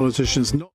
Politicians not.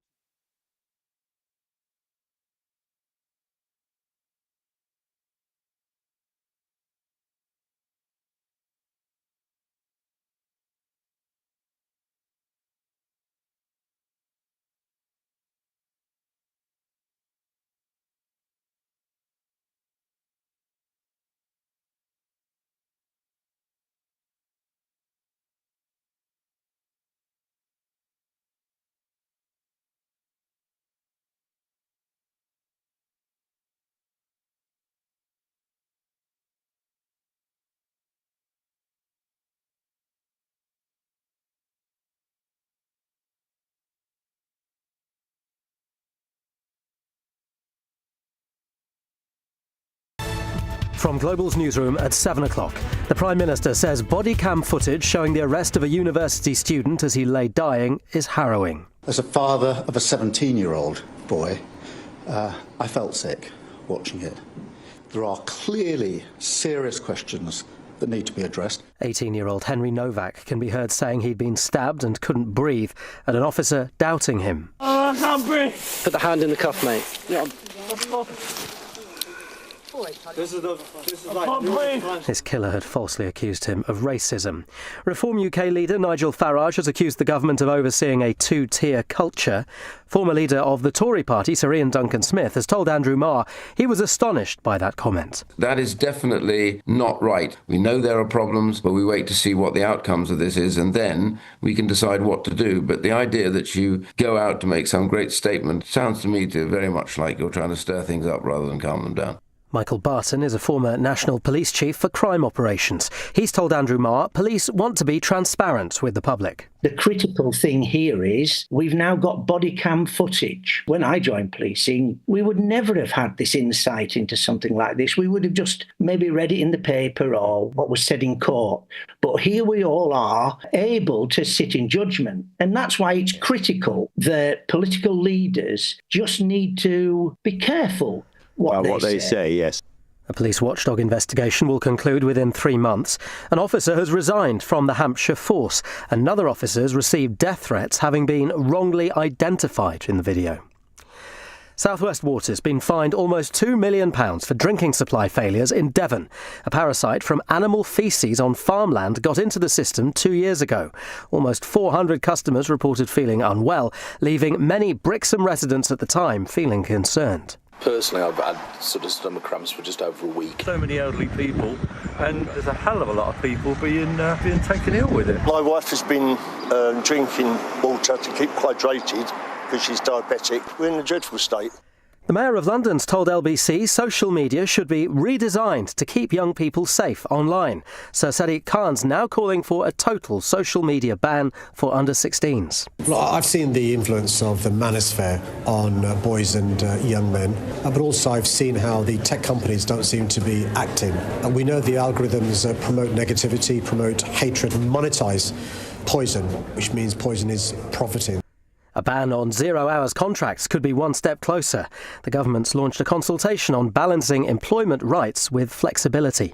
From Global's newsroom at 7 o'clock, the Prime Minister says body cam footage showing the arrest of a university student as he lay dying is harrowing. As a father of a 17-year-old boy, I felt sick watching it. There are clearly serious questions that need to be addressed. 18-year-old Henry Novak can be heard saying he'd been stabbed and couldn't breathe, and an officer doubting him. Oh, I can't breathe. Put the hand in the cuff, mate. Yeah. His killer had falsely accused him of racism. Reform UK leader Nigel Farage has accused the government of overseeing a two-tier culture. Former leader of the Tory party, Sir Iain Duncan-Smith, has told Andrew Marr he was astonished by that comment. That is definitely not right. We know there are problems, but we wait to see what the outcomes of this is, and then we can decide what to do. But the idea that you go out to make some great statement sounds to me to very much like you're trying to stir things up rather than calm them down. Michael Barton is a former National Police Chief for crime operations. He's told Andrew Marr police want to be transparent with the public. The critical thing here is we've now got body cam footage. When I joined policing, we would never have had this insight into something like this. We would have just maybe read it in the paper or what was said in court. But here we all are able to sit in judgment. And that's why it's critical that political leaders just need to be careful what they say, yes. A police watchdog investigation will conclude within 3 months. An officer has resigned from the Hampshire Force. Another officer has received death threats having been wrongly identified in the video. South West Water's been fined almost £2 million for drinking supply failures in Devon. A parasite from animal faeces on farmland got into the system 2 years ago. Almost 400 customers reported feeling unwell, leaving many Brixham residents at the time feeling concerned. Personally, I've had sort of stomach cramps for just over a week. So many elderly people, and there's a hell of a lot of people being taken ill with it. My wife has been drinking water to keep hydrated because she's diabetic. We're in a dreadful state. The Mayor of London's told LBC social media should be redesigned to keep young people safe online. Sir Sadiq Khan's now calling for a total social media ban for under-16s. Well, I've seen the influence of the manosphere on boys and young men, but also I've seen how the tech companies don't seem to be acting. And we know the algorithms promote negativity, promote hatred, and monetize poison, which means poison is profiting. A ban on 0 hours contracts could be one step closer. The government's launched a consultation on balancing employment rights with flexibility.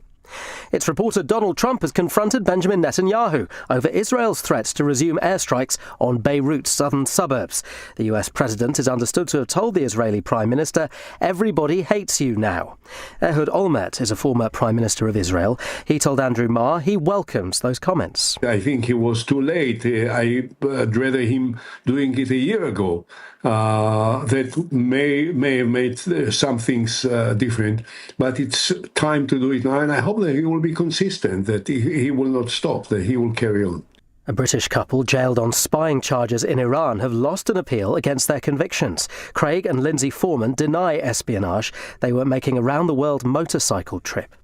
It's reported Donald Trump has confronted Benjamin Netanyahu over Israel's threats to resume airstrikes on Beirut's southern suburbs. The US president is understood to have told the Israeli Prime Minister, "Everybody hates you now." Ehud Olmert is a former Prime Minister of Israel. He told Andrew Marr he welcomes those comments. I think he was too late. I'd rather him doing it a year ago. That may have made some things different, but it's time to do it now, and I hope that he will be consistent, that he will not stop, that he will carry on. A British couple jailed on spying charges in Iran have lost an appeal against their convictions. Craig and Lindsay Foreman deny espionage. They were making a round-the-world motorcycle trip.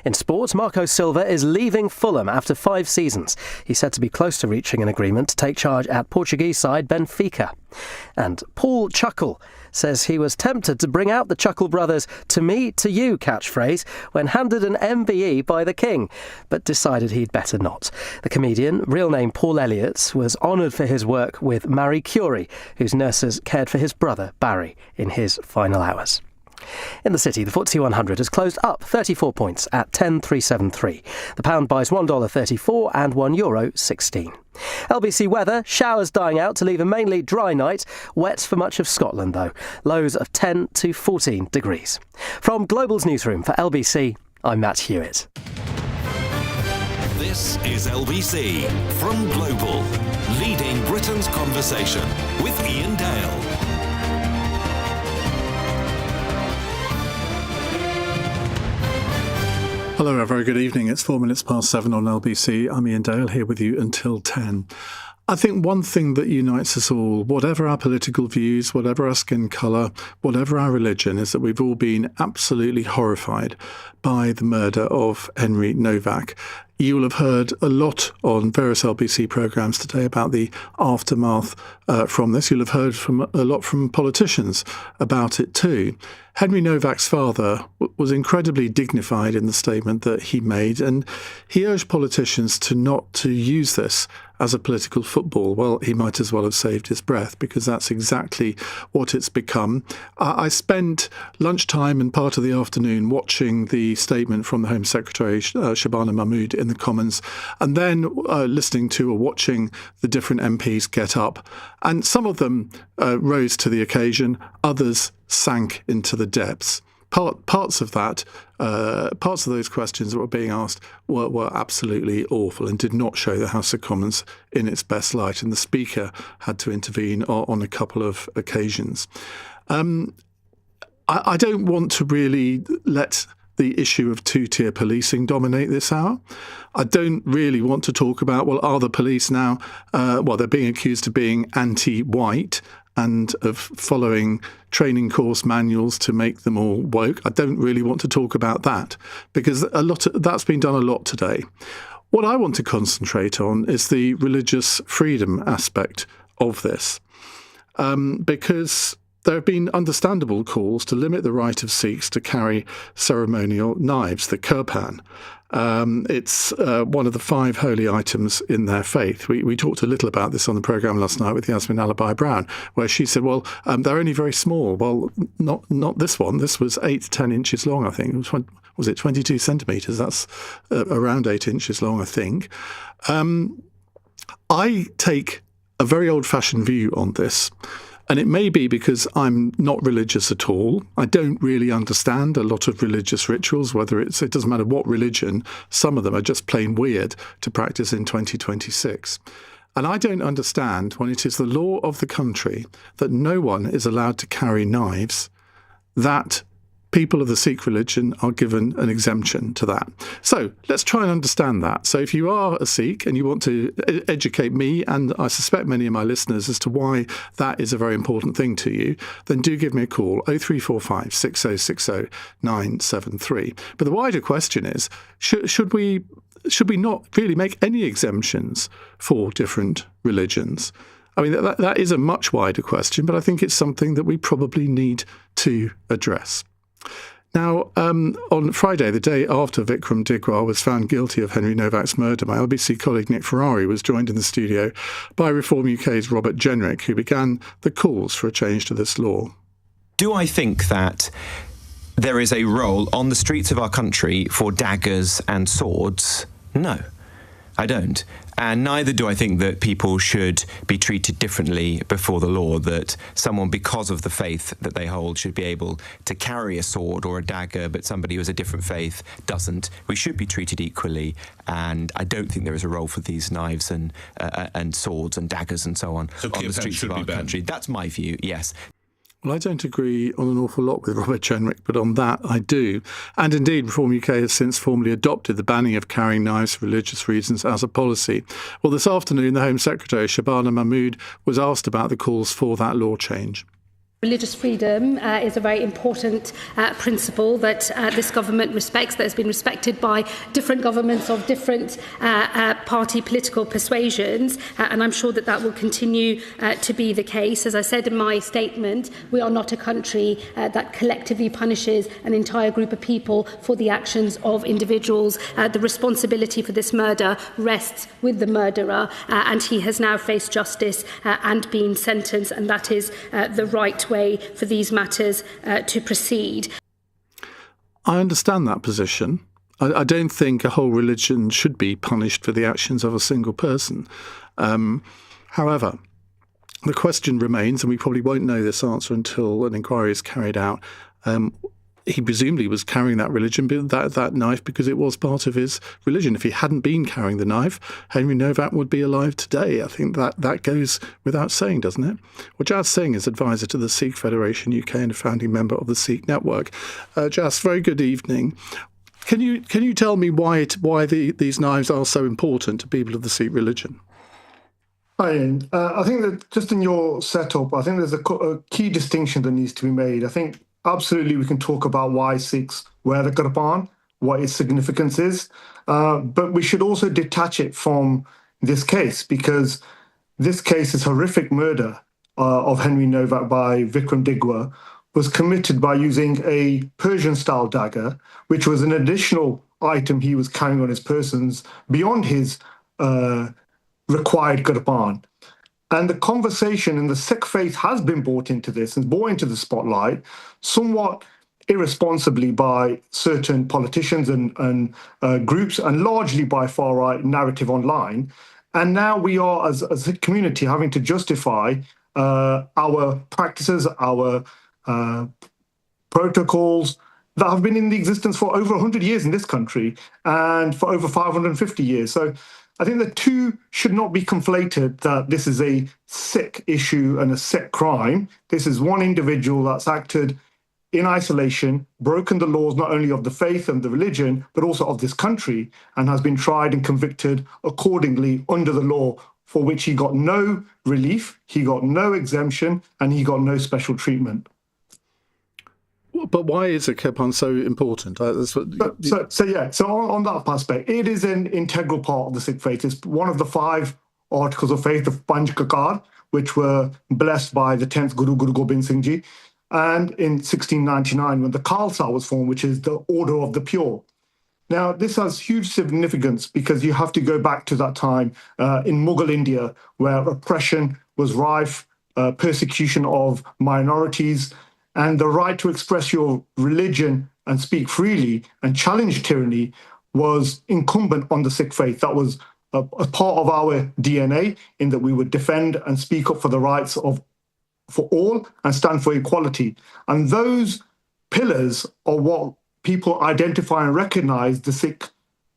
In sport, Marco Silva is leaving Fulham after 5 seasons. He's said to be close to reaching an agreement to take charge at Portuguese side Benfica. And Paul Chuckle says he was tempted to bring out the Chuckle Brothers "to me, to you" catchphrase when handed an MBE by the King, but decided he'd better not. The comedian, real name Paul Elliott, was honoured for his work with Marie Curie, whose nurses cared for his brother Barry in his final hours. In the city, the FTSE 100 has closed up 34 points at 10,373. The pound buys $1.34 and €1.16. LBC weather, showers dying out to leave a mainly dry night. Wet for much of Scotland, though. Lows of 10 to 14 degrees. From Global's newsroom for LBC, I'm Matt Hewitt. This is LBC from Global, leading Britain's conversation with Iain Dale. Hello, a very good evening. It's 4 minutes past 7 on LBC. I'm Iain Dale, here with you until 10. I think one thing that unites us all, whatever our political views, whatever our skin colour, whatever our religion, is that we've all been absolutely horrified by the murder of Henry Novak. You will have heard a lot on various LBC programmes today about the aftermath from this. You'll have heard a lot from politicians about it too. Henry Novak's father was incredibly dignified in the statement that he made, and he urged politicians not to use this as a political football. Well, he might as well have saved his breath, because that's exactly what it's become. I spent lunchtime and part of the afternoon watching the statement from the Home Secretary, Shabana Mahmood, in the Commons, and then listening to or watching the different MPs get up. And some of them rose to the occasion, others sank into the depths. Parts of those questions that were being asked were absolutely awful and did not show the House of Commons in its best light, and the Speaker had to intervene on a couple of occasions. I don't want to really let the issue of two-tier policing dominate this hour. I don't really want to talk about, well, are the police now, they're being accused of being anti-white and of following training course manuals to make them all woke. I don't really want to talk about that, because that's been done a lot today. What I want to concentrate on is the religious freedom aspect of this, because there have been understandable calls to limit the right of Sikhs to carry ceremonial knives, the kirpan. It's one of the 5 holy items in their faith. We talked a little about this on the programme last night with Yasmin Alabai-Brown, where she said, well, they're only very small. Well, not this one. This was 8 to 10 inches long, I think. Was it 22 centimetres? That's around 8 inches long, I think. I take a very old-fashioned view on this. And it may be because I'm not religious at all. I don't really understand a lot of religious rituals, it doesn't matter what religion, some of them are just plain weird to practice in 2026. And I don't understand when it is the law of the country that no one is allowed to carry knives, that people of the Sikh religion are given an exemption to that. So let's try and understand that. So if you are a Sikh and you want to educate me, and I suspect many of my listeners, as to why that is a very important thing to you, then do give me a call, 0345 6060 973. But the wider question is, should we not really make any exemptions for different religions? I mean, that is a much wider question, but I think it's something that we probably need to address. Now, on Friday, the day after Vikram Digwal was found guilty of Henry Novak's murder, my LBC colleague Nick Ferrari was joined in the studio by Reform UK's Robert Jenrick, who began the calls for a change to this law. Do I think that there is a role on the streets of our country for daggers and swords? No, I don't. And neither do I think that people should be treated differently before the law, that someone, because of the faith that they hold, should be able to carry a sword or a dagger, but somebody who has a different faith doesn't. We should be treated equally, and I don't think there is a role for these knives and swords and daggers and so on the streets of our country. That's my view, yes. Well, I don't agree on an awful lot with Robert Jenrick, but on that I do. And indeed, Reform UK has since formally adopted the banning of carrying knives for religious reasons as a policy. Well, this afternoon, the Home Secretary, Shabana Mahmood, was asked about the calls for that law change. Religious freedom is a very important principle that this government respects, that has been respected by different governments of different party political persuasions, and I'm sure that will continue to be the case. As I said in my statement, we are not a country that collectively punishes an entire group of people for the actions of individuals. The responsibility for this murder rests with the murderer, and he has now faced justice and been sentenced, and that is the right right way for these matters to proceed. I understand that position. I don't think a whole religion should be punished for the actions of a single person. However, the question remains, and we probably won't know this answer until an inquiry is carried out. He presumably was carrying that that knife because it was part of his religion. If he hadn't been carrying the knife, Henry Novak would be alive today. I think that goes without saying, doesn't it? Well, Jas Singh is advisor to the Sikh Federation UK and a founding member of the Sikh Network. Jas, very good evening. Can you tell me why these knives are so important to people of the Sikh religion? Hi, Ian. I think that just in your setup, I think there's a key distinction that needs to be made. I think absolutely we can talk about why Sikhs wear the kirpan, what its significance is, but we should also detach it from this case, because this case is horrific murder of Henry Novak by Vikram Digwa was committed by using a Persian-style dagger, which was an additional item he was carrying on his persons beyond his required kirpan. And the conversation in the Sikh faith has been brought into this and brought into the spotlight somewhat irresponsibly by certain politicians and groups, and largely by far-right narrative online. And now we are, as a community, having to justify our practices, our protocols that have been in existence for over 100 years in this country and for over 550 years. So I think the two should not be conflated, that this is a Sikh issue and a Sikh crime. This is one individual that's acted in isolation, broken the laws not only of the faith and the religion, but also of this country, and has been tried and convicted accordingly under the law, for which he got no relief, he got no exemption, and he got no special treatment. But why is a kirpan so important? So on that aspect, it is an integral part of the Sikh faith. It's one of the 5 articles of faith of Panj Kakar, which were blessed by the 10th Guru, Guru Gobind Singh Ji, and in 1699 when the Khalsa was formed, which is the Order of the Pure. Now, this has huge significance because you have to go back to that time in Mughal India, where oppression was rife, persecution of minorities, and the right to express your religion and speak freely and challenge tyranny was incumbent on the Sikh faith. That was a part of our DNA, in that we would defend and speak up for the rights for all and stand for equality. And those pillars are what people identify and recognize the Sikh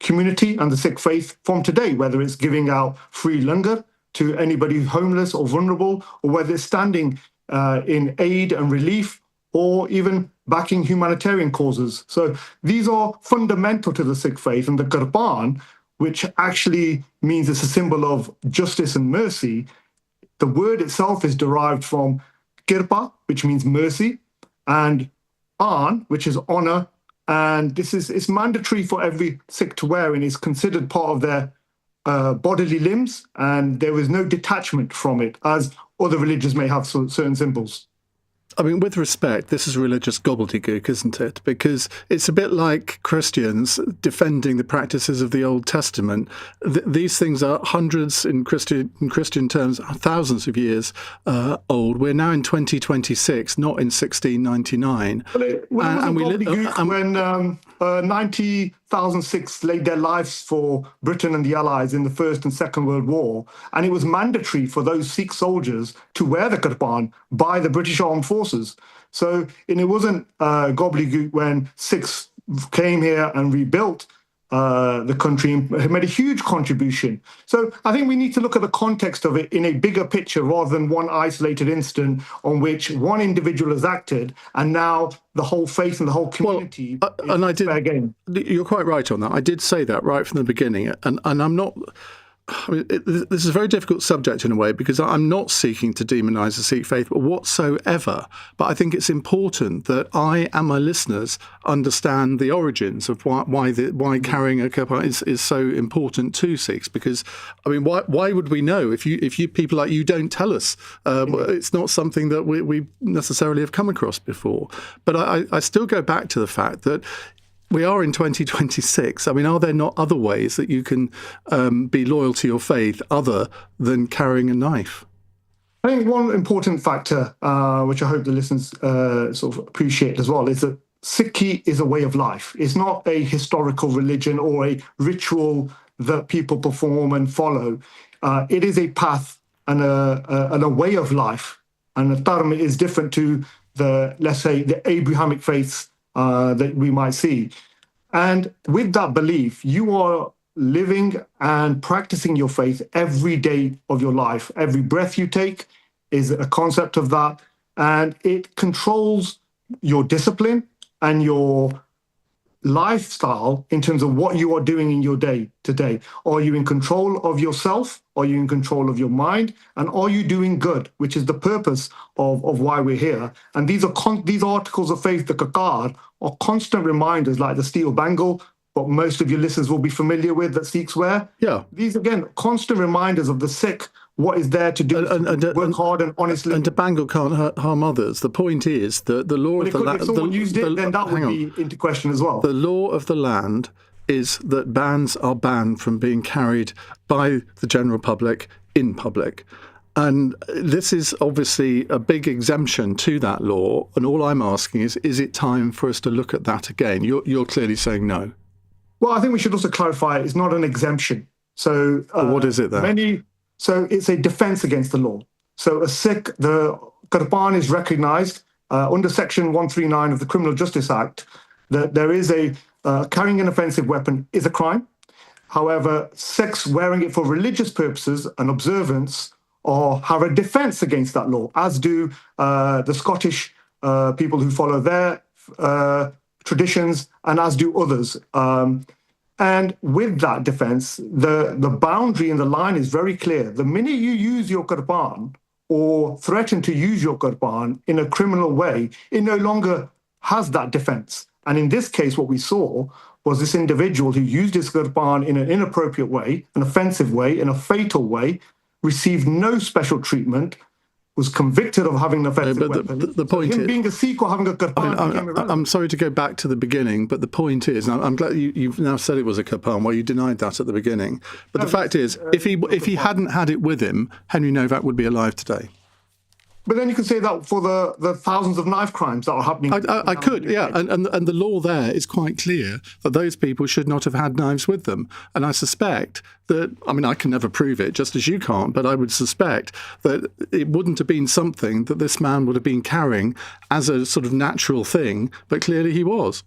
community and the Sikh faith from today, whether it's giving out free langar to anybody who's homeless or vulnerable, or whether it's standing in aid and relief, or even backing humanitarian causes. So these are fundamental to the Sikh faith, and the kirpan, which actually means it's a symbol of justice and mercy. The word itself is derived from kirpa, which means mercy, and an, which is honor. And it's mandatory for every Sikh to wear, and is considered part of their bodily limbs, and there is no detachment from it, as other religions may have certain symbols. I mean, with respect, this is religious gobbledygook, isn't it? Because it's a bit like Christians defending the practices of the Old Testament. These things are hundreds, in Christian terms, thousands of years old. We're now in 2026, not in 1699. When 90,000 Sikhs laid their lives for Britain and the Allies in the First and Second World War, and it was mandatory for those Sikh soldiers to wear the kirpan by the British Armed Forces. So, and it wasn't gobbledygook when Sikhs came here and rebuilt the country and made a huge contribution. So I think we need to look at the context of it in a bigger picture, rather than one isolated incident on which one individual has acted, and now the whole faith and the whole community is fair game. You're quite right on that. I did say that right from the beginning, and I'm not... I mean, this is a very difficult subject in a way, because I'm not seeking to demonise the Sikh faith whatsoever. But I think it's important that I and my listeners understand the origins of why carrying a kirpan is so important to Sikhs. Because, I mean, why would we know if you people like you don't tell us? It's not something that we necessarily have come across before. But I still go back to the fact that we are in 2026. I mean, are there not other ways that you can be loyal to your faith other than carrying a knife? I think one important factor, which I hope the listeners sort of appreciate as well, is that Sikhi is a way of life. It's not a historical religion or a ritual that people perform and follow. It is a path and a way of life. And the Dharma is different to let's say, the Abrahamic faiths that we might see. And with that belief, you are living and practicing your faith every day of your life. Every breath you take is a concept of that. And it controls your discipline and your lifestyle in terms of what you are doing in your day to day. Are you in control of yourself? Are you in control of your mind? And are you doing good, which is the purpose of why we're here? And these articles of faith, the Kakar, are constant reminders, like the steel bangle, what most of your listeners will be familiar with, that Sikhs wear. Yeah. These, again, constant reminders of the Sikh, what is there to do, work hard and honestly. And a bangle can't harm others. The point is that the law of the land... If someone used it, then that would be into question as well. The law of the land is that bands are banned from being carried by the general public in public. And this is obviously a big exemption to that law. And all I'm asking is it time for us to look at that again? You're clearly saying no. Well, I think we should also clarify it's not an exemption. So what is it then? So it's a defense against the law. So a Sikh, the Kirpan is recognized under Section 139 of the Criminal Justice Act, that there is carrying an offensive weapon is a crime. However, Sikhs wearing it for religious purposes and observance have a defense against that law, as do the Scottish people who follow their traditions, and as do others. And with that defense, the boundary and the line is very clear. The minute you use your Kirpan or threaten to use your Kirpan in a criminal way, it no longer has that defense. And in this case, what we saw was this individual who used his Kirpan in an inappropriate way, an offensive way, in a fatal way, received no special treatment, was convicted of having an offensive weapon. The point is, being a Sikh or having a Kirpan... I'm sorry to go back to the beginning, but the point is, and I'm glad you've now said it was a Kirpan, well, you denied that at the beginning. But the fact is, if he hadn't had it with him, Henry Novak would be alive today. But then you can say that for the thousands of knife crimes that are happening. I could, yeah. And the law there is quite clear that those people should not have had knives with them. And I suspect that, I mean, I can never prove it, just as you can't, but I would suspect that it wouldn't have been something that this man would have been carrying as a sort of natural thing, but clearly he was.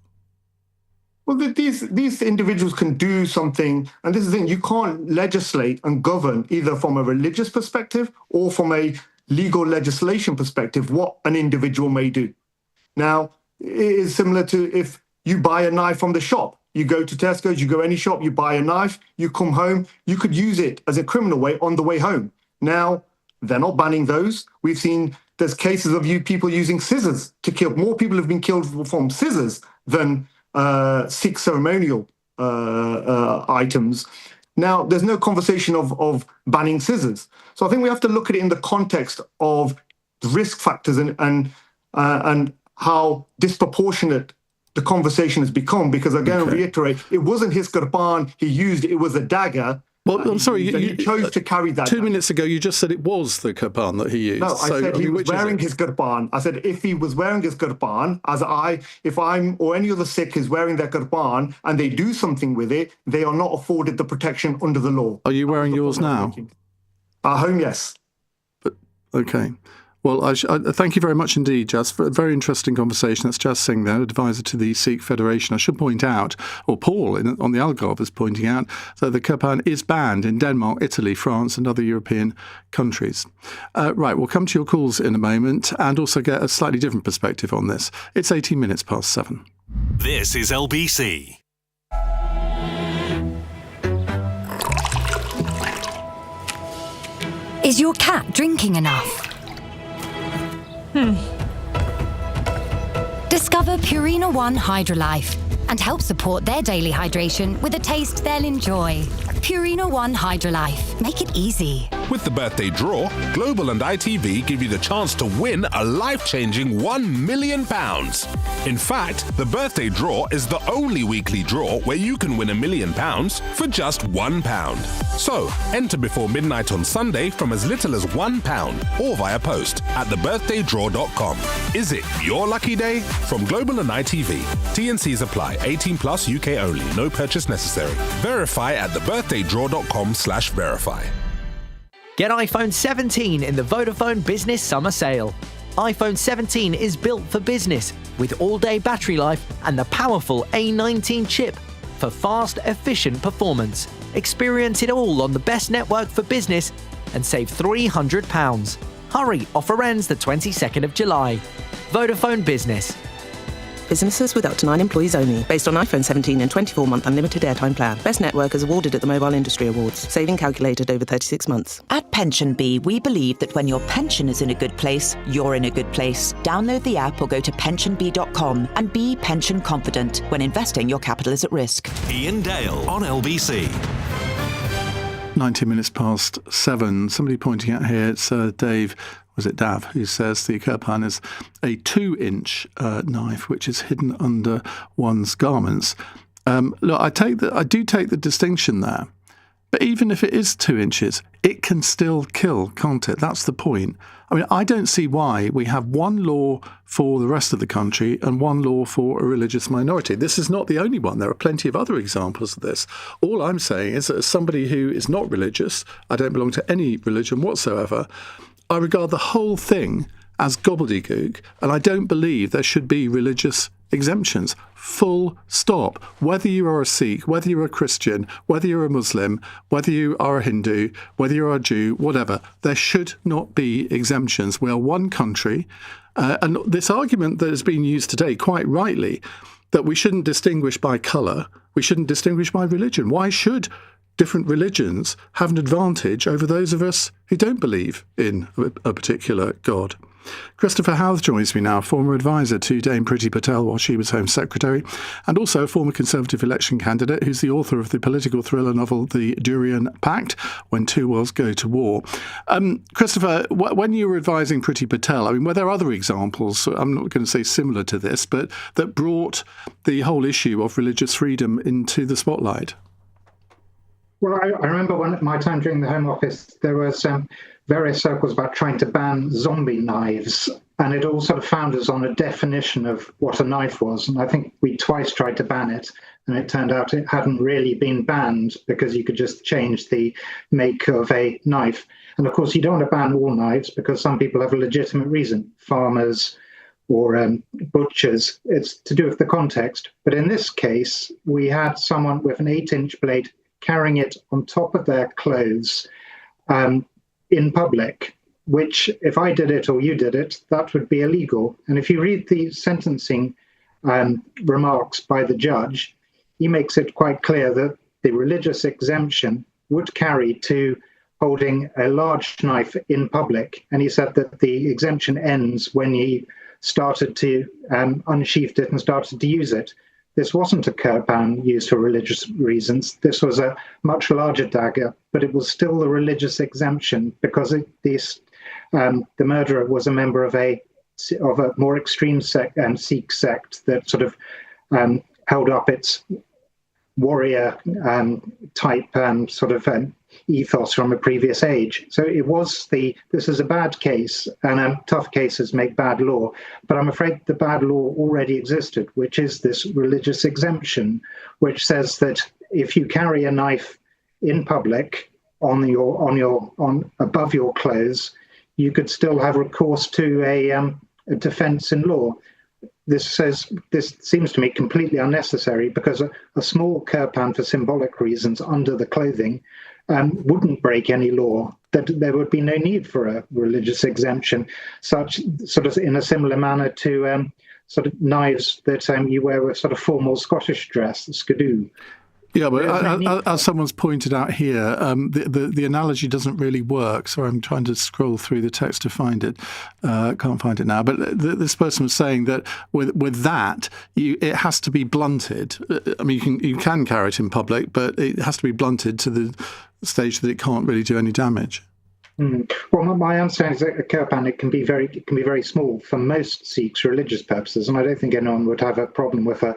Well, these individuals can do something, and this is the thing, you can't legislate and govern either from a religious perspective or from a legal legislation perspective what an individual may do. Now, it is similar to if you buy a knife from the shop. You go to Tesco's, you go any shop, you buy a knife, you come home, you could use it as a criminal way on the way home. Now, they're not banning those. We've seen there's cases of people using scissors to kill. More people have been killed from scissors than Sikh ceremonial items. Now, there's no conversation of banning scissors. So I think we have to look at it in the context of the risk factors and how disproportionate the conversation has become. Because again, I reiterate, it wasn't his Kirpan he used, it was a dagger. Well, I'm sorry, he chose to carry that. 2 minutes ago, you just said it was the Kirpan that he used. No, I said he was wearing his Kirpan. I said if he was wearing his Kirpan, if I'm or any other Sikh is wearing their Kirpan and they do something with it, they are not afforded the protection under the law. Are you wearing yours now? At home, yes. But okay. Well, I thank you very much indeed, Jas, for a very interesting conversation. That's Jas Singh there, advisor to the Sikh Federation. I should point out, or Paul on the Algarve is pointing out, that the Kirpan is banned in Denmark, Italy, France and other European countries. Right, we'll come to your calls in a moment and also get a slightly different perspective on this. It's 18 minutes past 7. This is LBC. Is your cat drinking enough? Discover Purina One Hydrolife and help support their daily hydration with a taste they'll enjoy. Purina One Hydrolife. Make it easy. With the birthday draw, Global and ITV give you the chance to win a life-changing £1 million. In fact, the birthday draw is the only weekly draw where you can win £1 million for just £1. So, enter before midnight on Sunday from as little as £1 or via post at thebirthdaydraw.com. Is it your lucky day? From Global and ITV. T&Cs apply. 18 plus UK only. No purchase necessary. Verify at thebirthdaydraw.com/verify. Get iPhone 17 in the Vodafone Business Summer Sale. iPhone 17 is built for business with all-day battery life and the powerful A19 chip for fast, efficient performance. Experience it all on the best network for business and save £300. Hurry, offer ends the 22nd of July. Vodafone Business. Businesses with up to 9 employees only. Based on iPhone 17 and 24-month unlimited airtime plan. Best network is awarded at the Mobile Industry Awards. Saving calculated over 36 months. At PensionBee, we believe that when your pension is in a good place, you're in a good place. Download the app or go to pensionbee.com and be pension confident when investing your capital is at risk. Iain Dale on LBC. 90 minutes past 7. Somebody pointing out here, it's Dave, was it Dav, who says the kirpan is a 2-inch knife which is hidden under one's garments. Look, I do take the distinction there. But even if it is 2 inches, it can still kill, can't it? That's the point. I mean, I don't see why we have one law for the rest of the country and one law for a religious minority. This is not the only one. There are plenty of other examples of this. All I'm saying is that as somebody who is not religious, I don't belong to any religion whatsoever, I regard the whole thing as gobbledygook, and I don't believe there should be religious exemptions. Full stop. Whether you are a Sikh, whether you're a Christian, whether you're a Muslim, whether you are a Hindu, whether you're a Jew, whatever, there should not be exemptions. We are one country. And this argument that has been used today, quite rightly, that we shouldn't distinguish by colour, we shouldn't distinguish by religion. Why should different religions have an advantage over those of us who don't believe in a particular God? Christopher Howth joins me now, former advisor to Dame Priti Patel while she was Home Secretary, and also a former Conservative election candidate who's the author of the political thriller novel The Durian Pact, When Two Worlds Go to War. Christopher, when you were advising Priti Patel, I mean, were there other examples, I'm not going to say similar to this, but that brought the whole issue of religious freedom into the spotlight? Well, I remember when at my time during the Home Office, there was various circles about trying to ban zombie knives, and it all sort of founders on a definition of what a knife was. And I think we twice tried to ban it, and it turned out it hadn't really been banned because you could just change the make of a knife. And of course, you don't want to ban all knives because some people have a legitimate reason, farmers or butchers. It's to do with the context. But in this case, we had someone with an 8-inch blade carrying it on top of their clothes in public, which if I did it or you did it, that would be illegal. And if you read the sentencing remarks by the judge, he makes it quite clear that the religious exemption would carry to holding a large knife in public. And he said that the exemption ends when he started to unsheathed it and started to use it. This wasn't a kirpan used for religious reasons. This was a much larger dagger, but it was still the religious exemption because the murderer was a member of a more extreme Sikh sect that sort of held up its warrior type sort of ethos from a previous age. So this is a bad case, and tough cases make bad law. But I'm afraid the bad law already existed, which is this religious exemption, which says that if you carry a knife in public on above your clothes, you could still have recourse to a defence in law. This seems to me completely unnecessary because a small kirpan for symbolic reasons under the clothing wouldn't break any law. That there would be no need for a religious exemption, such sort of in a similar manner to sort of knives that you wear with sort of formal Scottish dress, the skidoo. Yeah, but as someone's pointed out here, the analogy doesn't really work. So I'm trying to scroll through the text to find it. Can't find it now. But this person was saying that with that, it has to be blunted. I mean, you can carry it in public, but it has to be blunted to the stage that it can't really do any damage. Well, my understanding is that a kirpan it can be very small for most Sikhs religious purposes, and I don't think anyone would have a problem with a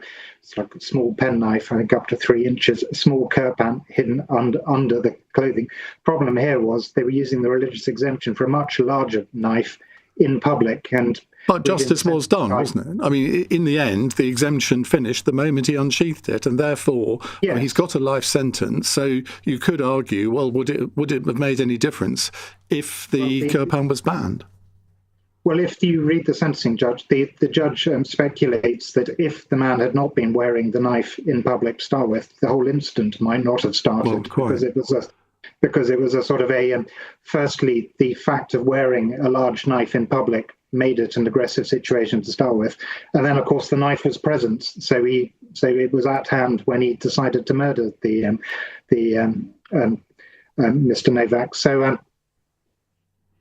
small penknife, I think up to 3 inches, a small kirpan hidden under the clothing. Problem here was they were using the religious exemption for a much larger knife in public, and but justice was done, wasn't it? I mean, in the end, the exemption finished the moment he unsheathed it, and therefore I mean, he's got a life sentence. So you could argue, well, would it have made any difference if the kirpan was banned? Well, if you read the sentencing judge, the judge speculates that if the man had not been wearing the knife in public to start with, the whole incident might not have started, because it was a sort of firstly, the fact of wearing a large knife in public made it an aggressive situation to start with, and then of course the knife was present, so it was at hand when he decided to murder the Mr. Novak. So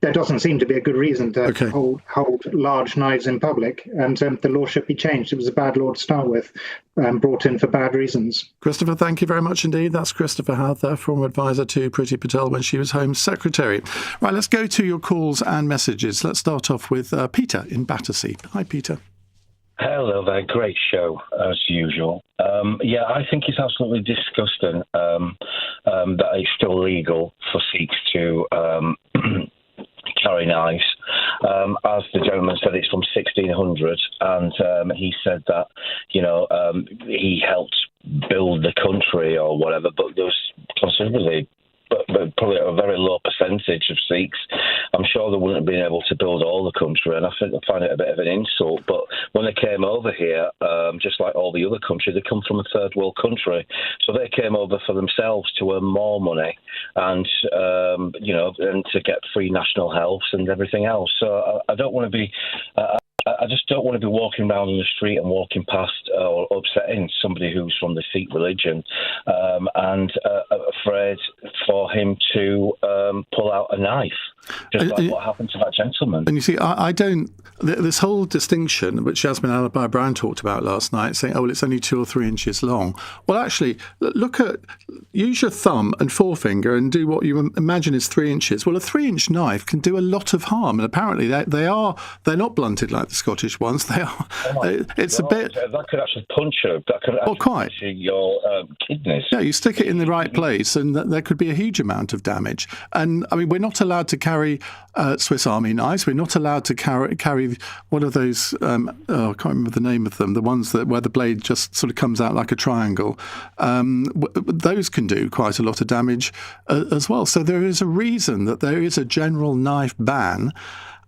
there doesn't seem to be a good reason to hold large knives in public, and the law should be changed. It was a bad law to start with, brought in for bad reasons. Christopher, thank you very much indeed. That's Christopher Howard there, former advisor to Priti Patel when she was Home Secretary. Right, let's go to your calls and messages. Let's start off with Peter in Battersea. Hi, Peter. Hello there, great show as usual. I think it's absolutely disgusting that it's still legal for Sikhs to carry knives. As the gentleman said, it's from 1600, and he said that, he helped build the country or whatever, but there was considerably, but probably a very low percentage of Sikhs. I'm sure they wouldn't have been able to build all the country, and I think I find it a bit of an insult. But when they came over here, just like all the other countries, they come from a third world country, so they came over for themselves to earn more money and and to get free national health and everything else. So I don't want to be. I just don't want to be walking around in the street and walking past or upsetting somebody who's from the Sikh religion, and afraid for him to pull out a knife, just like what happened to that gentleman. And you see, I don't. This whole distinction, which Jasmine Alibi-Brown talked about last night, saying, it's only 2 or 3 inches long. Well, actually, use your thumb and forefinger and do what you imagine is 3 inches. Well, a 3-inch knife can do a lot of harm, and apparently they're not blunted like the Scottish ones. They are. It's a bit. That could actually puncture. That could actually puncture your kidneys. Yeah, you stick it in the right place, and there could be a huge amount of damage. And I mean, we're not allowed to carry Swiss Army knives. We're not allowed to carry one of those. I can't remember the name of them. The ones where the blade just sort of comes out like a triangle. Those can do quite a lot of damage as well. So there is a reason that there is a general knife ban.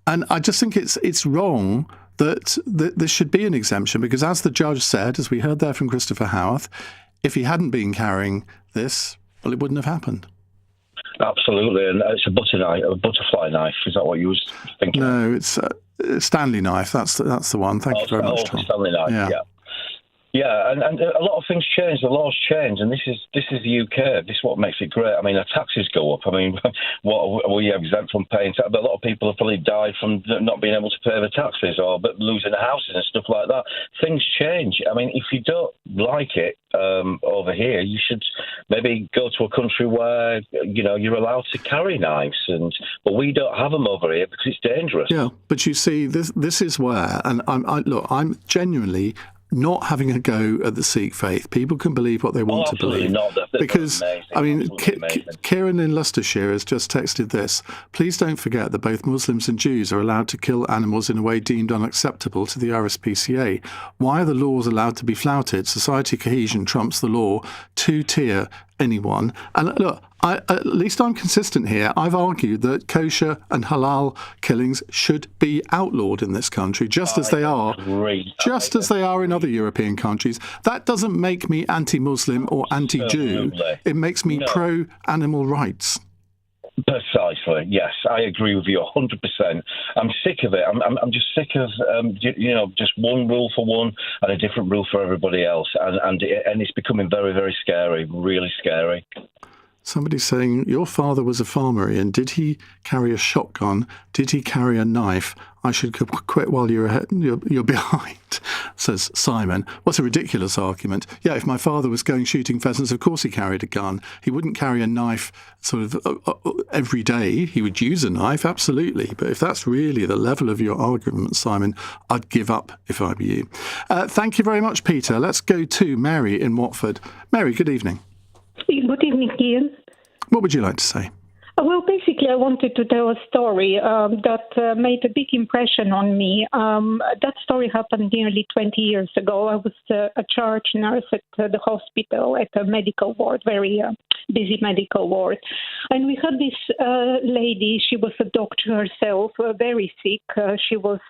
And I just think it's wrong that there should be an exemption, because as the judge said, as we heard there from Christopher Howarth, if he hadn't been carrying this, well, it wouldn't have happened. Absolutely, and it's a butterfly knife. Is that what you was thinking? No, it's a Stanley knife. That's the one. Thank you very much, Tom. Stanley knife. Yeah. Yeah, and a lot of things change. The laws change, and this is the UK. This is what makes it great. I mean, the taxes go up. I mean, what were you exempt from paying tax? But a lot of people have probably died from not being able to pay the taxes or losing their houses and stuff like that. Things change. I mean, if you don't like it over here, you should maybe go to a country where you're allowed to carry knives, but we don't have them over here because it's dangerous. Yeah, but you see, this is where, and I'm genuinely not having a go at the Sikh faith. People can believe what they want to believe. Because, I mean, Kieran in Leicestershire has just texted this. Please don't forget that both Muslims and Jews are allowed to kill animals in a way deemed unacceptable to the RSPCA. Why are the laws allowed to be flouted? Society cohesion trumps the law. Two-tier anyone. And look, at least I'm consistent here. I've argued that kosher and halal killings should be outlawed in this country, just as they are in other European countries. That doesn't make me anti-Muslim or anti-Jew. It makes me pro-animal rights. Precisely, yes, I agree with you 100%. I'm sick of it. I'm just sick of just one rule for one and a different rule for everybody else, and it's becoming very, very scary, really scary. Somebody's saying, your father was a farmer, Ian. Did he carry a shotgun? Did he carry a knife? I should quit while you're behind, says Simon. What's a ridiculous argument? Yeah, if my father was going shooting pheasants, of course he carried a gun. He wouldn't carry a knife sort of every day. He would use a knife, absolutely. But if that's really the level of your argument, Simon, I'd give up if I were you. Thank you very much, Peter. Let's go to Mary in Watford. Mary, good evening. Good evening, Ian. What would you like to say? Well, basically, I wanted to tell a story that made a big impression on me. That story happened nearly 20 years ago. I was a charge nurse at the hospital at a medical ward, very busy medical ward. And we had this lady, she was a doctor herself, very sick. She was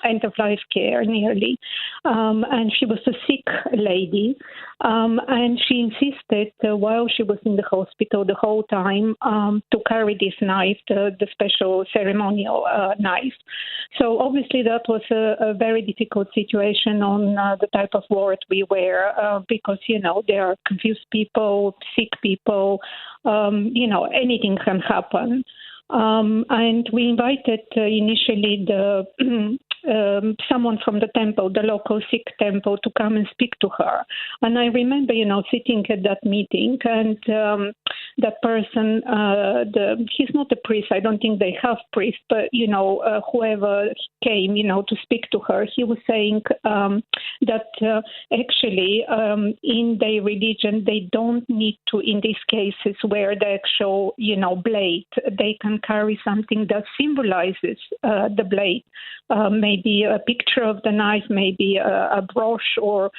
end-of-life care nearly. And she was a sick lady. And she insisted while she was in the hospital the whole time to carry this knife, the special ceremonial knife. So obviously that was a very difficult situation on the type of ward we were because, there are confused people, sick people, anything can happen. And we invited initially someone from the temple, the local Sikh temple, to come and speak to her. And I remember, sitting at that meeting, and that person, he's not a priest. I don't think they have priests, but, whoever came, to speak to her, he was saying that actually in their religion, they don't need to, in these cases, wear the actual, blade. They can carry something that symbolizes the blade. Maybe a picture of the knife, maybe a brush, or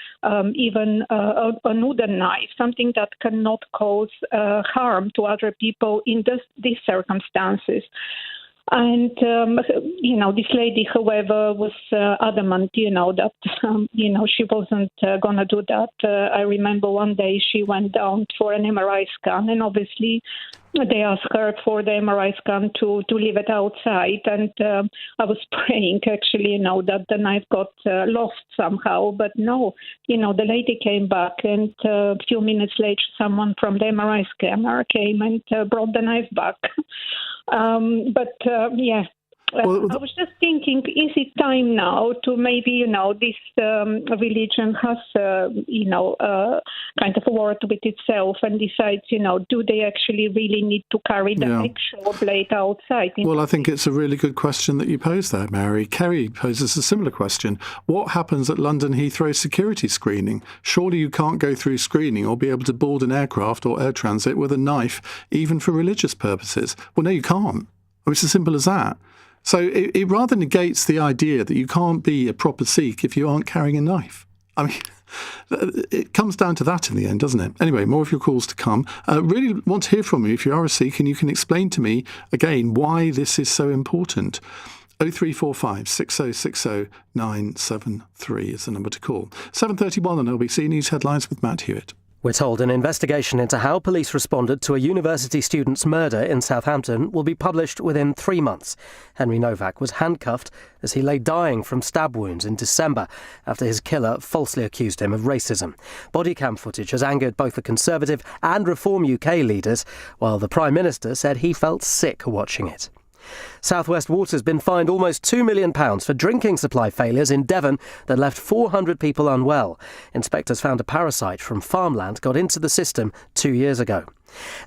even a wooden knife, something that cannot cause harm to other people in these circumstances. And, this lady, however, was adamant, that, she wasn't going to do that. I remember one day she went down for an MRI scan, and obviously they asked her for the MRI scan to leave it outside. And I was praying, actually, that the knife got lost somehow. But no, the lady came back, and a few minutes later, someone from the MRI scanner came and brought the knife back. I was just thinking, is it time now to maybe, this religion has, kind of a word with itself and decides, do they actually really need to carry the actual blade outside? Well, I think it's a really good question that you pose there, Mary. Kerry poses a similar question. What happens at London Heathrow security screening? Surely you can't go through screening or be able to board an aircraft or air transit with a knife, even for religious purposes. Well, no, you can't. It's as simple as that. So it rather negates the idea that you can't be a proper Sikh if you aren't carrying a knife. I mean, it comes down to that in the end, doesn't it? Anyway, more of your calls to come. Really want to hear from you if you are a Sikh, and you can explain to me, again, why this is so important. 0345 6060 973 is the number to call. 7:31 on LBC News Headlines with Matt Hewitt. We're told an investigation into how police responded to a university student's murder in Southampton will be published within 3 months. Henry Novak was handcuffed as he lay dying from stab wounds in December after his killer falsely accused him of racism. Body cam footage has angered both the Conservative and Reform UK leaders, while the Prime Minister said he felt sick watching it. South West Water's been fined almost £2 million for drinking supply failures in Devon that left 400 people unwell. Inspectors found a parasite from farmland got into the system 2 years ago.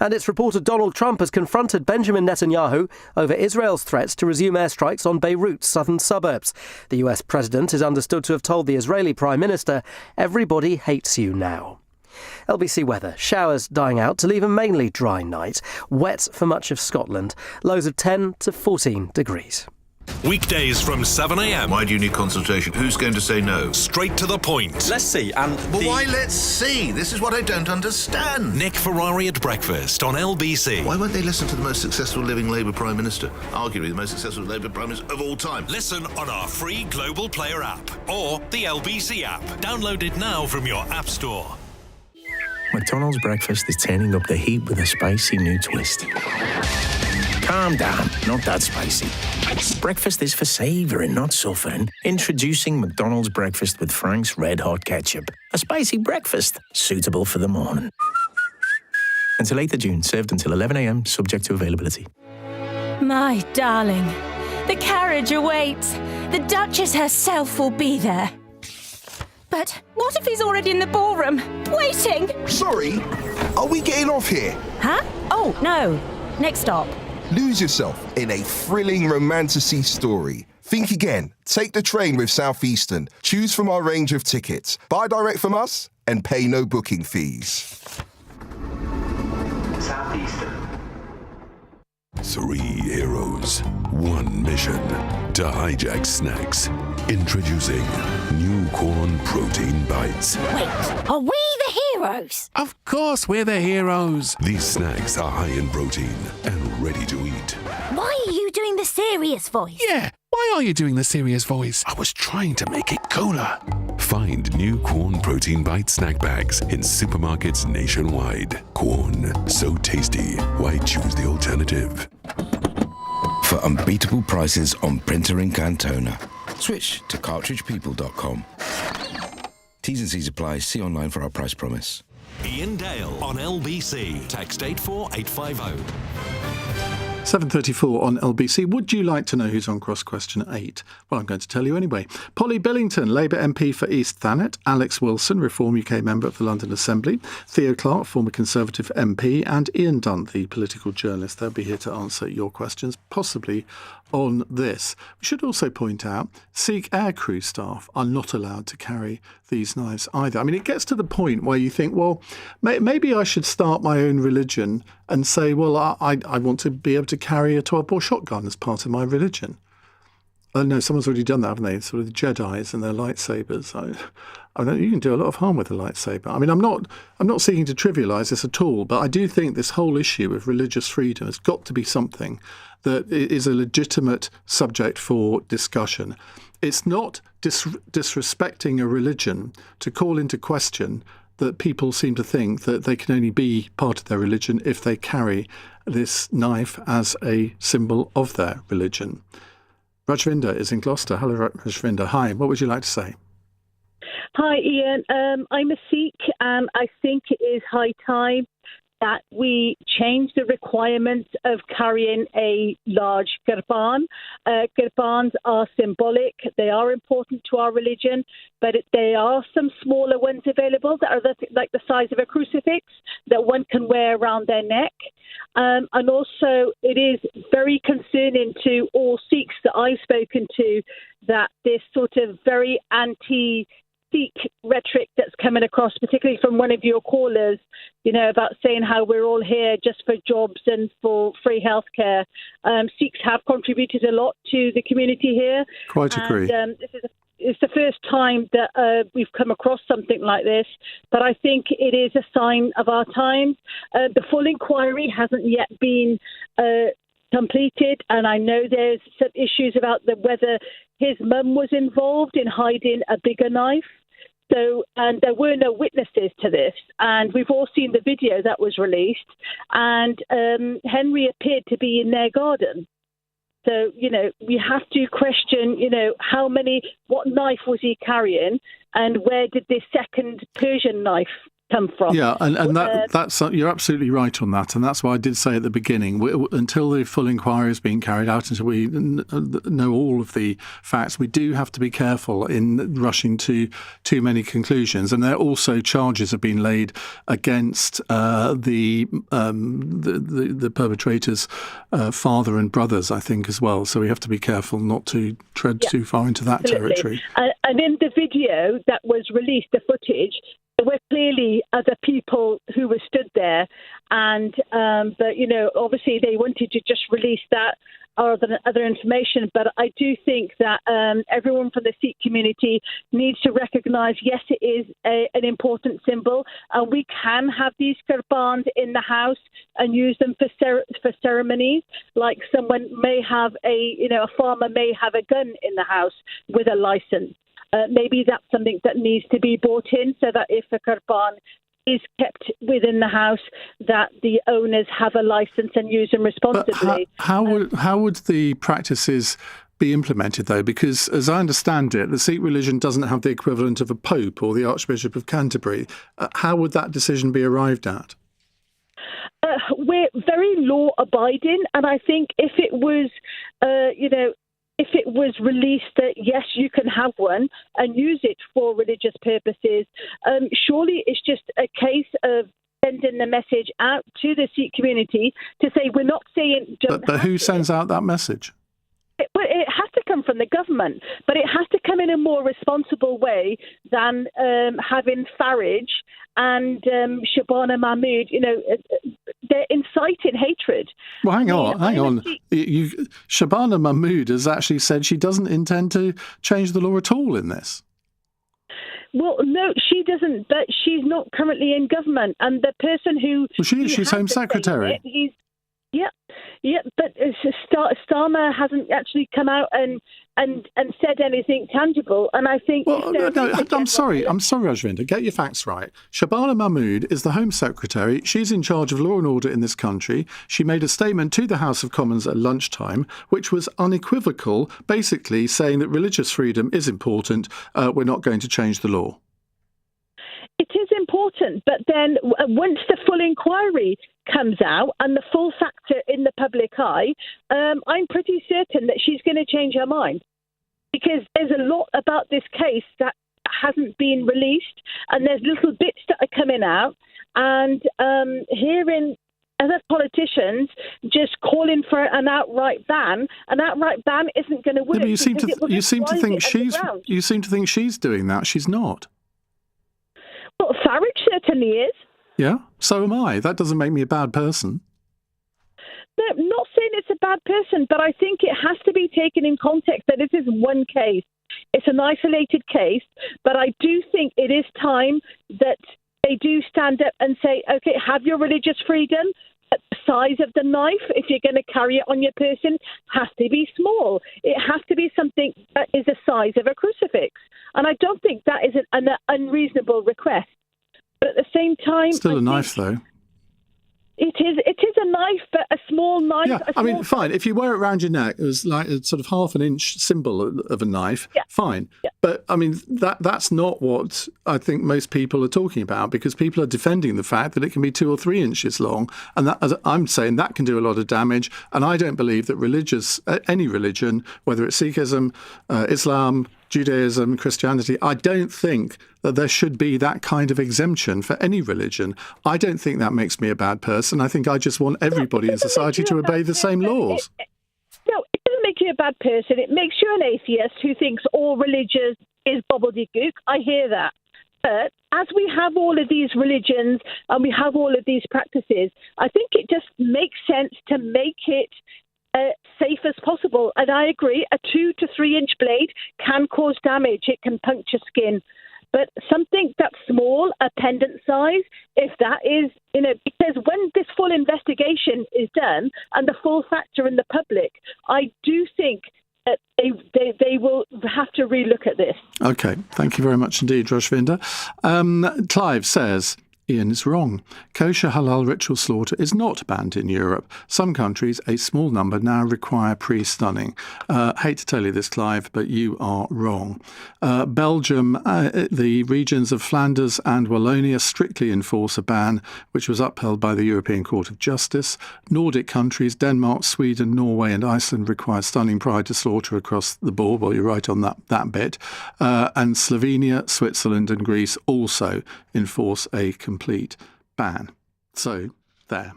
And it's reported Donald Trump has confronted Benjamin Netanyahu over Israel's threats to resume airstrikes on Beirut's southern suburbs. The US president is understood to have told the Israeli Prime Minister, "Everybody hates you now." LBC weather. Showers dying out to leave a mainly dry night. Wet for much of Scotland. Lows of 10 to 14 degrees. Weekdays from 7 a.m. Why do you need consultation? Who's going to say no? Straight to the point. Let's see. But why let's see? This is what I don't understand. Nick Ferrari at breakfast on LBC. Why won't they listen to the most successful living Labour Prime Minister? Arguably the most successful Labour Prime Minister of all time. Listen on our free Global Player app or the LBC app. Download it now from your app store. McDonald's breakfast is turning up the heat with a spicy new twist. Calm down, not that spicy. Breakfast is for savouring, not suffering. Introducing McDonald's breakfast with Frank's Red Hot Ketchup. A spicy breakfast, suitable for the morning. Until 8th of June, served until 11 a.m, subject to availability. My darling, the carriage awaits. The Duchess herself will be there. But what if he's already in the ballroom, waiting? Sorry, are we getting off here? Huh? Oh, no. Next stop. Lose yourself in a thrilling romantasy story. Think again. Take the train with Southeastern. Choose from our range of tickets. Buy direct from us and pay no booking fees. Southeastern. 3 heroes, 1 mission to hijack snacks. Introducing new corn protein bites. Wait, are we the heroes? Of course we're the heroes. These snacks are high in protein and ready to eat. Why are you doing the serious voice? Yeah, why are you doing the serious voice? I was trying to make it cooler. Find new corn protein bite snack bags in supermarkets nationwide. Corn, so tasty. Why choose the alternative? For unbeatable prices on printer ink and toner, switch to cartridgepeople.com. T's and C's apply. See online for our price promise. Iain Dale on LBC. Text 84850. 7:34 on LBC. Would you like to know who's on Cross Question 8? Well, I'm going to tell you anyway. Polly Billington, Labour MP for East Thanet. Alex Wilson, Reform UK member of the London Assembly. Theo Clark, former Conservative MP. And Ian Dunt, the political journalist. They'll be here to answer your questions, possibly on this. We should also point out Sikh aircrew staff are not allowed to carry these knives either. I mean, it gets to the point where you think, well, maybe I should start my own religion and say, well, I want to be able to carry a 12-bore shotgun as part of my religion. Oh, no, someone's already done that, haven't they? Sort of the Jedis and their lightsabers. I know you can do a lot of harm with a lightsaber. I mean, I'm not seeking to trivialise this at all, but I do think this whole issue of religious freedom has got to be something that is a legitimate subject for discussion. It's not disrespecting a religion to call into question that people seem to think that they can only be part of their religion if they carry this knife as a symbol of their religion. Rajvinder is in Gloucester. Hello, Rajvinder. Hi, what would you like to say? Hi, Ian. I'm a Sikh, and I think it is high time that we change the requirements of carrying a large kirpan. Kirbans are symbolic. They are important to our religion, but there are some smaller ones available that are like the size of a crucifix that one can wear around their neck. And also, it is very concerning to all Sikhs that I've spoken to that this sort of very anti-Sikh rhetoric that's coming across, particularly from one of your callers, about saying how we're all here just for jobs and for free healthcare. Sikhs have contributed a lot to the community here. Quite agree. And it's the first time that we've come across something like this, but I think it is a sign of our times. The full inquiry hasn't yet been completed, and I know there's some issues about whether his mum was involved in hiding a bigger knife. And there were no witnesses to this, and we've all seen the video that was released, and Henry appeared to be in their garden. So, we have to question, what knife was he carrying, and where did this second Persian knife come from? Yeah, and that's you're absolutely right on that, and that's why I did say at the beginning, until the full inquiry has been carried out, until we know all of the facts, we do have to be careful in rushing to too many conclusions. And there also charges have been laid against the perpetrator's father and brothers, I think, as well. So we have to be careful not to tread too far into that territory. And in the video that was released, the footage, there were clearly other people who were stood there, but obviously they wanted to just release that or other information. But I do think that everyone from the Sikh community needs to recognise, yes, it is an important symbol, and we can have these kirbans in the house and use them for ceremonies. Like someone may have a farmer may have a gun in the house with a licence. Maybe that's something that needs to be brought in, so that if a kirpan is kept within the house, that the owners have a licence and use them responsibly. But how would the practices be implemented, though? Because, as I understand it, the Sikh religion doesn't have the equivalent of a pope or the Archbishop of Canterbury. How would that decision be arrived at? we're very law-abiding, and I think if it was, if it was released that, yes, you can have one and use it for religious purposes, surely it's just a case of sending the message out to the Sikh community to say we're not saying... But who sends out that message? It has to come from the government, but it has to come in a more responsible way than having Farage and Shabana Mahmood. They're inciting hatred. Well, hang on. Shabana Mahmood has actually said she doesn't intend to change the law at all in this. Well, no, she doesn't, but she's not currently in government. And the person who... Well, she is. She's Home Secretary. Yeah, but Starmer hasn't actually come out and said anything tangible. And I think... Well, I'm sorry, Rajvinder, get your facts right. Shabana Mahmood is the Home Secretary. She's in charge of law and order in this country. She made a statement to the House of Commons at lunchtime, which was unequivocal, basically saying that religious freedom is important. We're not going to change the law. It is important, but then once the full inquiry comes out and the full factor in the public eye, I'm pretty certain that she's going to change her mind, because there's a lot about this case that hasn't been released, and there's little bits that are coming out, and hearing other politicians just calling for an outright ban isn't going to work. Yeah, but you seem to think she's doing that. She's not. Well, Farage certainly is. Yeah, so am I. That doesn't make me a bad person. No, I'm not saying it's a bad person, but I think it has to be taken in context that this is one case. It's an isolated case, but I do think it is time that they do stand up and say, okay, have your religious freedom, but the size of the knife, if you're going to carry it on your person, has to be small. It has to be something that is the size of a crucifix. And I don't think that is an unreasonable request. But at the same time... Still a knife, though. It is a knife, but a small knife. Yeah, I mean, fine. If you wear it around your neck, it was like a sort of half an inch symbol of a knife, fine. Yeah. But, I mean, that's not what I think most people are talking about, because people are defending the fact that it can be 2 or 3 inches long. And that, as I'm saying, that can do a lot of damage. And I don't believe that any religion, whether it's Sikhism, Islam, Judaism, Christianity, I don't think that there should be that kind of exemption for any religion. I don't think that makes me a bad person. I think I just want everybody in society to obey the same laws. No, it doesn't make you a bad person. It makes you an atheist who thinks all religion is gobbledygook. I hear that. But as we have all of these religions and we have all of these practices, I think it just makes sense to make it safe as possible. And I agree, a 2 to 3 inch blade can cause damage. It can puncture skin. But something that's small, a pendant size, if that is, because when this full investigation is done and the full factor in the public, I do think that they will have to relook at this. OK, thank you very much indeed, Rajvinder. Clive says... Iain is wrong. Kosher halal ritual slaughter is not banned in Europe. Some countries, a small number, now require pre-stunning. Hate to tell you this, Clive, but you are wrong. Belgium, the regions of Flanders and Wallonia strictly enforce a ban, which was upheld by the European Court of Justice. Nordic countries, Denmark, Sweden, Norway and Iceland require stunning prior to slaughter across the board. Well, you're right on that bit. And Slovenia, Switzerland and Greece also enforce a complete ban. So, there.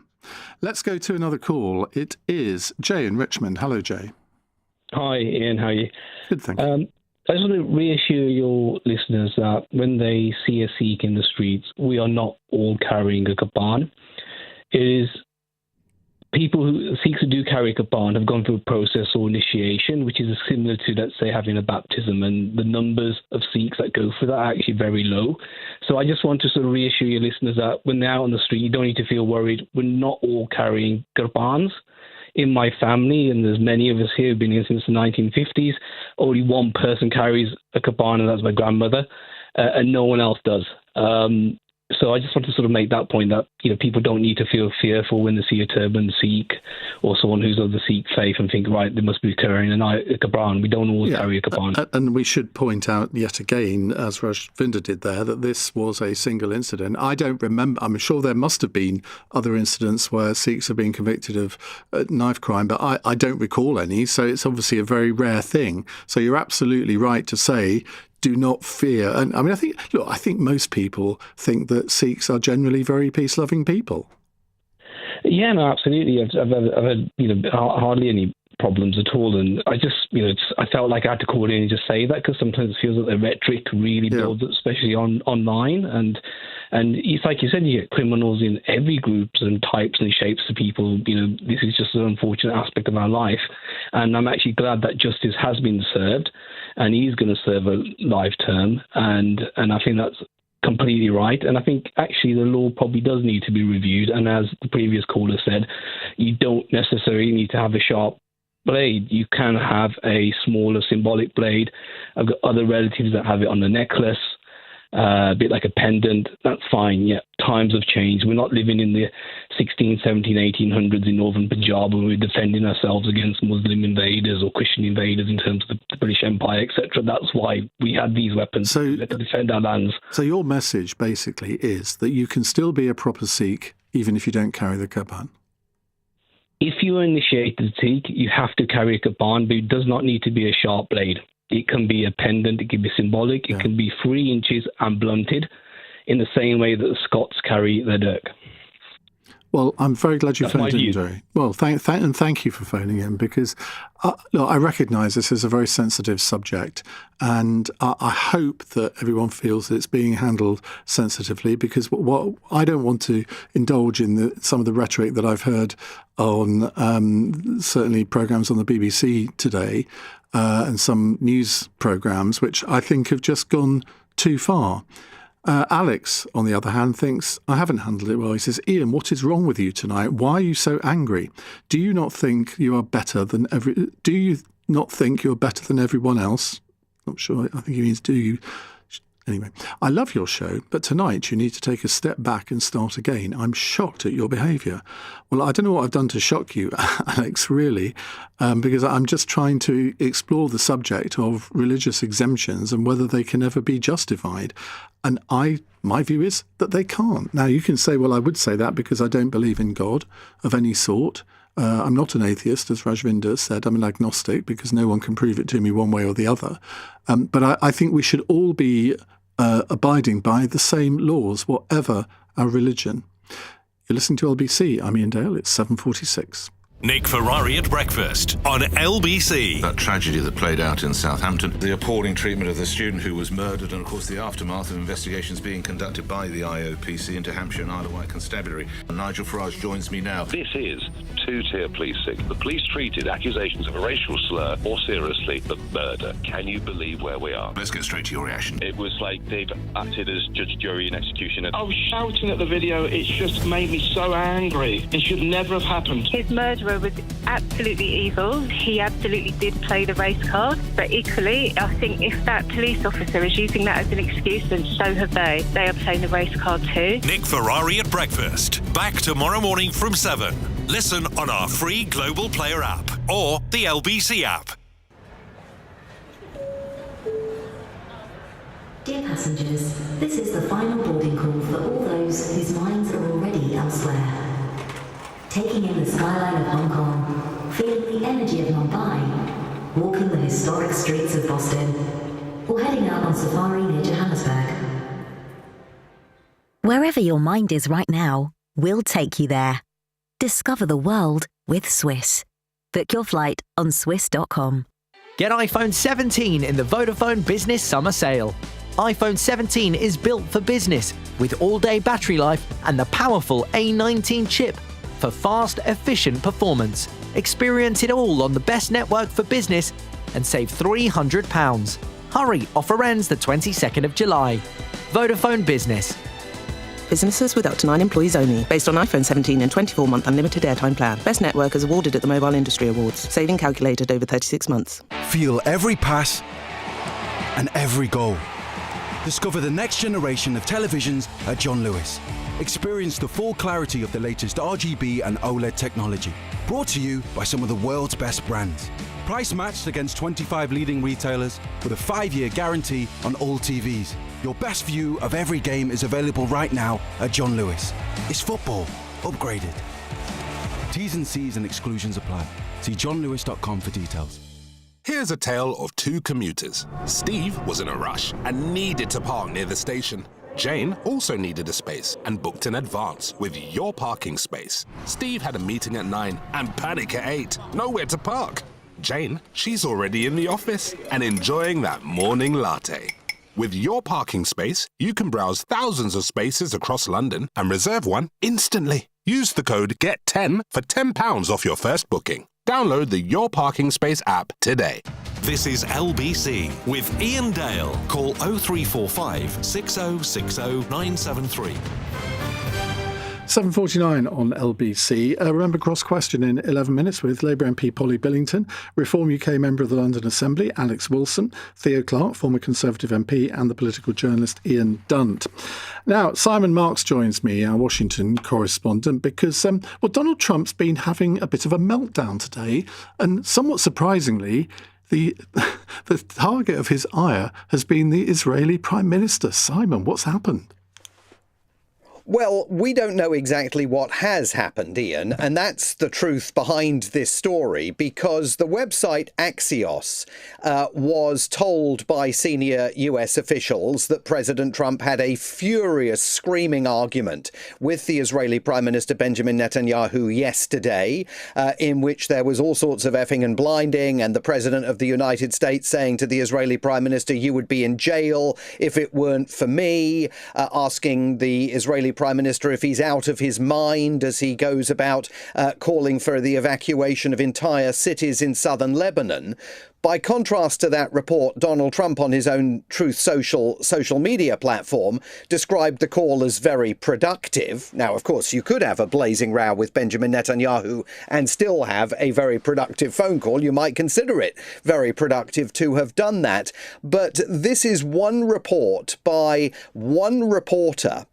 Let's go to another call. It is Jay in Richmond. Hello, Jay. Hi, Ian. How are you? Good, thank you. I just want to reassure your listeners that when they see a Sikh in the streets, we are not all carrying a kaban. It is Sikhs who do carry a kaban have gone through a process or initiation, which is similar to, let's say, having a baptism, and the numbers of Sikhs that go through that are actually very low. So I just want to sort of reassure your listeners that when they're out on the street, you don't need to feel worried. We're not all carrying kabans. In my family, and there's many of us here who've been here since the 1950s, only one person carries a kaban, and that's my grandmother, and no one else does. So I just want to sort of make that point that, people don't need to feel fearful when they see a turban Sikh or someone who's of the Sikh faith and think, right, they must be carrying a Quran. We don't always carry a Quran. And we should point out yet again, as Rajvinder did there, that this was a single incident. I don't remember, I'm sure there must have been other incidents where Sikhs have been convicted of knife crime, but I don't recall any. So it's obviously a very rare thing. So you're absolutely right to say, do not fear. And I mean, I think most people think that Sikhs are generally very peace-loving people. Yeah, no, absolutely. I've had, hardly any problems at all. And I just, I felt like I had to call in and just say that, because sometimes it feels that the rhetoric really builds, especially online. And it's like you said, you get criminals in every groups and types and shapes of people. This is just an unfortunate aspect of our life. And I'm actually glad that justice has been served, and he's going to serve a life term. And I think that's completely right. And I think actually the law probably does need to be reviewed. And as the previous caller said, you don't necessarily need to have a sharp blade. You can have a smaller symbolic blade. I've got other relatives that have it on the necklace, a bit like a pendant. That's fine. Yeah, times have changed. We're not living in the 16, 17, 1800s in northern Punjab when we're defending ourselves against Muslim invaders or Christian invaders in terms of the British Empire, etc. That's why we had these weapons to defend our lands. So your message basically is that you can still be a proper Sikh even if you don't carry the Quran. If you are initiated Sikh, you have to carry a Quran, but it does not need to be a sharp blade. It can be a pendant, it can be symbolic, it can be 3 inches and blunted in the same way that the Scots carry their dirk. Well, I'm very glad you phoned in, Jerry. Well, thank you for phoning in, because look, I recognise this is a very sensitive subject, and I hope that everyone feels that it's being handled sensitively, because what I don't want to indulge in some of the rhetoric that I've heard on certainly programmes on the BBC today and some news programmes, which I think have just gone too far. Alex, on the other hand, thinks, I haven't handled it well. He says, Iain, what is wrong with you tonight? Why are you so angry? Do you not think you are better than Do you not think you're better than everyone else? Not sure. I think he means do you. Anyway, I love your show, but tonight you need to take a step back and start again. I'm shocked at your behaviour. Well, I don't know what I've done to shock you, Alex, really, because I'm just trying to explore the subject of religious exemptions and whether they can ever be justified. And my view is that they can't. Now, you can say, well, I would say that because I don't believe in God of any sort. I'm not an atheist, as Rajvinder said. I'm an agnostic because no one can prove it to me one way or the other. But I think we should all be abiding by the same laws, whatever our religion. You're listening to LBC. I'm Iain Dale. It's 7:46. Nick Ferrari at breakfast on LBC. That tragedy that played out in Southampton, the appalling treatment of the student who was murdered, and of course the aftermath of investigations being conducted by the IOPC into Hampshire and Isle of Wight Constabulary. Nigel Farage joins me now. This is two-tier policing. The police treated accusations of a racial slur more seriously than murder. Can you believe where we are? Let's get straight to your reaction. It was like they'd acted as judge, jury and executioner. I was shouting at the video. It's just made me so angry. It should never have happened. His murderer was absolutely evil. He absolutely did play the race card, but equally I think if that police officer is using that as an excuse, then so have they. They are playing the race card too. Nick Ferrari at breakfast. Back tomorrow morning from 7. Listen on our free Global Player app or the LBC app. Dear passengers, this is the final boarding call for all those whose minds are already elsewhere. Taking in the skyline of Hong Kong, feeling the energy of Mumbai, walking the historic streets of Boston, or heading out on safari near Johannesburg. Wherever your mind is right now, we'll take you there. Discover the world with Swiss. Book your flight on swiss.com. Get iPhone 17 in the Vodafone Business Summer Sale. iPhone 17 is built for business with all-day battery life and the powerful A19 chip for fast, efficient performance. Experience it all on the best network for business and save £300. Hurry, offer ends the 22nd of July. Vodafone Business. Businesses with up to 9 employees only. Based on iPhone 17 and 24-month unlimited airtime plan. Best network is awarded at the Mobile Industry Awards. Saving calculated over 36 months. Feel every pass and every goal. Discover the next generation of televisions at John Lewis. Experience the full clarity of the latest RGB and OLED technology. Brought to you by some of the world's best brands. Price matched against 25 leading retailers with a 5-year guarantee on all TVs. Your best view of every game is available right now at John Lewis. It's football upgraded. T's and C's and exclusions apply. See johnlewis.com for details. Here's a tale of two commuters. Steve was in a rush and needed to park near the station. Jane also needed a space and booked in advance with Your Parking Space. Steve had a meeting at 9 and panic at 8. Nowhere to park. Jane, she's already in the office and enjoying that morning latte. With Your Parking Space, you can browse thousands of spaces across London and reserve one instantly. Use the code GET10 for £10 off your first booking. Download the Your Parking Space app today. This is LBC with Iain Dale. Call 0345 6060 973. 7:49 on LBC. Remember Cross Question in 11 minutes with Labour MP Polly Billington, Reform UK member of the London Assembly Alex Wilson, Theo Clarke, former Conservative MP, and the political journalist Ian Dunt. Now, Simon Marks joins me, our Washington correspondent, because Donald Trump's been having a bit of a meltdown today, and somewhat surprisingly, the target of his ire has been the Israeli Prime Minister. Simon, what's happened? Well, we don't know exactly what has happened, Ian, and that's the truth behind this story, because the website Axios was told by senior US officials that President Trump had a furious, screaming argument with the Israeli Prime Minister Benjamin Netanyahu yesterday, in which there was all sorts of effing and blinding, and the President of the United States saying to the Israeli Prime Minister, "You would be in jail if it weren't for me," asking the Israeli Prime Minister if he's out of his mind as he goes about calling for the evacuation of entire cities in southern Lebanon. By contrast to that report, Donald Trump on his own Truth social media platform described the call as very productive. Now, of course, you could have a blazing row with Benjamin Netanyahu and still have a very productive phone call. You might consider it very productive to have done that. But this is one report by one reporter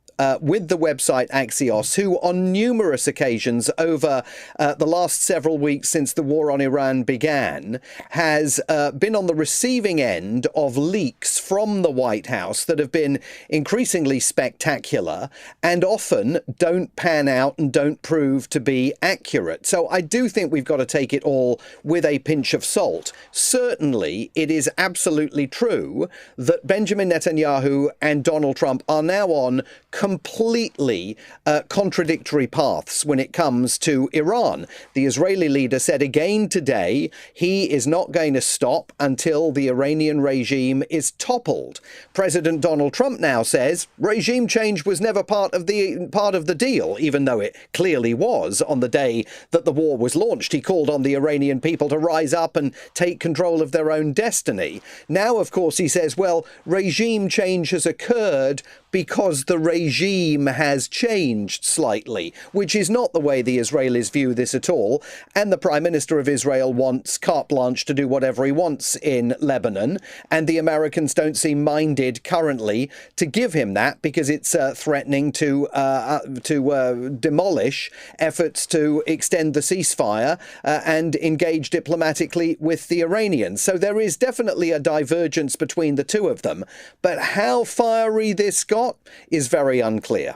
with the website Axios, who on numerous occasions over the last several weeks since the war on Iran began, has been on the receiving end of leaks from the White House that have been increasingly spectacular and often don't pan out and don't prove to be accurate. So I do think we've got to take it all with a pinch of salt. Certainly, it is absolutely true that Benjamin Netanyahu and Donald Trump are now on completely contradictory paths when it comes to Iran. The Israeli leader said again today he is not going to stop until the Iranian regime is toppled. President Donald Trump now says regime change was never part of the deal, even though it clearly was on the day that the war was launched. He called on the Iranian people to rise up and take control of their own destiny. Now, of course, he says, well, regime change has occurred because the regime has changed slightly, which is not the way the Israelis view this at all. And the Prime Minister of Israel wants carte blanche to do whatever he wants in Lebanon. And the Americans don't seem minded currently to give him that, because it's threatening to demolish efforts to extend the ceasefire and engage diplomatically with the Iranians. So there is definitely a divergence between the two of them. But how fiery this got is very unclear.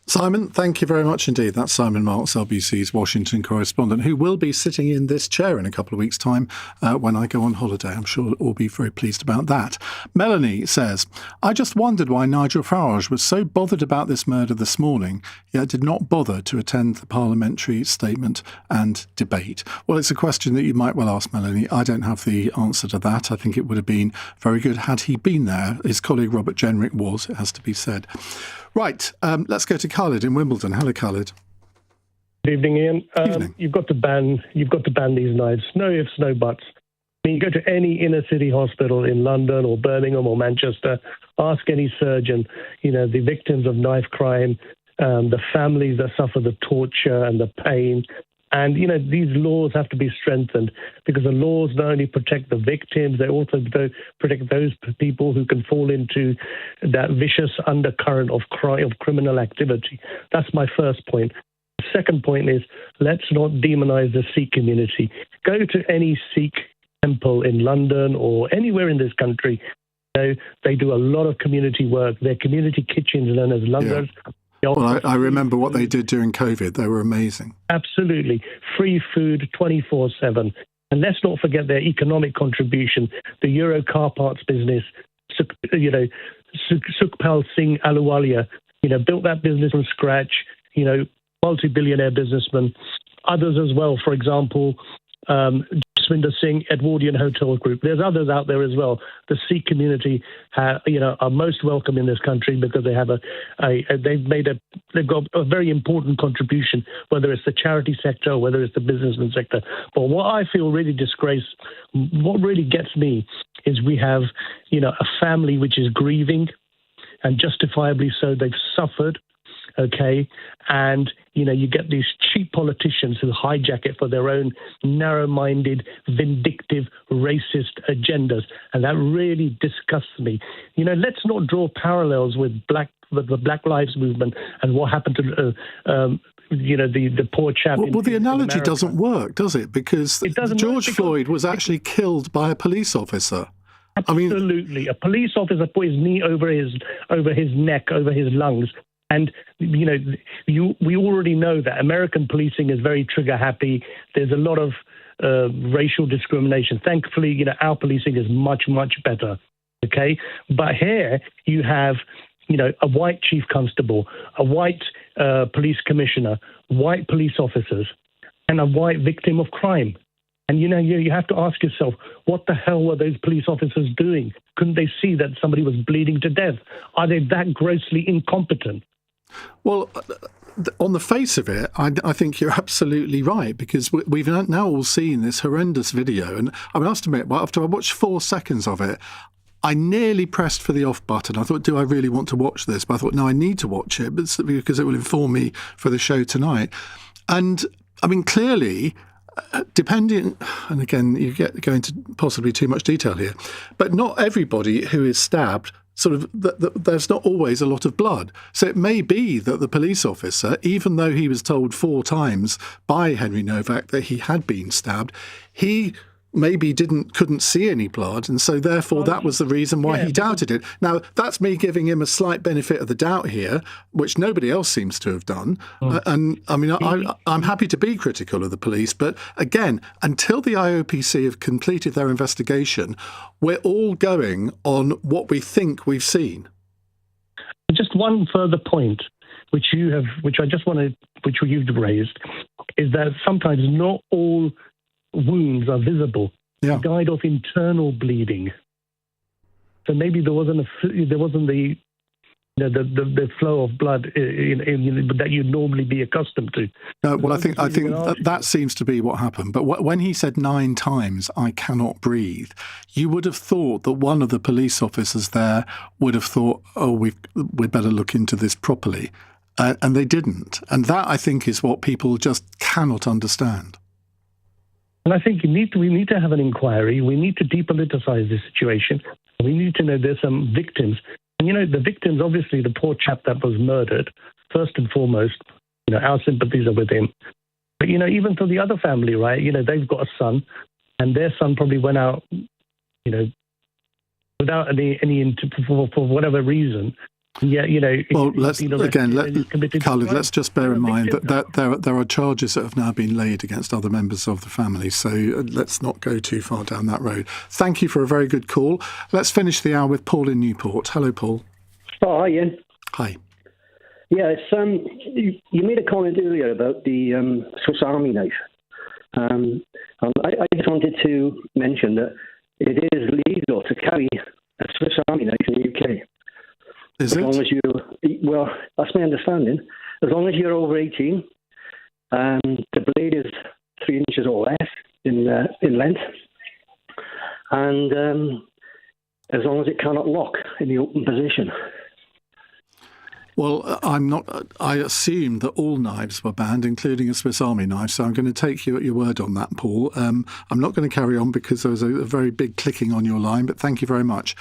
Simon, thank you very much indeed. That's Simon Marks, LBC's Washington correspondent, who will be sitting in this chair in a couple of weeks' time when I go on holiday. I'm sure we'll be very pleased about that. Melanie says, I just wondered why Nigel Farage was so bothered about this murder this morning, yet did not bother to attend the parliamentary statement and debate. Well, it's a question that you might well ask, Melanie. I don't have the answer to that. I think it would have been very good had he been there. His colleague Robert Jenrick was, it has to be said. Right, let's go to Khalid in Wimbledon. Hello, Khalid. Good evening, Ian. Evening. You've got to ban these knives. No ifs, no buts. I mean, you go to any inner city hospital in London or Birmingham or Manchester, ask any surgeon, the victims of knife crime, the families that suffer the torture and the pain. And, these laws have to be strengthened because the laws not only protect the victims, they also protect those people who can fall into that vicious undercurrent of criminal activity. That's my first point. The second point is, let's not demonize the Sikh community. Go to any Sikh temple in London or anywhere in this country. They do a lot of community work. Their community kitchens known as langars. Yeah. Well, I remember what they did during COVID. They were amazing. Absolutely. Free food 24/7. And let's not forget their economic contribution. The Euro car parts business, Sukhpal Singh Ahluwalia, built that business from scratch, multi-billionaire businessman. Others as well, for example, Jaswinder Singh, Edwardian Hotel Group. There's others out there as well. The Sikh community, are most welcome in this country because they have they've got a very important contribution, whether it's the charity sector or whether it's the businessman sector. But what I feel really what really gets me is we have, a family which is grieving, and justifiably so. They've suffered. Okay, and you get these cheap politicians who hijack it for their own narrow-minded, vindictive, racist agendas, and that really disgusts me. Let's not draw parallels with the Black Lives Movement and what happened to the poor chap. Well, the analogy doesn't work, does it? Because George Floyd was actually killed by a police officer. Absolutely, a police officer put his knee over his neck, over his lungs. And, we already know that American policing is very trigger happy. There's a lot of racial discrimination. Thankfully, our policing is much, much better. Okay. But here you have, a white chief constable, a white police commissioner, white police officers, and a white victim of crime. And, you have to ask yourself, what the hell were those police officers doing? Couldn't they see that somebody was bleeding to death? Are they that grossly incompetent? Well, on the face of it, I think you're absolutely right, because we've now all seen this horrendous video. And I must admit, after I watched 4 seconds of it, I nearly pressed for the off button. I thought, do I really want to watch this? But I thought, no, I need to watch it because it will inform me for the show tonight. And, clearly, depending, and again, you go into possibly too much detail here, but not everybody who is stabbed there's not always a lot of blood. So it may be that the police officer, even though he was told 4 times by Henry Novak that he had been stabbed, he maybe couldn't see any blood, and so therefore that was the reason why he doubted it. Now, that's me giving him a slight benefit of the doubt here, which nobody else seems to have done. I'm happy to be critical of the police, but again, until the IOPC have completed their investigation, we're all going on what we think we've seen. Just one further point, which you've raised, is that sometimes not all wounds are visible. He died of internal bleeding, so maybe there wasn't the flow of blood that you'd normally be accustomed to. No, well, I think that seems to be what happened. But when he said 9 times, "I cannot breathe," you would have thought that one of the police officers there would have thought, "Oh, we'd better look into this properly," and they didn't. And that, I think, is what people just cannot understand. And I think we need to have an inquiry. We need to depoliticize this situation. We need to know there's some victims. And, the victims, obviously, the poor chap that was murdered, first and foremost, our sympathies are with him. But, even for the other family, right, they've got a son, and their son probably went out, without any for whatever reason. Yeah, Well, Khalid, let's just bear in mind that there are charges that have now been laid against other members of the family, so let's not go too far down that road. Thank you for a very good call. Let's finish the hour with Paul in Newport. Hello, Paul. Oh, hi, Ian. Hi. Yeah, it's you made a comment earlier about the Swiss Army knife. I just wanted to mention that it is legal to carry a Swiss Army knife in the UK. Is it? As long as well, that's my understanding. As long as you're over 18, the blade is 3 inches or less in length, and as long as it cannot lock in the open position. Well, I'm not. I assumed that all knives were banned, including a Swiss Army knife. So I'm going to take you at your word on that, Paul. I'm not going to carry on because there was a very big clicking on your line, but thank you very much.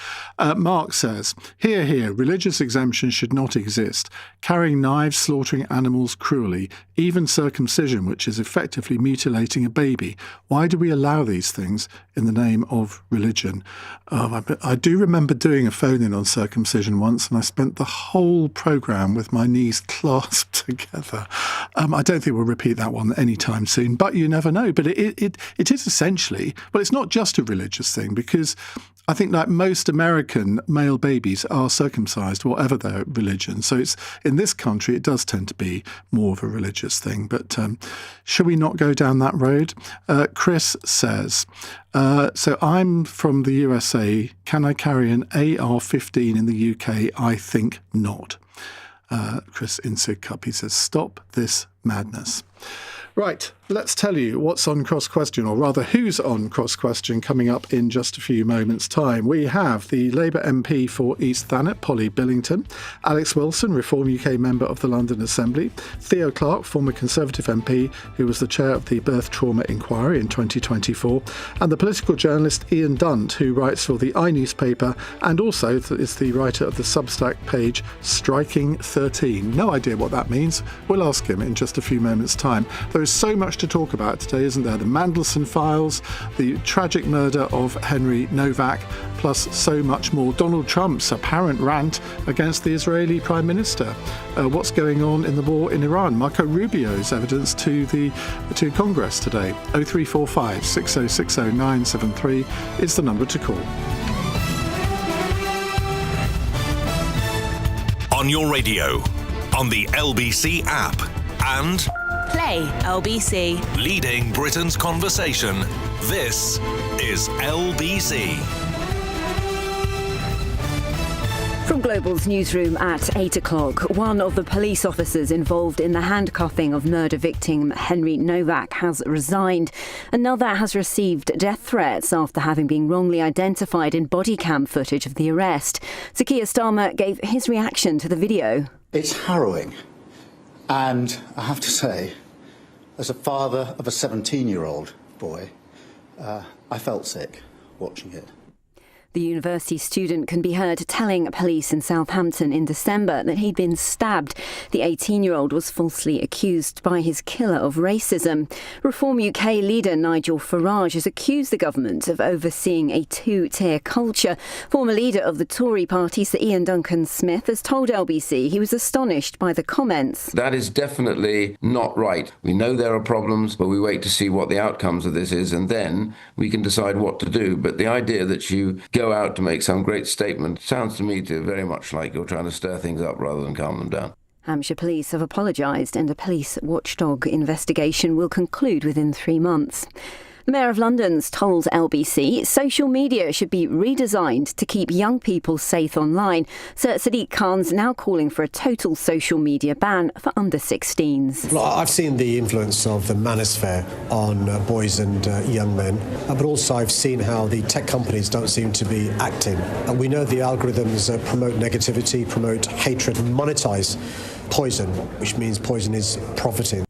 Mark says, here, religious exemptions should not exist. Carrying knives, slaughtering animals cruelly, even circumcision, which is effectively mutilating a baby. Why do we allow these things in the name of religion? I do remember doing a phone-in on circumcision once, and I spent the whole programme with my knees clasped together. I don't think we'll repeat that one anytime soon, but you never know. But it is essentially, well, it's not just a religious thing, because I think like most American male babies are circumcised, whatever their religion. So it's in this country, it does tend to be more of a religious thing. But should we not go down that road? Chris says, so I'm from the USA. Can I carry an AR-15 in the UK? I think not. Chris in Sidcup, he says, stop this madness. Right, let's tell you what's on Cross Question, or rather who's on Cross Question, coming up in just a few moments' time. We have the Labour MP for East Thanet, Polly Billington, Alex Wilson, Reform UK member of the London Assembly, Theo Clarke, former Conservative MP who was the chair of the Birth Trauma Inquiry in 2024, and the political journalist Iain Dunt, who writes for the iNewspaper and also is the writer of the Substack page Striking 13. No idea what that means. We'll ask him in just a few moments' time. There is so much to talk about today, isn't there? The Mandelson files, the tragic murder of Henry Novak, plus so much more. Donald Trump's apparent rant against the Israeli Prime Minister. What's going on in the war in Iran? Marco Rubio's evidence to Congress today. 0345 6060 973 is the number to call. On your radio, on the LBC app, and Play LBC. leading Britain's conversation. This is LBC. From Global's newsroom at 8 o'clock, one of the police officers involved in the handcuffing of murder victim Henry Novak has resigned. Another has received death threats after having been wrongly identified in body cam footage of the arrest. Zakiya Starmer gave his reaction to the video. It's harrowing. And I have to say, as a father of a 17-year-old boy, I felt sick watching it. The university student can be heard telling police in Southampton in December that he'd been stabbed. The 18-year-old was falsely accused by his killer of racism. Reform UK leader Nigel Farage has accused the government of overseeing a two-tier culture. Former leader of the Tory party, Sir Ian Duncan-Smith, has told LBC he was astonished by the comments. That is definitely not right. We know there are problems, but we wait to see what the outcomes of this is, and then we can decide what to do. But the idea that you go out to make some great statement sounds to me to very much like you're trying to stir things up rather than calm them down. Hampshire police have apologised and a police watchdog investigation will conclude within 3 months. The Mayor of London's told LBC social media should be redesigned to keep young people safe online. Sir Sadiq Khan's now calling for a total social media ban for under 16s. Well, I've seen the influence of the manosphere on boys and young men, but also I've seen how the tech companies don't seem to be acting. And we know the algorithms promote negativity, promote hatred, monetize poison, which means poison is profiting.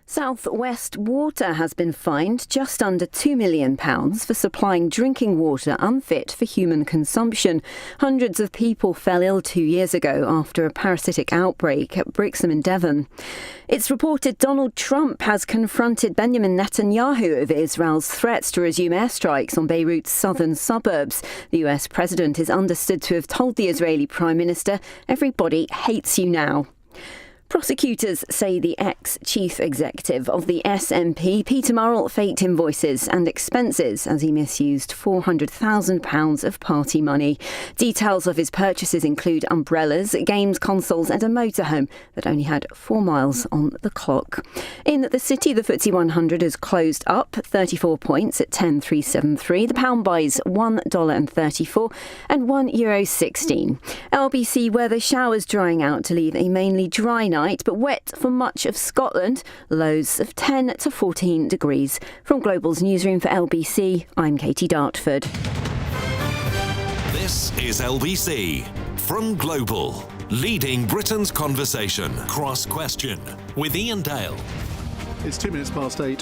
South West Water has been fined just under £2 million for supplying drinking water unfit for human consumption. Hundreds of people fell ill 2 years ago after a parasitic outbreak at Brixham in Devon. It's reported Donald Trump has confronted Benjamin Netanyahu over Israel's threats to resume airstrikes on Beirut's southern suburbs. The US president is understood to have told the Israeli Prime Minister, "Everybody hates you now." Prosecutors say the ex-chief executive of the SNP, Peter Murrell, faked invoices and expenses as he misused £400,000 of party money. Details of his purchases include umbrellas, games consoles and a motorhome that only had 4 miles on the clock. In the city, the FTSE 100 has closed up 34 points at 10,373. The pound buys $1.34 and €1.16. LBC weather, showers drying out to leave a mainly dry night, but wet for much of Scotland. Lows of 10 to 14 degrees. From Global's newsroom for LBC, I'm Katie Dartford. This is LBC from Global. Leading Britain's conversation. Cross Question with Iain Dale. It's 8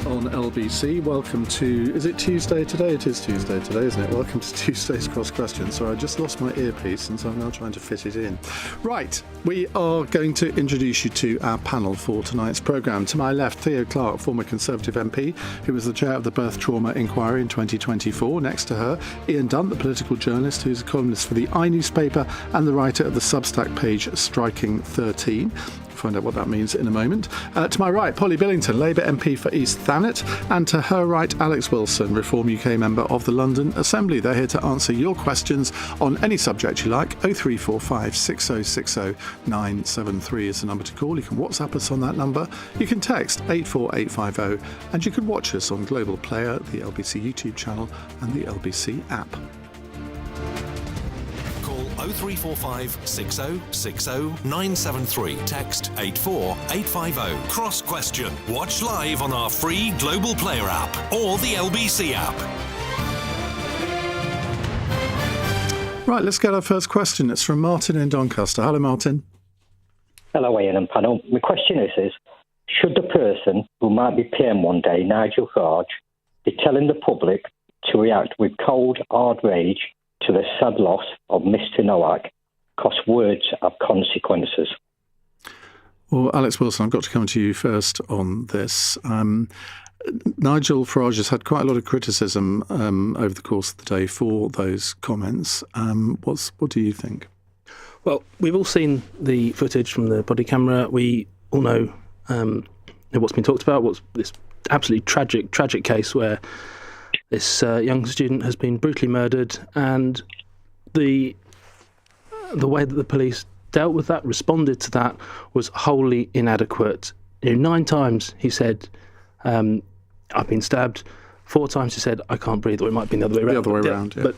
on LBC. Welcome to... Is it Tuesday today? It is Tuesday today, isn't it? Welcome to Tuesday's Cross Question. Sorry, I just lost my earpiece and so I'm now trying to fit it in. Right, we are going to introduce you to our panel for tonight's programme. To my left, Theo Clark, former Conservative MP, who was the chair of the Birth Trauma Inquiry in 2024. Next to her, Iain Dunt, the political journalist who's a columnist for the iNewspaper and the writer of the Substack page Striking 13. Find out what that means in a moment. To my right, Polly Billington, Labour MP for East Thanet, and to her right, Alex Wilson, Reform UK member of the London Assembly. They're here to answer your questions on any subject you like. 0345 6060 973 is the number to call. You can WhatsApp us on that number. You can text 84850, and you can watch us on Global Player, the LBC YouTube channel, and the LBC app. 0345 6060 973. Text 84850. Cross Question. Watch live on our free Global Player app or the LBC app. Right, let's get our first question. It's from Martin in Doncaster. Hello, Martin. Hello, Iain and panel. My question is should the person who might be PM one day, Nigel Farage, be telling the public to react with cold, hard rage to the sad loss of Mr. Nowak, because words have consequences? Well, Alex Wilson, I've got to come to you first on this. Nigel Farage has had quite a lot of criticism over the course of the day for those comments. What do you think? Well, we've all seen the footage from the body camera. We all know what's been talked about, what's this absolutely tragic case where this young student has been brutally murdered, and the way that the police dealt with that, responded to that, was wholly inadequate. 9 times he said, I've been stabbed. 4 times he said, I can't breathe, or it might be the other way around. The other way around, yeah. But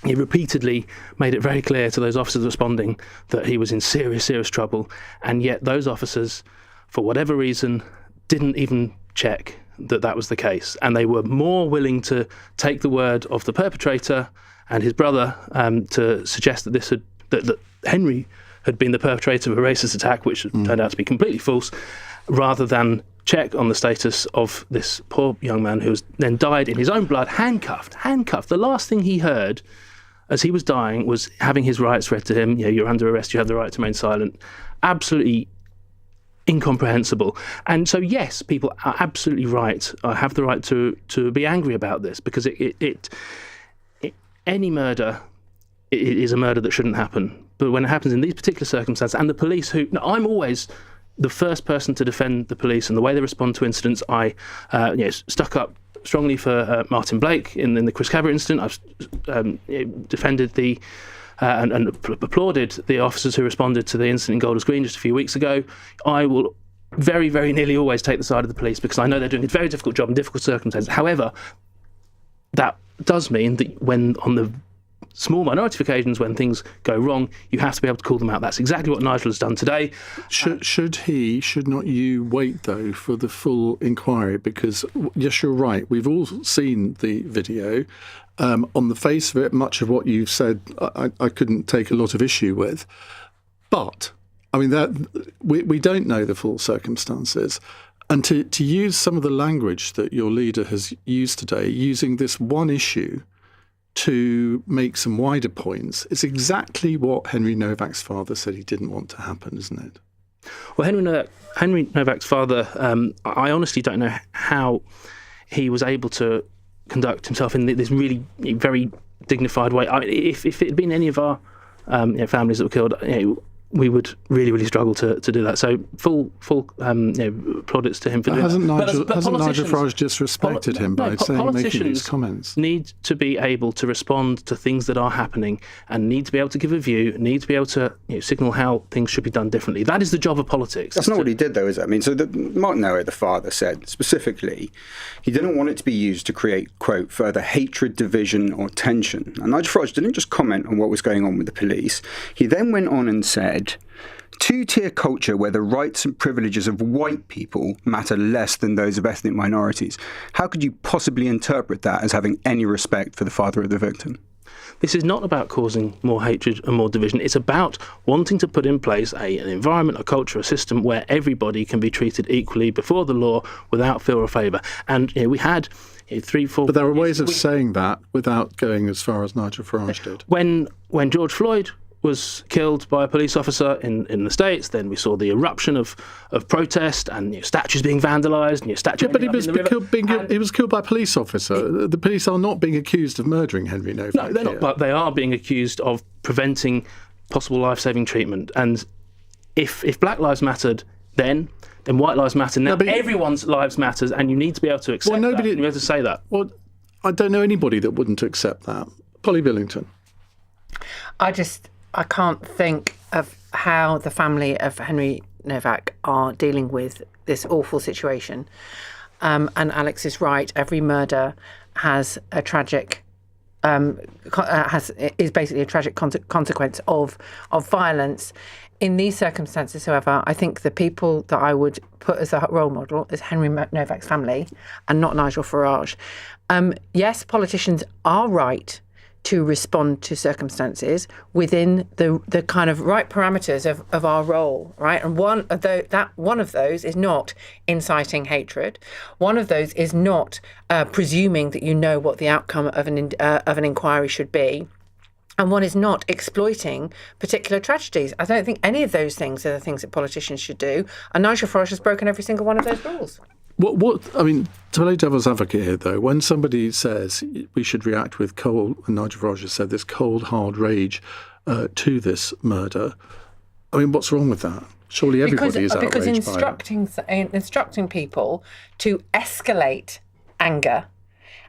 he repeatedly made it very clear to those officers responding that he was in serious trouble, and yet those officers, for whatever reason, didn't even check that was the case, and they were more willing to take the word of the perpetrator and his brother to suggest that that Henry had been the perpetrator of a racist attack, which turned out to be completely false, rather than check on the status of this poor young man who was then died in his own blood, handcuffed. The last thing he heard as he was dying was having his rights read to him. You're under arrest, you have the right to remain silent. Absolutely incomprehensible. And so, yes, people are absolutely right, have the right to be angry about this, because any murder is a murder that shouldn't happen. But when it happens in these particular circumstances, and the police I'm always the first person to defend the police and the way they respond to incidents. I stuck up strongly for Martin Blake in the Chris Cabot incident. I've defended and applauded the officers who responded to the incident in Golders Green just a few weeks ago. I will very, very nearly always take the side of the police because I know they're doing a very difficult job in difficult circumstances. However, that does mean that when on the small minority of occasions when things go wrong, you have to be able to call them out. That's exactly what Nigel has done today. Should not you wait, though, for the full inquiry? Because, yes, you're right. We've all seen the video. On the face of it, much of what you've said, I couldn't take a lot of issue with. But, I mean, that we don't know the full circumstances. And to use some of the language that your leader has used today, using this one issue to make some wider points, is exactly what Henry Novak's father said he didn't want to happen, isn't it? Well, Henry Novak's father, I honestly don't know how he was able to conduct himself in this really very dignified way. If it had been any of our families that were killed, we would really, really struggle to do that. So full plaudits to him for doing that. Hasn't Nigel Farage disrespected him by making these comments? Need to be able to respond to things that are happening and need to be able to give a view, need to be able to signal how things should be done differently. That is the job of politics. That's not what he did, though, is it? I mean, so Martin Owen, the father, said specifically he didn't want it to be used to create, quote, further hatred, division or tension. And Nigel Farage didn't just comment on what was going on with the police. He then went on and said, two-tier culture where the rights and privileges of white people matter less than those of ethnic minorities. How could you possibly interpret that as having any respect for the father of the victim? This is not about causing more hatred and more division. It's about wanting to put in place an environment, a culture, a system where everybody can be treated equally before the law without fear or favour. And we had 3-4... But there are ways of saying that without going as far as Nigel Farage did. When George Floyd was killed by a police officer in the States, then we saw the eruption of protest and statues being vandalised and statues. But he was killed by a police officer. The police are not being accused of murdering Henry Novak. No, they're not. But they are being accused of preventing possible life-saving treatment. And if Black Lives mattered then White Lives Matter now. No, everyone's lives matters, and you need to be able to accept that. You have to say that. Well, I don't know anybody that wouldn't accept that. Polly Billington. I can't think of how the family of Henry Novak are dealing with this awful situation. And Alex is right. Every murder has a tragic, is basically a tragic consequence of violence. In these circumstances, however, I think the people that I would put as a role model is Henry Novak's family and not Nigel Farage. Yes, politicians are right to respond to circumstances within the kind of right parameters of our role, right? And one of those is not inciting hatred. One of those is not presuming that you know what the outcome of an inquiry should be. And one is not exploiting particular tragedies. I don't think any of those things are the things that politicians should do. And Nigel Farage has broken every single one of those rules. I mean, to play devil's advocate here, though, when somebody says we should react with cold, and Nigel Farage has said this cold, hard rage to this murder, I mean, what's wrong with that? Surely everybody is outraged by it. Instructing people to escalate anger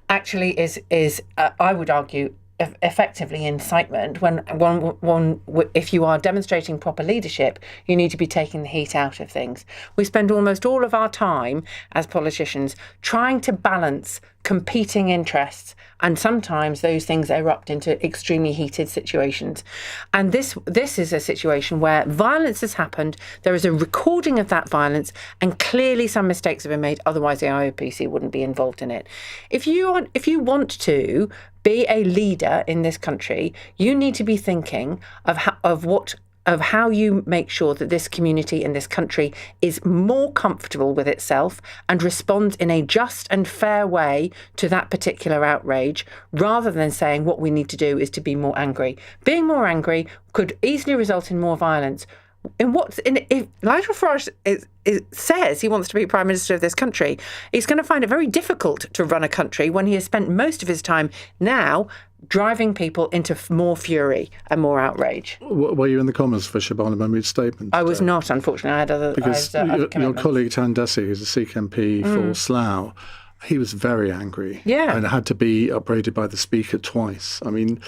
actually is I would argue, effectively incitement. If you are demonstrating proper leadership, you need to be taking the heat out of things. We spend almost all of our time as politicians trying to balance competing interests, and sometimes those things erupt into extremely heated situations. And this is a situation where violence has happened, there is a recording of that violence, and clearly some mistakes have been made, otherwise the IOPC wouldn't be involved in it. If you want to be a leader in this country, you need to be thinking of how you make sure that this community and this country is more comfortable with itself and responds in a just and fair way to that particular outrage, rather than saying what we need to do is to be more angry. Being more angry could easily result in more violence. If Nigel Farage says he wants to be Prime Minister of this country, he's going to find it very difficult to run a country when he has spent most of his time now driving people into more fury and more outrage. Were you in the Commons for Shabana Mahmood's statement? I was not, unfortunately. I had other Because your colleague Tan Desi, who's a Sikh MP for Slough, he was very angry. Yeah. And had to be upbraided by the Speaker twice. I mean,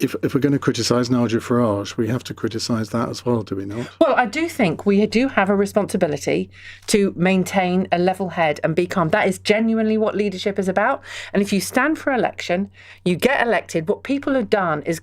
if we're going to criticise Nigel Farage, we have to criticise that as well, do we not? Well, I do think we do have a responsibility to maintain a level head and be calm. That is genuinely what leadership is about. And if you stand for election, you get elected, what people have done is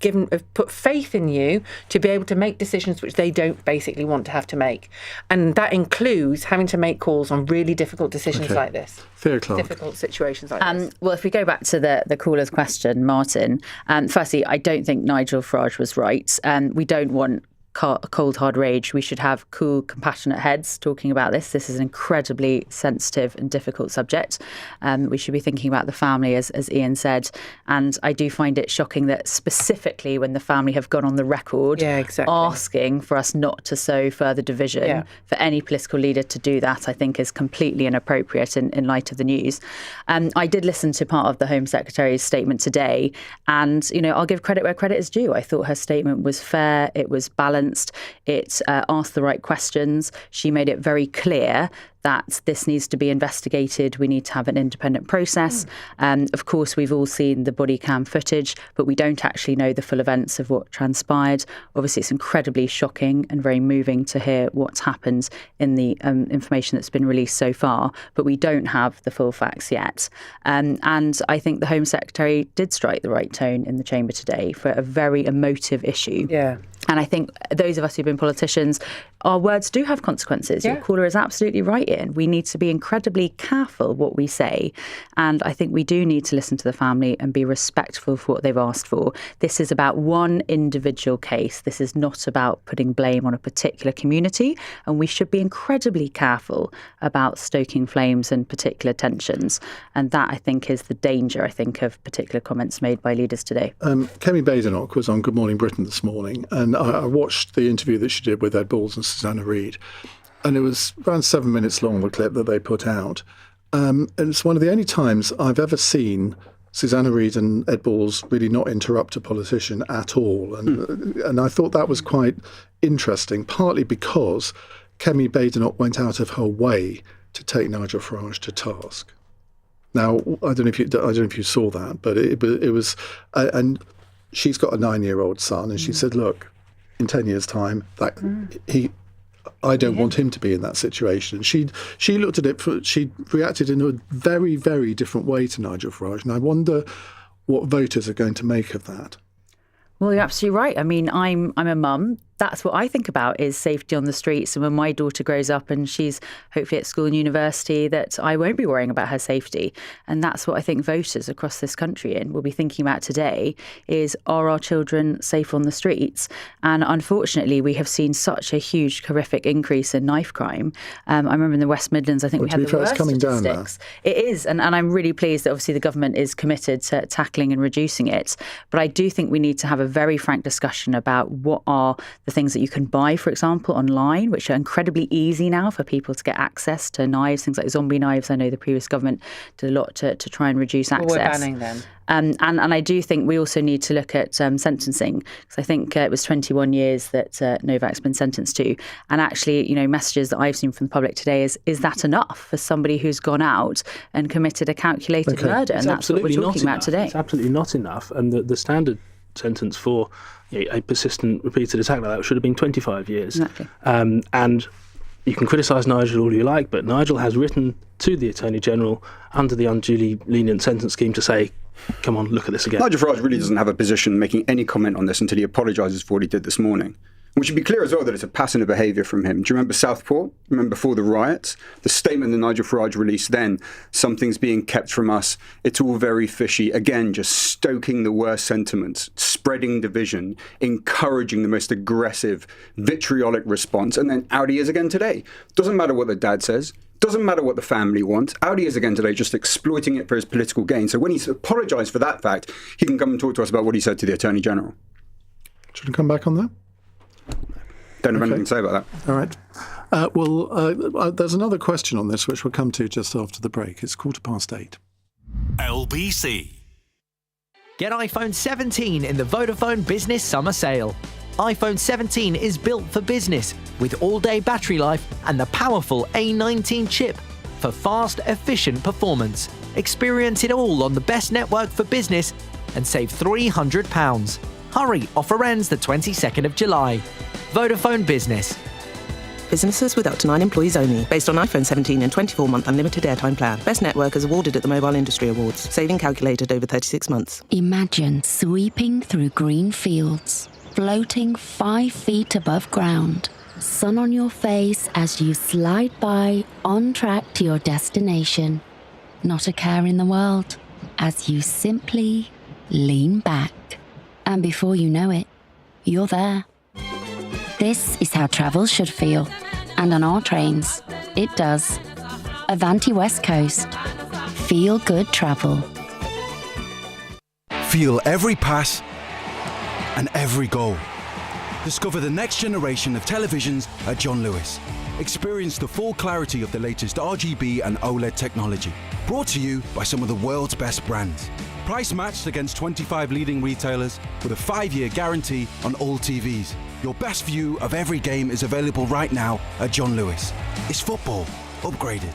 put faith in you to be able to make decisions which they don't basically want to have to make. And that includes having to make calls on really difficult decisions like this. Thea Clark. Difficult situations like this. Well, if we go back to the caller's question, Martin, firstly, I don't think Nigel Farage was right. We don't want cold, hard rage. We should have cool, compassionate heads talking about this. This is an incredibly sensitive and difficult subject. We should be thinking about the family, as Iain said. And I do find it shocking that specifically when the family have gone on the record asking for us not to sow further division, for any political leader to do that, I think is completely inappropriate in light of the news. I did listen to part of the Home Secretary's statement today, and I'll give credit where credit is due. I thought her statement was fair, it was balanced, it asked the right questions. She made it very clear that this needs to be investigated. We need to have an independent process. Of course, we've all seen the body cam footage, but we don't actually know the full events of what transpired. Obviously, it's incredibly shocking and very moving to hear what's happened in the information that's been released so far, but we don't have the full facts yet. And I think the Home Secretary did strike the right tone in the chamber today for a very emotive issue. Yeah. And I think those of us who've been politicians, our words do have consequences. Yeah. Your caller is absolutely right, Ian. We need to be incredibly careful what we say. And I think we do need to listen to the family and be respectful for what they've asked for. This is about one individual case. This is not about putting blame on a particular community. And we should be incredibly careful about stoking flames and particular tensions. And that, I think, is the danger, of particular comments made by leaders today. Kemi Badenoch was on Good Morning Britain this morning, and I watched the interview that she did with Ed Balls and Susanna Reid, and it was around 7 minutes long, the clip that they put out. And it's one of the only times I've ever seen Susanna Reid and Ed Balls really not interrupt a politician at all. And I thought that was quite interesting, partly because Kemi Badenoch went out of her way to take Nigel Farage to task. Now, I don't know if you saw that, but it was, and she's got a 9-year-old son, and she said, "Look, in 10 years' time, I don't want him to be in that situation." And she looked at it. She reacted in a very, very different way to Nigel Farage, and I wonder what voters are going to make of that. Well, you're absolutely right. I mean, I'm a mum. That's what I think about, is safety on the streets. And when my daughter grows up and she's hopefully at school and university, that I won't be worrying about her safety. And that's what I think voters across this country will be thinking about today, is, are our children safe on the streets? And unfortunately, we have seen such a huge, horrific increase in knife crime. I remember in the West Midlands, I think we had the worst statistics. It is. And I'm really pleased that obviously the government is committed to tackling and reducing it. But I do think we need to have a very frank discussion about what are the things that you can buy, for example, online, which are incredibly easy now for people to get access to knives, things like zombie knives. I know the previous government did a lot to try and reduce access. Well, we're banning them. And I do think we also need to look at sentencing, because I think it was 21 years that Novak's been sentenced to. And actually, messages that I've seen from the public today is that enough for somebody who's gone out and committed a calculated murder? And that's what we're talking about today. It's absolutely not enough. And the standard sentence for a persistent, repeated attack like that should have been 25 years. Exactly. And you can criticise Nigel all you like, but Nigel has written to the Attorney General under the unduly lenient sentence scheme to say, come on, look at this again. Nigel Farage really doesn't have a position making any comment on this until he apologises for what he did this morning. We should be clear as well that it's a pattern of behaviour from him. Do you remember Southport? Remember before the riots? The statement that Nigel Farage released then, something's being kept from us, it's all very fishy. Again, just stoking the worst sentiments, spreading division, encouraging the most aggressive, vitriolic response. And then out he is again today. Doesn't matter what the dad says. Doesn't matter what the family wants. Out he is again today, just exploiting it for his political gain. So when he's apologised for that fact, he can come and talk to us about what he said to the Attorney General. Should I come back on that? Don't have anything to say about that. All right. There's another question on this, which we'll come to just after the break. It's 8:15. LBC. Get iPhone 17 in the Vodafone Business Summer Sale. iPhone 17 is built for business with all-day battery life and the powerful A19 chip for fast, efficient performance. Experience it all on the best network for business and save £300. Hurry, offer ends the 22nd of July. Vodafone Business. Businesses with up to 9 employees only. Based on iPhone 17 and 24-month unlimited airtime plan. Best network is awarded at the Mobile Industry Awards. Saving calculated over 36 months. Imagine sweeping through green fields, floating 5 feet above ground. Sun on your face as you slide by, on track to your destination. Not a care in the world, as you simply lean back. And before you know it, you're there. This is how travel should feel. And on our trains, it does. Avanti West Coast. Feel good travel. Feel every pass and every goal. Discover the next generation of televisions at John Lewis. Experience the full clarity of the latest RGB and OLED technology. Brought to you by some of the world's best brands. Price matched against 25 leading retailers with a 5-year guarantee on all TVs. Your best view of every game is available right now at John Lewis. It's football upgraded.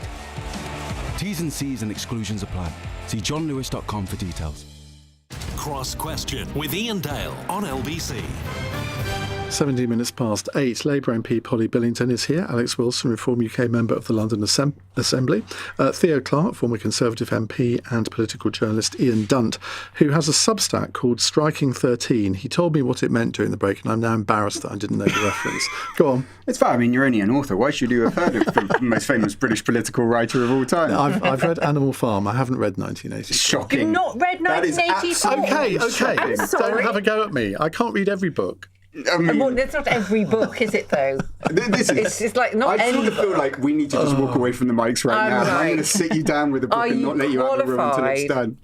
T's and C's and exclusions apply. See johnlewis.com for details. Cross Question with Iain Dale on LBC. 17 minutes past 8. Labour MP Polly Billington is here. Alex Wilson, Reform UK member of the London Assembly. Theo Clarke, former Conservative MP and political journalist Iain Dunt, who has a Substack called Striking 13. He told me what it meant during the break, and I'm now embarrassed that I didn't know the reference. Go on. It's fine. I mean, you're only an author. Why should you have heard of the most famous British political writer of all time? I've read Animal Farm. I haven't read 1984. Shocking. You've not read 1984? Okay. I'm sorry. Don't have a go at me. I can't read every book. I mean, well, it's not every book, is it, though? It's like not I any sort of feel book. like we need to just walk away from the mics right now. Right. I'm going to sit you down with a book and not let you out of the room until it's done.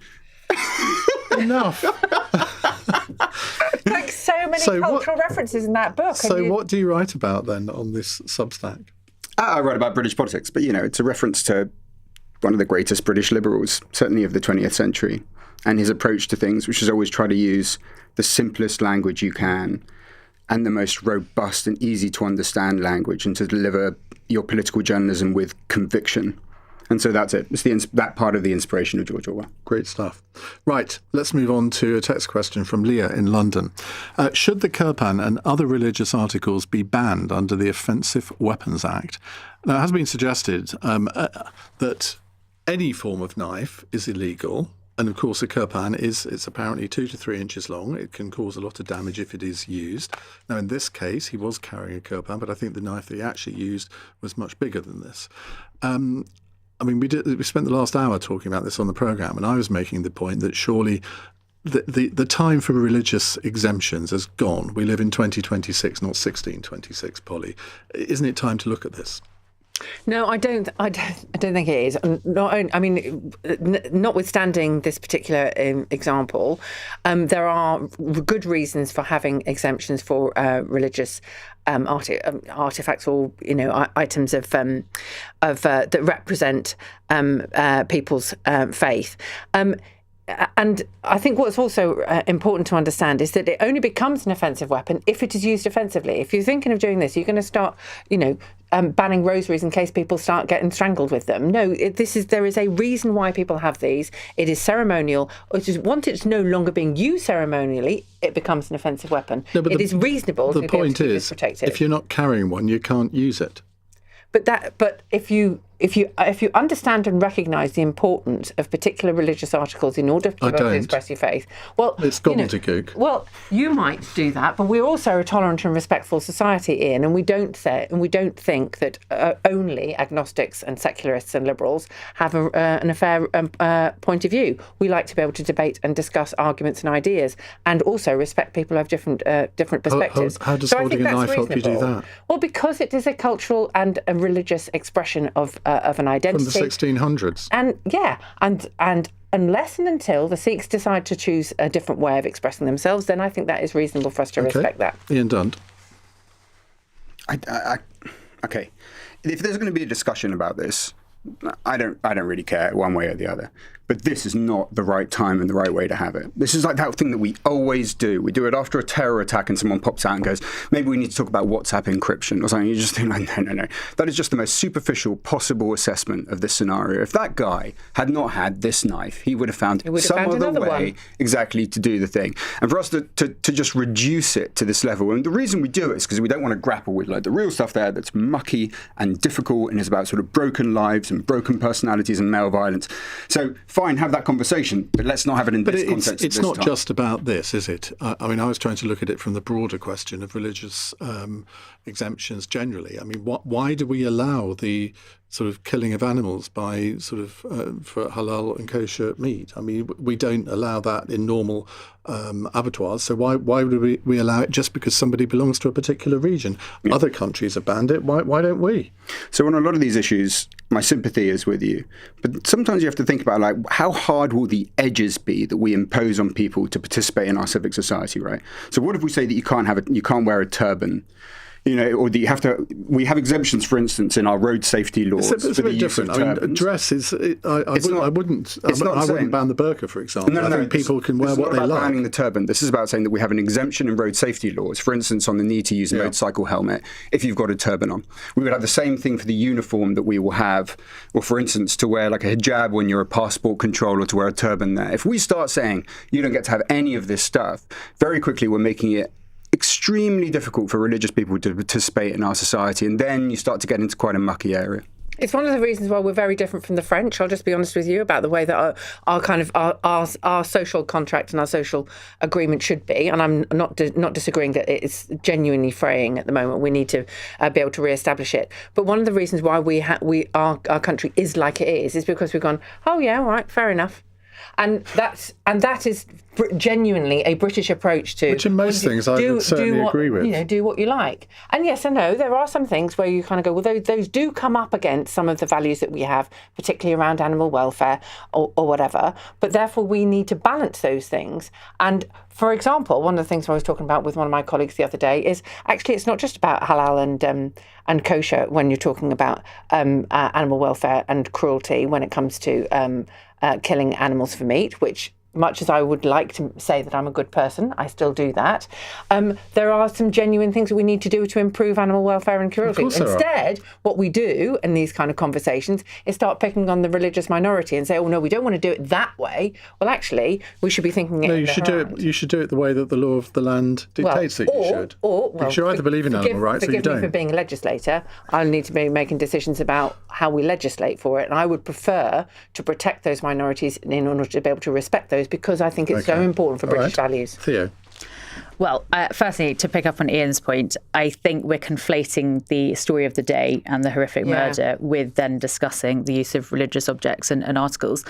Enough. Like so many cultural references in that book. So what do you write about then on this Substack? I write about British politics, but, it's a reference to one of the greatest British liberals, certainly of the 20th century, and his approach to things, which is always try to use the simplest language you can and the most robust and easy to understand language, and to deliver your political journalism with conviction. And so that's it. It's that part of the inspiration of George Orwell. Great stuff. Right, let's move on to a text question from Leah in London. Should the Kirpan and other religious articles be banned under the Offensive Weapons Act? Now, it has been suggested that any form of knife is illegal. And of course, a kirpan it's apparently 2 to 3 inches long. It can cause a lot of damage if it is used. Now, in this case, he was carrying a kirpan, but I think the knife that he actually used was much bigger than this. We spent the last hour talking about this on the programme, and I was making the point that surely the time for religious exemptions has gone. We live in 2026, not 1626, Polly. Isn't it time to look at this? No, I don't think it is. Notwithstanding this particular example, there are good reasons for having exemptions for religious artifacts or items of that represent people's faith. And I think what's also important to understand is that it only becomes an offensive weapon if it is used offensively. If you're thinking of doing this, you're going to start, banning rosaries in case people start getting strangled with them. No, there is a reason why people have these. It is ceremonial. Once it's no longer being used ceremonially, it becomes an offensive weapon. No, but it is reasonable. The to point be able to is, protect it. if you're not carrying one, you can't use it. But if you understand and recognise the importance of particular religious articles in order to be able to express your faith, well, it's gobbledygook. Well, you might do that, but we're also a tolerant and respectful society, Ian, and we don't think that only agnostics and secularists and liberals have a fair point of view. We like to be able to debate and discuss arguments and ideas, and also respect people who have different perspectives. How does holding a knife help you do that? Well, because it is a cultural and a religious expression of an identity from the 1600s, and unless and until the Sikhs decide to choose a different way of expressing themselves, then I think that is reasonable for us to respect that. Iain Dunt. Okay, if there's going to be a discussion about this, I don't really care one way or the other. But this is not the right time and the right way to have it. This is like that thing that we always do. We do it after a terror attack and someone pops out and goes, maybe we need to talk about WhatsApp encryption or something. You just think, no. That is just the most superficial possible assessment of this scenario. If that guy had not had this knife, he would have found some other way exactly to do the thing. And for us to just reduce it to this level, and the reason we do it is because we don't want to grapple with like the real stuff there that's mucky and difficult and is about sort of broken lives and broken personalities and male violence. So fine, have that conversation, but let's not have it in this context. It's not just about this, is it? I was trying to look at it from the broader question of religious exemptions generally. I mean, why do we allow the sort of killing of animals by sort of for halal and kosher meat? I mean, we don't allow that in normal abattoirs. So why would we allow it just because somebody belongs to a particular region? Yeah. Other countries have banned it. Why don't we? So on a lot of these issues, my sympathy is with you. But sometimes you have to think about like how hard will the edges be that we impose on people to participate in our civic society, right? So what if we say that you can't wear a turban? Or that you have to. We have exemptions, for instance, in our road safety laws. It's a bit different. I mean, dress is. I wouldn't ban the burqa, for example. I think people can wear what they like. It's not about banning the turban. This is about saying that we have an exemption in road safety laws. For instance, on the need to use a motorcycle helmet if you've got a turban on. We would have the same thing for the uniform that we will have, or for instance, to wear like a hijab when you're a passport control, or to wear a turban there. If we start saying you don't get to have any of this stuff, very quickly we're making it extremely difficult for religious people to participate in our society, and then you start to get into quite a mucky area. It's one of the reasons why we're very different from the French. I'll just be honest with you about the way that our social contract and our social agreement should be. And I'm not disagreeing that it's genuinely fraying at the moment. We need to be able to re-establish it. But one of the reasons why our country is like it is because we've gone, oh yeah, all right, fair enough. And that is genuinely a British approach to which in most things I would certainly agree with. Do what you like. And yes, I know there are some things where you kind of go, well, those do come up against some of the values that we have, particularly around animal welfare or whatever. But therefore, we need to balance those things. And for example, one of the things I was talking about with one of my colleagues the other day is actually it's not just about halal and kosher when you're talking about animal welfare and cruelty when it comes to killing animals for meat, which much as I would like to say that I'm a good person, I still do that. There are some genuine things that we need to do to improve animal welfare and cruelty. Instead, what we do in these kind of conversations is start picking on the religious minority and say, oh, no, we don't want to do it that way. Well, actually, we should be thinking you should do it the way that the law of the land dictates that you should. Because you either believe in animal rights or you don't. Forgive me for being a legislator. I'll need to be making decisions about how we legislate for it. And I would prefer to protect those minorities in order to be able to respect those, because I think it's so important for British values. Theo. Well, firstly, to pick up on Ian's point, I think we're conflating the story of the day and the horrific murder with then discussing the use of religious objects and articles.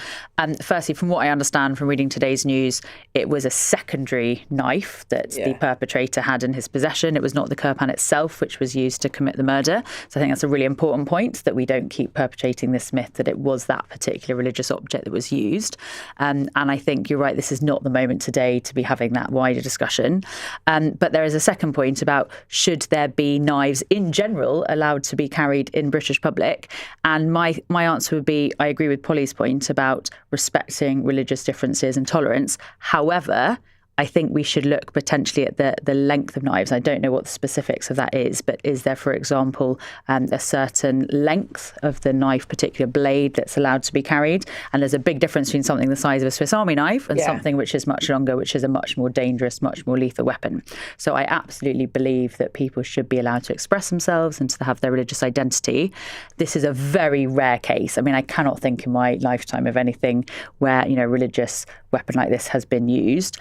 Firstly, from what I understand from reading today's news, it was a secondary knife that the perpetrator had in his possession. It was not the kirpan itself, which was used to commit the murder. So I think that's a really important point, that we don't keep perpetrating this myth that it was that particular religious object that was used. And I think you're right, this is not the moment today to be having that wider discussion. But there is a second point about should there be knives in general allowed to be carried in British public? And my answer would be, I agree with Polly's point about respecting religious differences and tolerance. However, I think we should look potentially at the length of knives. I don't know what the specifics of that is, but is there, for example, a certain length of the knife, particular blade, that's allowed to be carried? And there's a big difference between something the size of a Swiss Army knife and something which is much longer, which is a much more dangerous, much more lethal weapon. So I absolutely believe that people should be allowed to express themselves and to have their religious identity. This is a very rare case. I mean, I cannot think in my lifetime of anything where, a religious weapon like this has been used.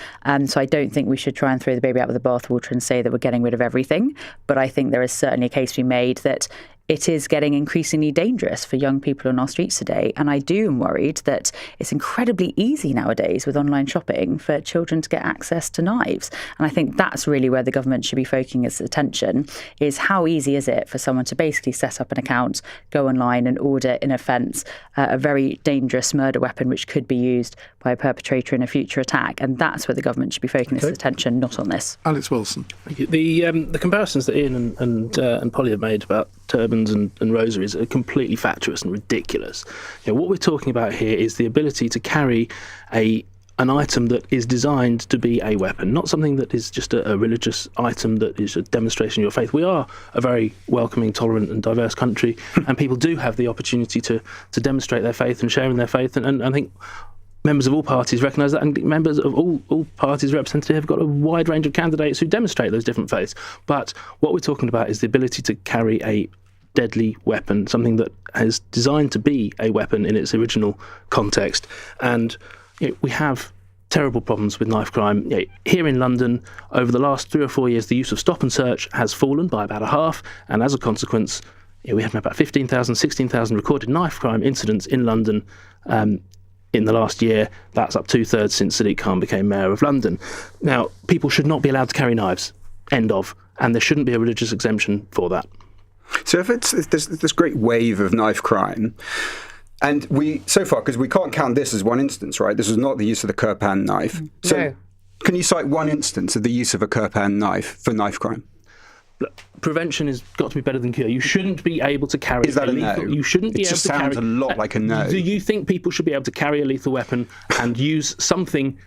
So I don't think we should try and throw the baby out with the bathwater and say that we're getting rid of everything. But I think there is certainly a case to be made that it is getting increasingly dangerous for young people on our streets today. And I do am worried that it's incredibly easy nowadays with online shopping for children to get access to knives. And I think that's really where the government should be focusing its attention, is how easy is it for someone to basically set up an account, go online and order, in offence, a very dangerous murder weapon which could be used by a perpetrator in a future attack. And that's where the government should be focusing its attention, not on this. Alex Wilson. The comparisons that Ian and Polly have made about turbans and rosaries are completely fatuous and ridiculous. What we're talking about here is the ability to carry an item that is designed to be a weapon, not something that is just a religious item that is a demonstration of your faith. We are a very welcoming, tolerant and diverse country, and people do have the opportunity to demonstrate their faith and share in their faith, and I think members of all parties recognise that, and members of all parties represented have got a wide range of candidates who demonstrate those different faiths. But what we're talking about is the ability to carry a deadly weapon, something that is designed to be a weapon in its original context. And we have terrible problems with knife crime. Here in London, over the last 3 or 4 years, the use of stop and search has fallen by about a half, and as a consequence, we have about 15,000, 16,000 recorded knife crime incidents in London in the last year. That's up 2/3 since Sadiq Khan became Mayor of London. Now, people should not be allowed to carry knives, end of, and there shouldn't be a religious exemption for that. So if there's this great wave of knife crime, and so far, because we can't count this as one instance, right? This is not the use of the kirpan knife. So can you cite one instance of the use of a kirpan knife for knife crime? Prevention has got to be better than cure. You shouldn't be able to carry Is that a lethal... no? You shouldn't be able to carry... It just sounds a lot like a no. Do you think people should be able to carry a lethal weapon and use something,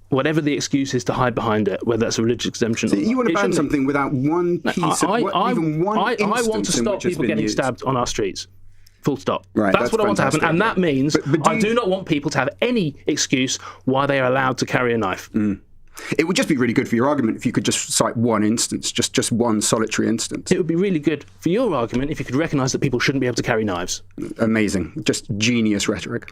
whatever the excuse is, to hide behind it, whether that's a religious exemption or not? You want to ban something without one piece of... even one instance I want to stop people getting used. stabbed on our streets. Full stop. Right, that's what I want to happen. And that means but I do not want people to have any excuse why they are allowed to carry a knife. It would just be really good for your argument if you could just cite one instance, just one solitary instance. It would be really good for your argument if you could recognise that people shouldn't be able to carry knives. Amazing. Just genius rhetoric.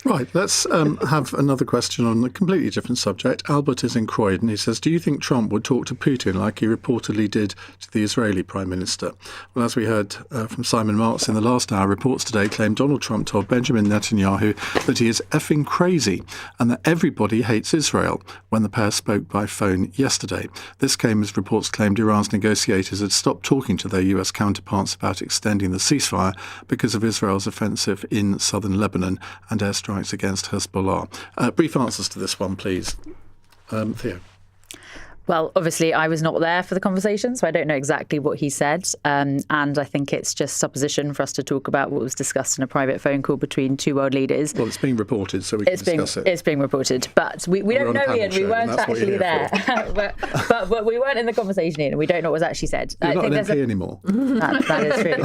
Right, let's have another question on a completely different subject. Albert is in Croydon. He says, do you think Trump would talk to Putin like he reportedly did to the Israeli Prime Minister? Well, as we heard from Simon Marks in the last hour, reports today claim Donald Trump told Benjamin Netanyahu that he is effing crazy and that everybody hates Israel when the pair spoke by phone yesterday. This came as reports claimed Iran's negotiators had stopped talking to their US counterparts about extending the ceasefire because of Israel's offensive in southern Lebanon and airstrikes against Hezbollah. Brief answers to this one, please. Theo. Well, obviously, I was not there for the conversation, so I don't know exactly what he said. And I think it's just supposition for us to talk about what was discussed in a private phone call between two world leaders. Well, it's being reported, so we can discuss it. It's being reported. But we don't know, Ian. We weren't actually there. but we weren't in the conversation, Ian, and we don't know what was actually said. You're not an MP anymore. That is true.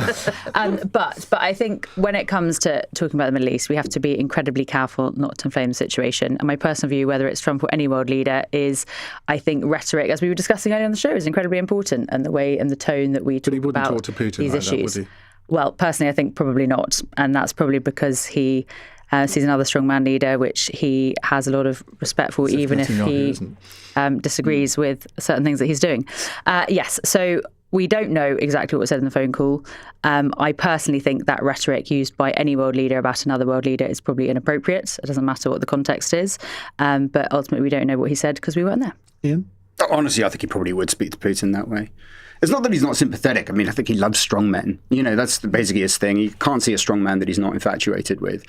But I think when it comes to talking about the Middle East, we have to be incredibly careful not to inflame the situation. And my personal view, whether it's Trump or any world leader, is I think rhetoric, as we were discussing earlier on the show, is incredibly important, and the way and the tone that we talk about talk to Putin these like issues. That, would he? Well, personally, I think probably not, and that's probably because he sees another strongman leader, which he has a lot of respect for, even if he disagrees with certain things that he's doing. Yes, so we don't know exactly what was said in the phone call. I personally think that rhetoric used by any world leader about another world leader is probably inappropriate. It doesn't matter what the context is, but ultimately we don't know what he said because we weren't there. Ian? Honestly, I think he probably would speak to Putin that way. It's not that he's not sympathetic. I mean, I think he loves strong men. You know, that's basically his thing. He can't see a strong man that he's not infatuated with.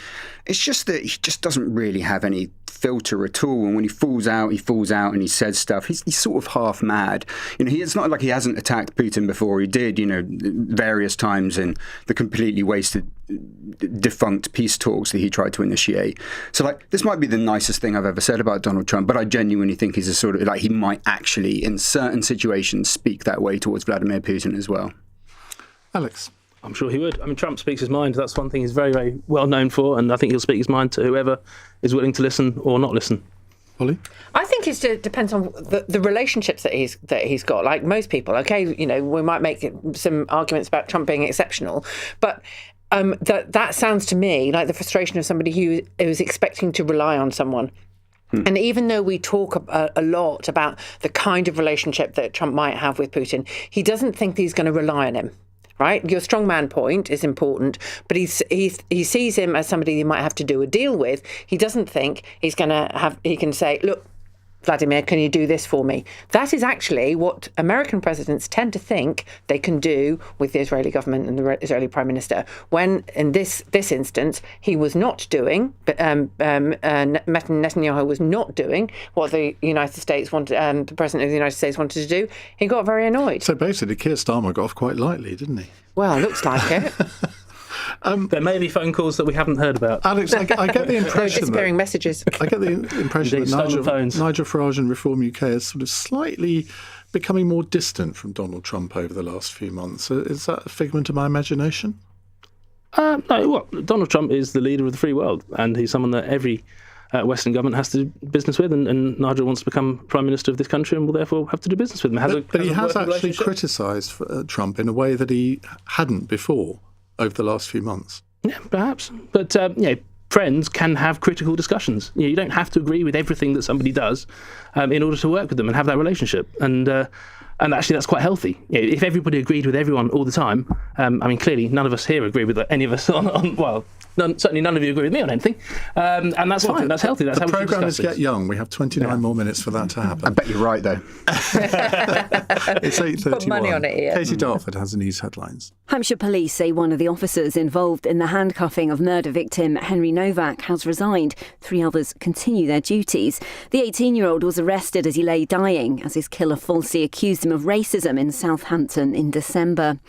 It's just that he just doesn't really have any filter at all. And when he falls out and he says stuff. He's sort of half mad. You know, it's not like he hasn't attacked Putin before. He did, you know, various times in the completely wasted, defunct peace talks that he tried to initiate. So, like, this might be the nicest thing I've ever said about Donald Trump, but I genuinely think he's a sort of, like, he might actually, in certain situations, speak that way towards Vladimir Putin as well. Alex? I'm sure he would. I mean, Trump speaks his mind. That's one thing he's very, very well known for, and I think he'll speak his mind to whoever is willing to listen or not listen. Holly? I think it depends on the relationships that he's got. Like most people, okay, you know, we might make some arguments about Trump being exceptional, but that sounds to me like the frustration of somebody who is expecting to rely on someone. And even though we talk a lot about the kind of relationship that Trump might have with Putin, he doesn't think he's going to rely on him. Right, your strongman point is important, but he sees him as somebody he might have to do a deal with. He doesn't think he's going to have. He can say, "Look, Vladimir, can you do this for me?" That is actually what American presidents tend to think they can do with the Israeli government and the Israeli Prime Minister. When in this instance, he was not doing, but Netanyahu was not doing what the United States wanted, the President of the United States wanted to do. He got very annoyed. So basically, Keir Starmer got off quite lightly, didn't he? Well, looks like it. There may be phone calls that we haven't heard about. Alex, I get the impression disappearing messages. I get the impression that Nigel Farage and Reform UK is sort of slightly becoming more distant from Donald Trump over the last few months. Is that a figment of my imagination? No, well, Donald Trump is the leader of the free world, and he's someone that every Western government has to do business with, and Nigel wants to become Prime Minister of this country and will therefore have to do business with him. But he has actually criticised Trump in a way that he hadn't before over the last few months. Yeah, perhaps. But, friends can have critical discussions. You don't have to agree with everything that somebody does in order to work with them and have that relationship. And actually, that's quite healthy. If everybody agreed with everyone all the time, I mean, clearly, none of us here agree with any of us certainly none of you agree with me on anything. And that's fine. That's healthy. That's the how we programme is discuss Get Young. We have 29 more minutes for that to happen. I bet you're right, though. It's 8:31. Put money on it, Ian. Katie Dartford has the news headlines. Hampshire police say one of the officers involved in the handcuffing of murder victim Henry Novak has resigned. 3 others continue their duties. The 18-year-old was arrested as he lay dying as his killer falsely accused him of racism in Southampton in December.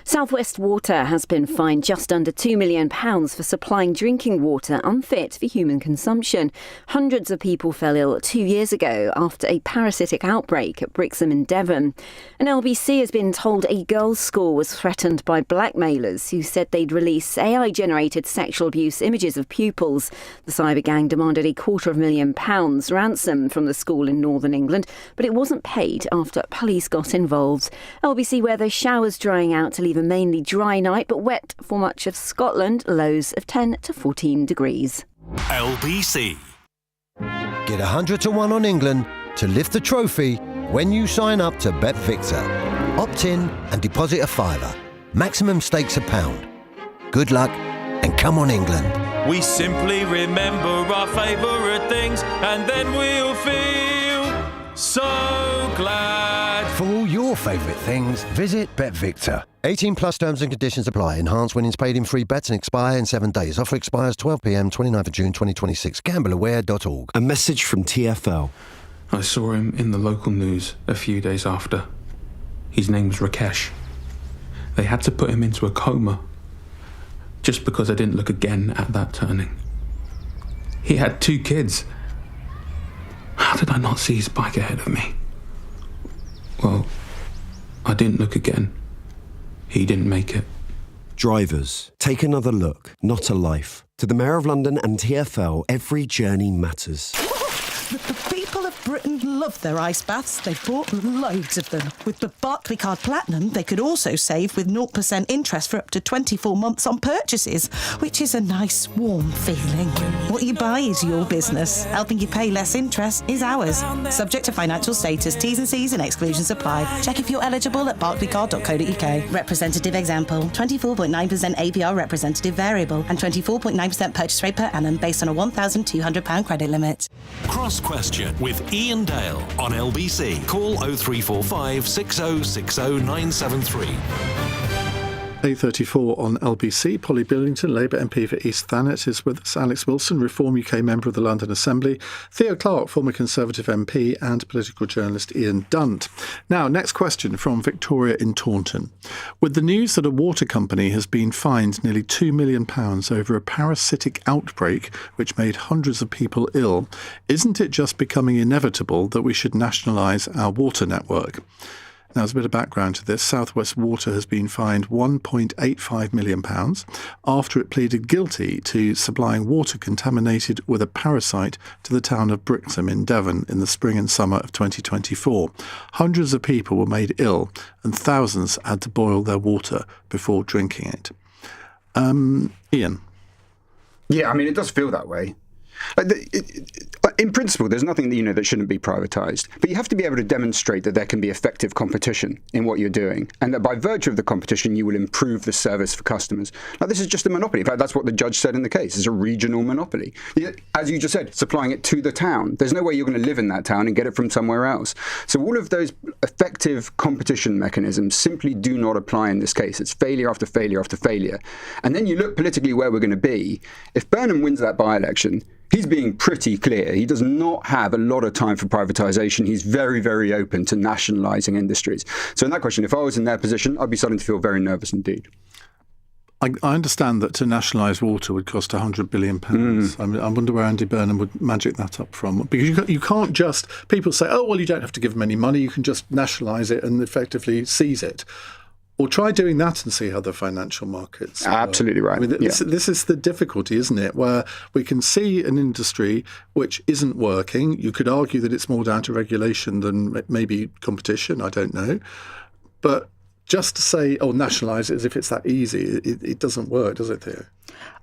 South West Water has been fined just under £2 million for supplying drinking water unfit for human consumption. Hundreds of people fell ill 2 years ago after a parasitic outbreak at Brixham in Devon. An LBC has been told a girls' school was threatened by by blackmailers who said they'd release AI-generated sexual abuse images of pupils. The cyber gang demanded £250,000 ransom from the school in northern England, but it wasn't paid after police got involved. LBC weather, showers drying out to leave a mainly dry night, but wet for much of Scotland, lows of 10 to 14 degrees. LBC. Get 100 to 1 on England to lift the trophy when you sign up to Bet Victor. Opt in and deposit a £5. Maximum stakes £1. Good luck and come on England. We simply remember our favourite things and then we'll feel so glad. For all your favourite things, visit Bet Victor. 18 plus terms and conditions apply. Enhanced winnings paid in free bets and expire in 7 days. Offer expires 12 p.m. 29th of June 2026. Gambleaware.org. A message from TfL. I saw him in the local news a few days after. His name was Rakesh. They had to put him into a coma just because I didn't look again at that turning. He had 2 kids. How did I not see his bike ahead of me? Well, I didn't look again. He didn't make it. Drivers, take another look, not a life. To the Mayor of London and TfL, every journey matters. The people of Britain love their ice baths. They've bought loads of them. With the Barclaycard Platinum, they could also save with 0% interest for up to 24 months on purchases, which is a nice, warm feeling. What you buy is your business. Helping you pay less interest is ours. Subject to financial status, T's and C's and exclusions apply. Check if you're eligible at barclaycard.co.uk. Representative example, 24.9% APR representative variable and 24.9% purchase rate per annum based on a £1,200 credit limit. Cross Question with Iain Dale on LBC. Call 0345 6060 973. 8:34 on LBC. Polly Billington, Labour MP for East Thanet, is with us. Alex Wilson, Reform UK member of the London Assembly. Theo Clark, former Conservative MP, and political journalist Ian Dunt. Now, next question from Victoria in Taunton. With the news that a water company has been fined nearly £2 million over a parasitic outbreak which made hundreds of people ill, isn't it just becoming inevitable that we should nationalise our water network? Now, as a bit of background to this, South West Water has been fined £1.85 million after it pleaded guilty to supplying water contaminated with a parasite to the town of Brixham in Devon in the spring and summer of 2024. Hundreds of people were made ill and thousands had to boil their water before drinking it. Ian? Yeah, I mean, it does feel that way. In principle, there's nothing that shouldn't be privatised, but you have to be able to demonstrate that there can be effective competition in what you're doing, and that by virtue of the competition, you will improve the service for customers. Now, this is just a monopoly. In fact, that's what the judge said in the case. It's a regional monopoly. As you just said, supplying it to the town. There's no way you're going to live in that town and get it from somewhere else. So all of those effective competition mechanisms simply do not apply in this case. It's failure after failure after failure. And then you look politically where we're going to be. If Burnham wins that by-election, he's being pretty clear. He does not have a lot of time for privatisation. He's very, very open to nationalising industries. So in that question, if I was in their position, I'd be starting to feel very nervous indeed. I understand that to nationalise water would cost £100 billion. I wonder where Andy Burnham would magic that up from. Because you can't just... People say, oh, well, you don't have to give them any money. You can just nationalise it and effectively seize it. Or try doing that and see how the financial markets work. Absolutely right. I mean, this is the difficulty, isn't it? Where we can see an industry which isn't working. You could argue that it's more down to regulation than maybe competition. I don't know. But just to say, nationalise it as if it's that easy, it doesn't work, does it, Theo?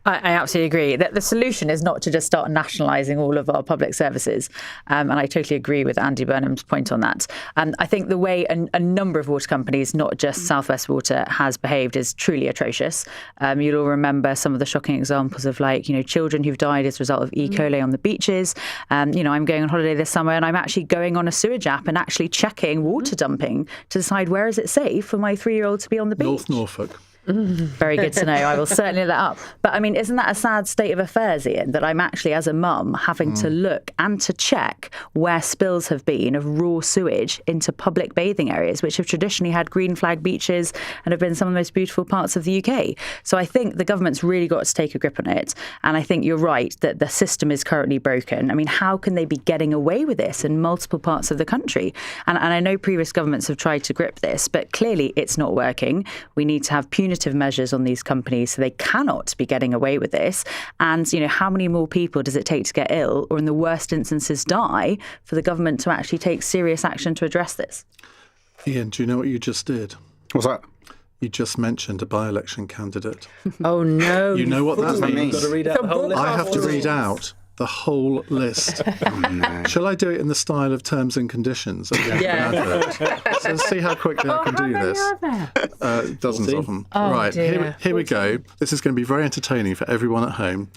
I absolutely agree that the solution is not to just start nationalising all of our public services. And I totally agree with Andy Burnham's point on that. And I think the way a number of water companies, not just South West Water, has behaved is truly atrocious. You'll all remember some of the shocking examples of children who've died as a result of E. coli on the beaches. I'm going on holiday this summer and I'm actually going on a sewage app and actually checking water dumping to decide where is it safe for my 3-year-old to be on the beach. North Norfolk. Very good to know. I will certainly look that up. But I mean, isn't that a sad state of affairs, Ian, that I'm actually, as a mum, having to look and to check where spills have been of raw sewage into public bathing areas, which have traditionally had green flag beaches and have been some of the most beautiful parts of the UK. So I think the government's really got to take a grip on it. And I think you're right that the system is currently broken. I mean, how can they be getting away with this in multiple parts of the country? And I know previous governments have tried to grip this, but clearly it's not working. We need to have punitive punitive measures on these companies so they cannot be getting away with this? And, how many more people does it take to get ill or in the worst instances die for the government to actually take serious action to address this? Iain, do you know what you just did? What's that? You just mentioned a by-election candidate. Oh, no. You know what that means? You've got to read out the whole list. I have to read out the whole list. Shall I do it in the style of terms and conditions at the end of an advert? So let's see how quickly I can do this. Dozens of them. Right, here we go. This is going to be very entertaining for everyone at home.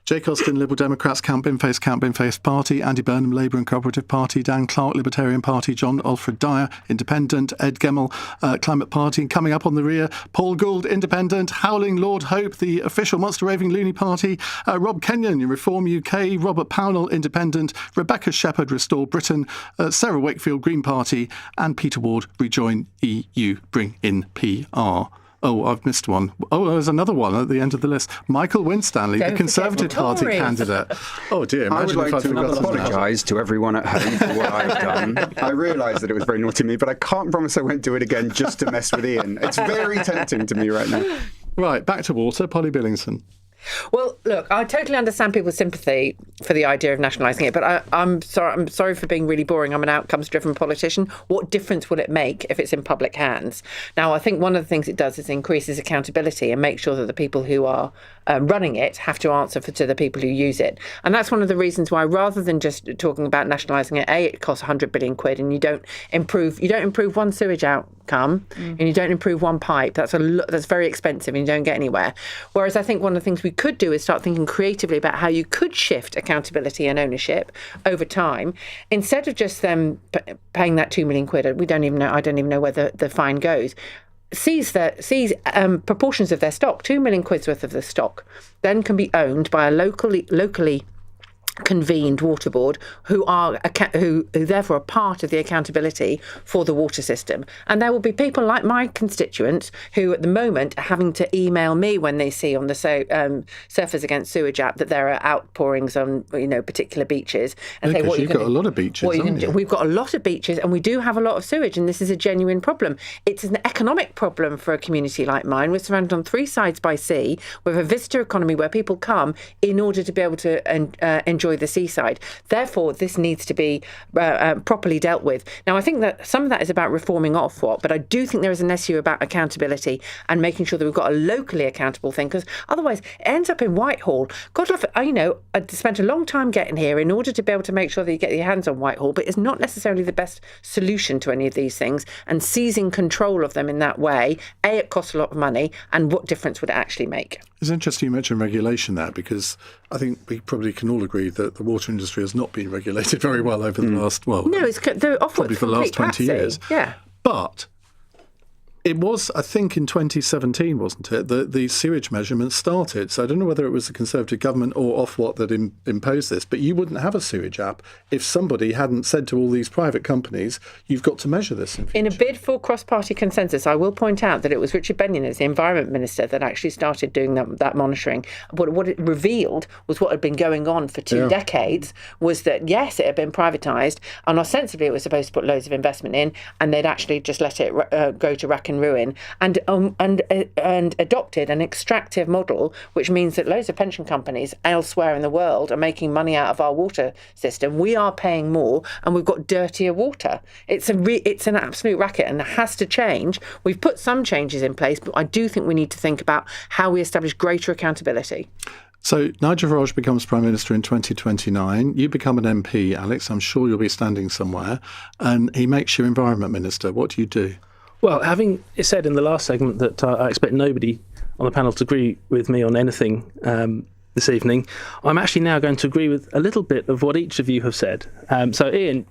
Jake Austin, Liberal Democrats, Count Binface Party, Andy Burnham, Labour and Cooperative Party, Dan Clark, Libertarian Party, John Alfred Dyer, Independent, Ed Gemmell, Climate Party, and coming up on the rear, Paul Gould, Independent, Howling Lord Hope, the official Monster Raving Loony Party, Rob Kenyon, Reform UK, Robert Pownell, Independent, Rebecca Shepherd, Restore Britain, Sarah Wakefield, Green Party, and Peter Ward, Rejoin EU, Bring in PR. Oh, I've missed one. Oh, there's another one at the end of the list. Michael Winstanley, the Conservative Party candidate. Oh, dear. I would like to apologise to everyone at home for what I've done. I realise that it was very naughty of me, but I can't promise I won't do it again just to mess with Iain. It's very tempting to me right now. Right, back to water. Polly Billingson. Well, look, I totally understand people's sympathy for the idea of nationalising it, but I'm sorry for being really boring. I'm an outcomes-driven politician. What difference will it make if it's in public hands? Now, I think one of the things it does is increases accountability and make sure that the people who are running it have to answer to the people who use it. And that's one of the reasons why, rather than just talking about nationalising it, it costs 100 billion quid and you don't improve one sewage outcome and you don't improve one pipe. That's very expensive and you don't get anywhere. Whereas I think one of the things we could do is start thinking creatively about how you could shift accountability and ownership over time instead of just them paying that 2 million quid. I don't even know where the fine goes. Seize proportions of their stock, 2 million quid's worth of the stock, then can be owned by a locally convened water board who therefore are part of the accountability for the water system. And there will be people like my constituents who at the moment are having to email me when they see on the Surfers Against Sewage app that there are outpourings on particular beaches and say, you've got a lot of beaches, haven't you? We've got a lot of beaches and we do have a lot of sewage, and this is a genuine problem. It's an economic problem for a community like mine. We're surrounded on 3 sides by sea with a visitor economy where people come in order to be able to enjoy the seaside. Therefore, this needs to be properly dealt with. Now, I think that some of that is about reforming Ofwat, but I do think there is an issue about accountability and making sure that we've got a locally accountable thing, because otherwise it ends up in Whitehall. God love it, I spent a long time getting here in order to be able to make sure that you get your hands on Whitehall, but it's not necessarily the best solution to any of these things, and seizing control of them in that way, it costs a lot of money, and what difference would it actually make? It's interesting you mentioned regulation there, because I think we probably can all agree that the water industry has not been regulated very well over the last, probably for the last 20 years. Yeah. But it was, I think, in 2017, wasn't it, that the sewage measurements started. So I don't know whether it was the Conservative government or Ofwat that imposed this, but you wouldn't have a sewage app if somebody hadn't said to all these private companies, you've got to measure this in future. In a bid for cross-party consensus, I will point out that it was Richard Benyon as the Environment Minister that actually started doing that monitoring. But what it revealed was what had been going on for 2 decades was that, yes, it had been privatised, and ostensibly it was supposed to put loads of investment in, and they'd actually just let it go to rack and ruin, and adopted an extractive model, which means that loads of pension companies elsewhere in the world are making money out of our water system. We are paying more, and we've got dirtier water. It's an absolute racket, and it has to change. We've put some changes in place, but I do think we need to think about how we establish greater accountability. So Nigel Farage becomes Prime Minister in 2029. You become an MP, Alex. I'm sure you'll be standing somewhere. And he makes you Environment Minister. What do you do? Well, having said in the last segment that I expect nobody on the panel to agree with me on anything this evening, I'm actually now going to agree with a little bit of what each of you have said. So, Iain,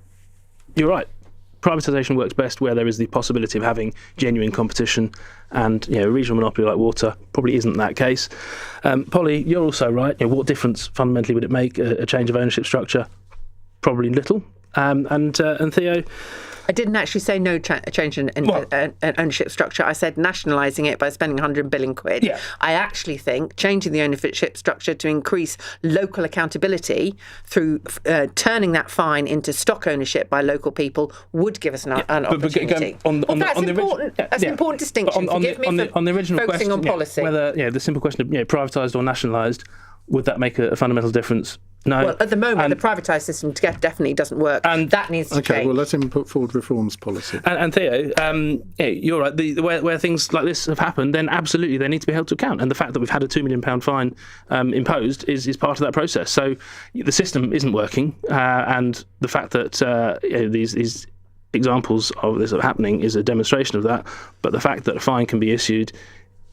you're right. Privatisation works best where there is the possibility of having genuine competition, and a regional monopoly like water probably isn't that case. Polly, you're also right. What difference fundamentally would it make, a change of ownership structure? Probably little. And Theo, I didn't actually say no change in ownership structure. I said nationalising it by spending 100 billion quid. Yeah. I actually think changing the ownership structure to increase local accountability through turning that fine into stock ownership by local people would give us an opportunity. That's an important distinction. On the original focusing question, on policy. Whether the simple question of privatised or nationalised, would that make a fundamental difference? No. Well, at the moment, the privatised system definitely doesn't work, and that needs to change. Okay, well, let him put forward reforms policy. And Theo, you're right. Where things like this have happened, then absolutely they need to be held to account. And the fact that we've had a £2 million fine imposed is part of that process. So the system isn't working, and the fact that these examples of this are happening is a demonstration of that. But the fact that a fine can be issued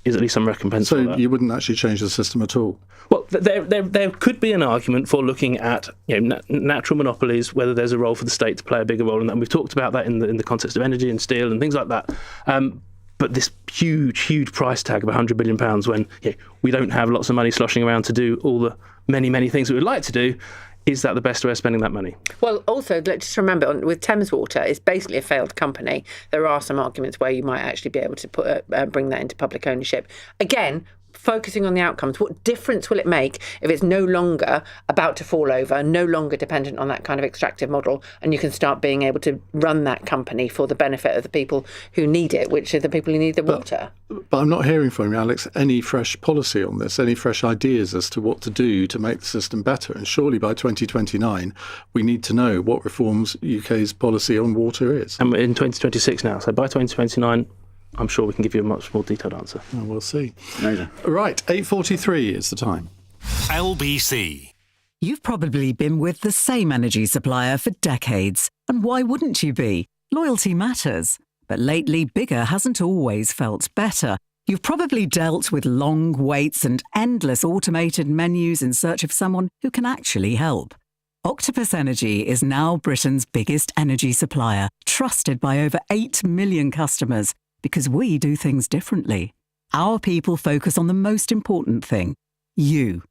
is at least some recompense for that. So you wouldn't actually change the system at all? Well, there could be an argument for looking at natural monopolies, whether there's a role for the state to play a bigger role in that. And we've talked about that in the context of energy and steel and things like that. But this huge price tag of £100 billion when we don't have lots of money sloshing around to do all the many things we would like to do, is that the best way of spending that money? Well, also, let's just remember, with Thames Water, it's basically a failed company. There are some arguments where you might actually be able to bring that into public ownership. Again, focusing on the outcomes. What difference will it make if it's no longer about to fall over, no longer dependent on that kind of extractive model, and you can start being able to run that company for the benefit of the people who need it, which are the people who need the water? But I'm not hearing from you, Alex, any fresh policy on this, any fresh ideas as to what to do to make the system better. And surely by 2029, we need to know what reforms UK's policy on water is. And we're in 2026 now, so by 2029, I'm sure we can give you a much more detailed answer. Well, we'll see. Amazing. Right, 8:43 is the time. LBC. You've probably been with the same energy supplier for decades. And why wouldn't you be? Loyalty matters. But lately, bigger hasn't always felt better. You've probably dealt with long waits and endless automated menus in search of someone who can actually help. Octopus Energy is now Britain's biggest energy supplier, trusted by over 8 million customers, because we do things differently. Our people focus on the most important thing, you.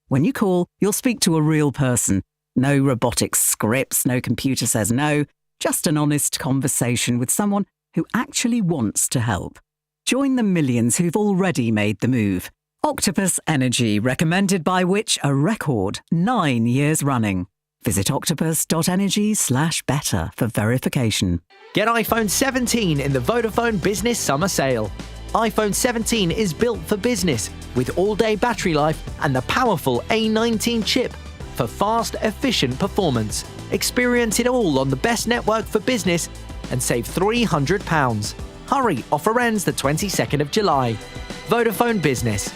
When you call, you'll speak to a real person. No robotic scripts, no computer says no, just an honest conversation with someone who actually wants to help. Join the millions who've already made the move. Octopus Energy, recommended by which a record 9 years running. Visit octopus.energy/better for verification. Get iPhone 17 in the Vodafone Business Summer Sale. iPhone 17 is built for business with all-day battery life and the powerful A19 chip for fast, efficient performance. Experience it all on the best network for business and save £300. Hurry, offer ends the 22nd of July. Vodafone Business.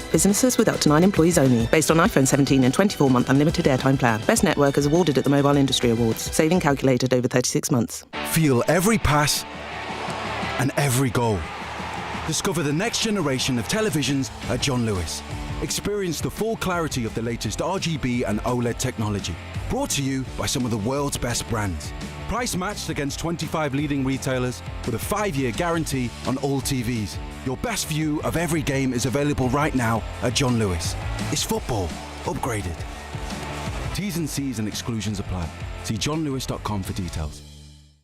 Businesses with up to 9 employees only. Based on iPhone 17 and 24-month unlimited airtime plan. Best network is awarded at the Mobile Industry Awards. Saving calculated over 36 months. Feel every pass and every goal. Discover the next generation of televisions at John Lewis. Experience the full clarity of the latest RGB and OLED technology. Brought to you by some of the world's best brands. Price matched against 25 leading retailers with a 5-year guarantee on all TVs. Your best view of every game is available right now at John Lewis. It's football upgraded. T's and C's and exclusions apply. See johnlewis.com for details.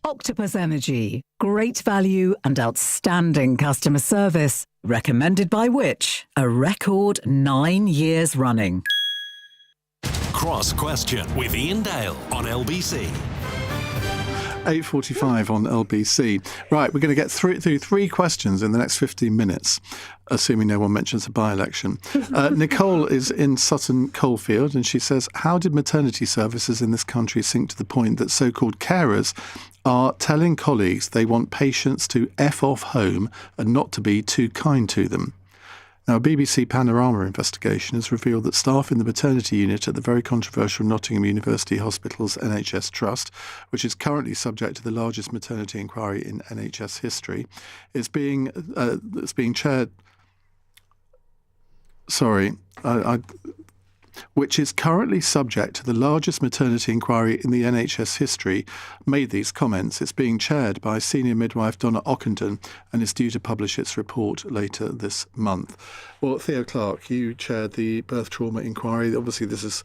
Octopus Energy. Great value and outstanding customer service. Recommended by which? A record 9 years running. Cross Question with Iain Dale on LBC. 8:45 on LBC. Right, we're going to get through 3 questions in the next 15 minutes, assuming no one mentions a by-election. Nicole is in Sutton Coldfield, and she says, how did maternity services in this country sink to the point that so-called carers are telling colleagues they want patients to F off home and not to be too kind to them? Now, a BBC Panorama investigation has revealed that staff in the maternity unit at the very controversial Nottingham University Hospital's NHS Trust, which is currently subject to the largest maternity inquiry in NHS history, is being chaired. Which is currently subject to the largest maternity inquiry in the NHS history, made these comments. It's being chaired by senior midwife Donna Ockenden and is due to publish its report later this month. Well, Theo Clark, you chaired the birth trauma inquiry. Obviously, this is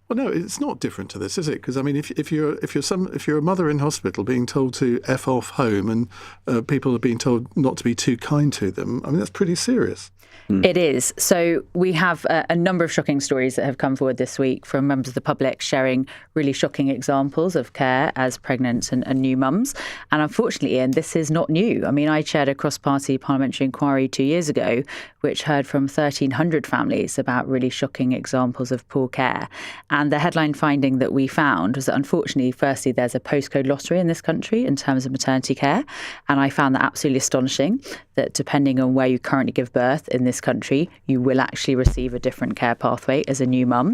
Well, no, it's not different to this, is it? Because I mean, if you're a mother in hospital being told to F off home, and people are being told not to be too kind to them, I mean, that's pretty serious. It is. So we have a number of shocking stories that have come forward this week from members of the public sharing really shocking examples of care as pregnant and new mums. And unfortunately, Iain, this is not new. I mean, I chaired a cross-party parliamentary inquiry 2 years ago, which heard from 1,300 families about really shocking examples of poor care. And the headline finding that we found was that, unfortunately, firstly, there's a postcode lottery in this country in terms of maternity care. And I found that absolutely astonishing, that depending on where you currently give birth in this country, you will actually receive a different care pathway as a new mum.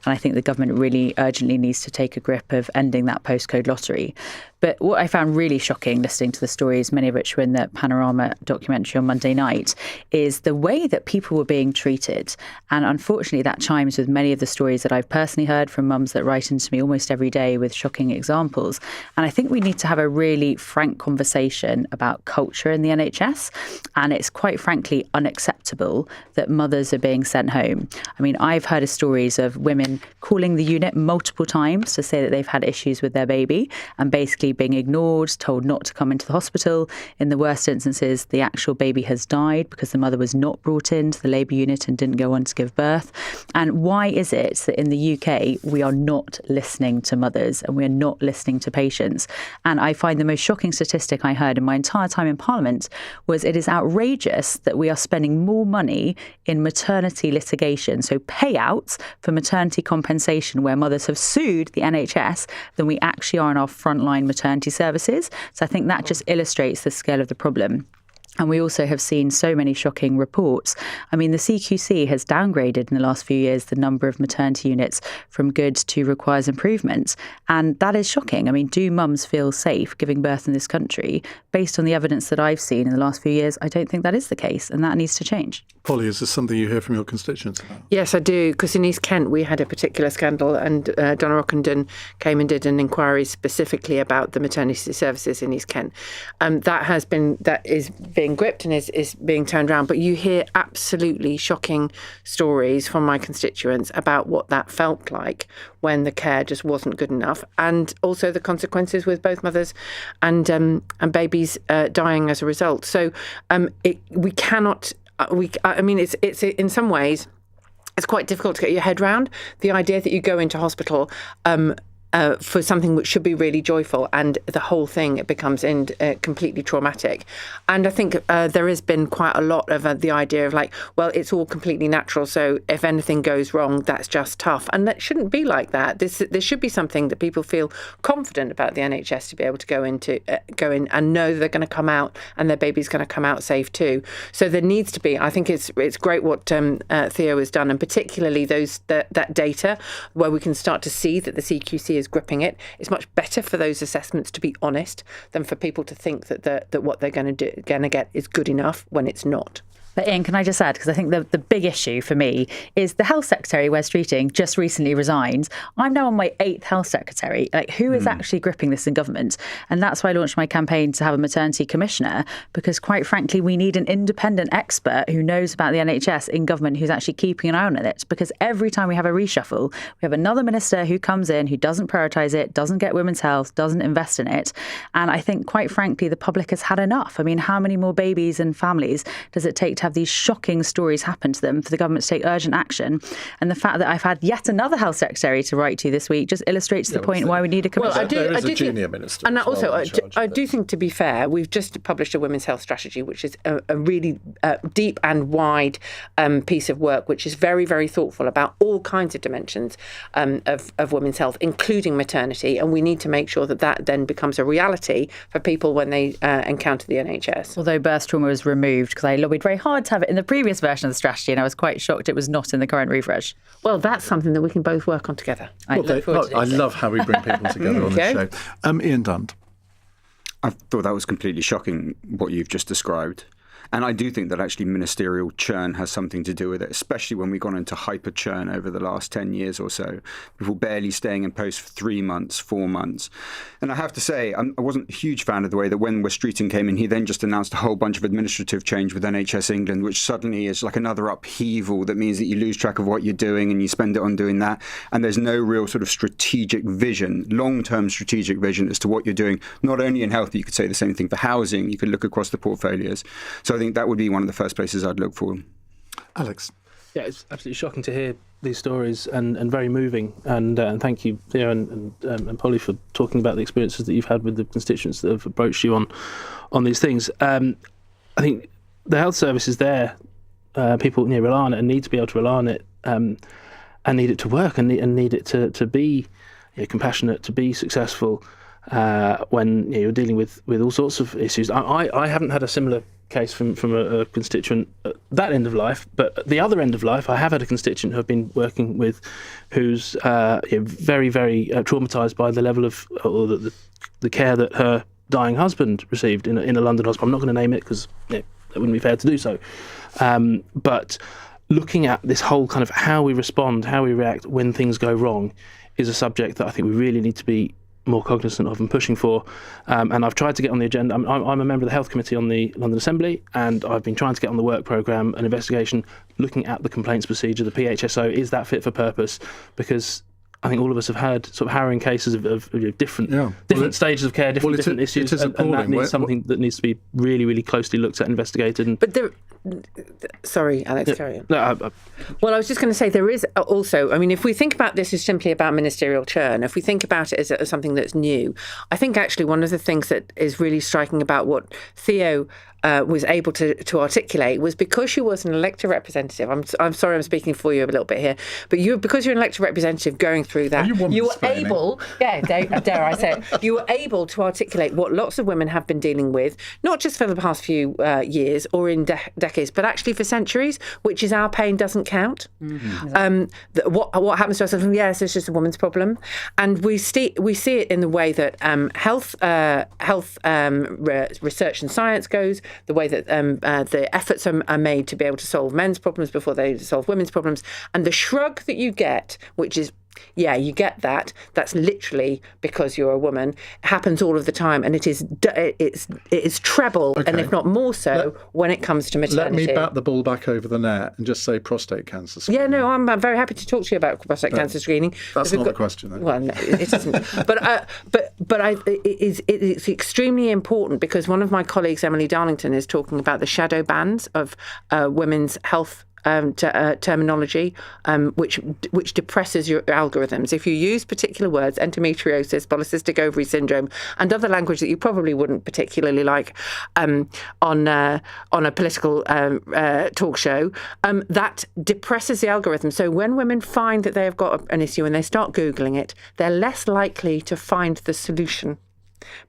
And I think the government really urgently needs to take a grip of ending that postcode lottery. But what I found really shocking, listening to the stories, many of which were in the Panorama documentary on Monday night, is the way that people were being treated. And unfortunately, that chimes with many of the stories that I've personally heard from mums that write into me almost every day with shocking examples. And I think we need to have a really frank conversation about culture in the NHS. And it's quite frankly unacceptable that mothers are being sent home. I mean, I've heard of stories of women calling the unit multiple times to say that they've had issues with their baby and basically being ignored, told not to come into the hospital. In the worst instances, the actual baby has died because the mother was not brought into the labour unit and didn't go on to give birth. And why is it that in the UK we are not listening to mothers and we are not listening to patients? And I find the most shocking statistic I heard in my entire time in Parliament was it is outrageous that we are spending more money in maternity litigation, so payouts for maternity compensation where mothers have sued the NHS, than we actually are in our frontline maternity services. So I think that just illustrates the scale of the problem. And we also have seen so many shocking reports. I mean, the CQC has downgraded in the last few years the number of maternity units from good to requires improvement. And that is shocking. I mean, do mums feel safe giving birth in this country? Based on the evidence that I've seen in the last few years, I don't think that is the case. And that needs to change. Polly, is this something you hear from your constituents about? Yes, I do, because in East Kent we had a particular scandal, and Donna Ockenden came and did an inquiry specifically about the maternity services in East Kent. That is being gripped and is being turned around. But you hear absolutely shocking stories from my constituents about what that felt like when the care just wasn't good enough, and also the consequences with both mothers and babies dying as a result. So we cannot. I mean, it's in some ways, it's quite difficult to get your head around the idea that you go into hospital for something which should be really joyful, and the whole thing becomes completely traumatic. And I think there has been quite a lot of the idea of like, well, it's all completely natural, so if anything goes wrong, that's just tough. And that shouldn't be like that. This should be something that people feel confident about the NHS to be able to go in and know they're going to come out and their baby's going to come out safe too. So there needs to be. I think it's great what Theo has done, and particularly that data where we can start to see that the CQC is gripping it. It's much better for those assessments to be honest than for people to think that what they're going to get is good enough when it's not. But Iain, can I just add, because I think the big issue for me is the health secretary, Wes Streeting, just recently resigned. I'm now on my 8th health secretary. Like, who is actually gripping this in government? And that's why I launched my campaign to have a maternity commissioner, because quite frankly, we need an independent expert who knows about the NHS in government who's actually keeping an eye on it. Because every time we have a reshuffle, we have another minister who comes in, who doesn't prioritise it, doesn't get women's health, doesn't invest in it. And I think, quite frankly, the public has had enough. I mean, how many more babies and families does it take to have these shocking stories happen to them for the government to take urgent action? And the fact that I've had yet another health secretary to write to this week just illustrates the point why we need a commission. Well, there is a junior minister. And also, I do think, to be fair, we've just published a women's health strategy, which is a really deep and wide piece of work, which is very, very thoughtful about all kinds of dimensions of women's health, including maternity. And we need to make sure that then becomes a reality for people when they encounter the NHS. Although birth trauma was removed, because I lobbied very hard to have it in the previous version of the strategy, and I was quite shocked it was not in the current refresh. Well, that's something that we can both work on together. I love how we bring people together on this show. Iain Dund. I thought that was completely shocking, what you've just described. And I do think that actually ministerial churn has something to do with it, especially when we've gone into hyper churn over the last 10 years or so. People barely staying in post for 3 months, 4 months. And I have to say, I wasn't a huge fan of the way that when Wes Streeting came in, he then just announced a whole bunch of administrative change with NHS England, which suddenly is like another upheaval that means that you lose track of what you're doing and you spend it on doing that. And there's no real sort of strategic vision, long-term strategic vision as to what you're doing, not only in health, but you could say the same thing for housing. You could look across the portfolios. So I think that would be one of the first places I'd look for. Alex. Yeah, it's absolutely shocking to hear these stories and very moving. And thank you, Theo and Polly, for talking about the experiences that you've had with the constituents that have approached you on these things. I think the health service is there. People rely on it and need to be able to rely on it, and need it to work and need it to be compassionate, to be successful when you're dealing with all sorts of issues. I haven't had a similar case from a constituent at that end of life, but at the other end of life, I have had a constituent who I've been working with who's very, very traumatised by the level of or the care that her dying husband received in a London hospital. I'm not going to name it because that wouldn't be fair to do so. But looking at this whole kind of how we respond, how we react when things go wrong is a subject that I think we really need to be more cognizant of and pushing for. And I've tried to get on the agenda. I'm a member of the Health Committee on the London Assembly, and I've been trying to get on the work programme an investigation looking at the complaints procedure, the PHSO. Is that fit for purpose? Because I think all of us have had sort of harrowing cases of different stages of care, different issues, and that needs something that needs to be really, really closely looked at, investigated. Sorry, Alex, carry on. No, Well, I was just going to say there is also, if we think about this as simply about ministerial churn, if we think about it as something that's new, I think actually one of the things that is really striking about what Theo was able to articulate was because she was an elected representative. I'm sorry, I'm speaking for you a little bit here, but because you're an elected representative going through that, you were able, dare I say it, you were able to articulate what lots of women have been dealing with, not just for the past few years or in decades, but actually for centuries, which is our pain doesn't count. Mm-hmm. What happens to us? Yes, it's just a woman's problem, and we see it in the way that health research and science goes. The way that the efforts are made to be able to solve men's problems before they solve women's problems. And the shrug that you get, which is, you get that. That's literally because you're a woman. It happens all of the time, and it is treble, and if not more so, when it comes to maternity. Let me bat the ball back over the net and just say prostate cancer screening. Yeah, no, I'm very happy to talk to you about prostate cancer screening. That's not the question, though. Well, no, it isn't. It's extremely important because one of my colleagues, Emily Darlington, is talking about the shadow bans of women's health terminology, which depresses your algorithms. If you use particular words, endometriosis, polycystic ovary syndrome, and other language that you probably wouldn't particularly like on a political talk show, that depresses the algorithm. So when women find that they have got an issue and they start Googling it, they're less likely to find the solution.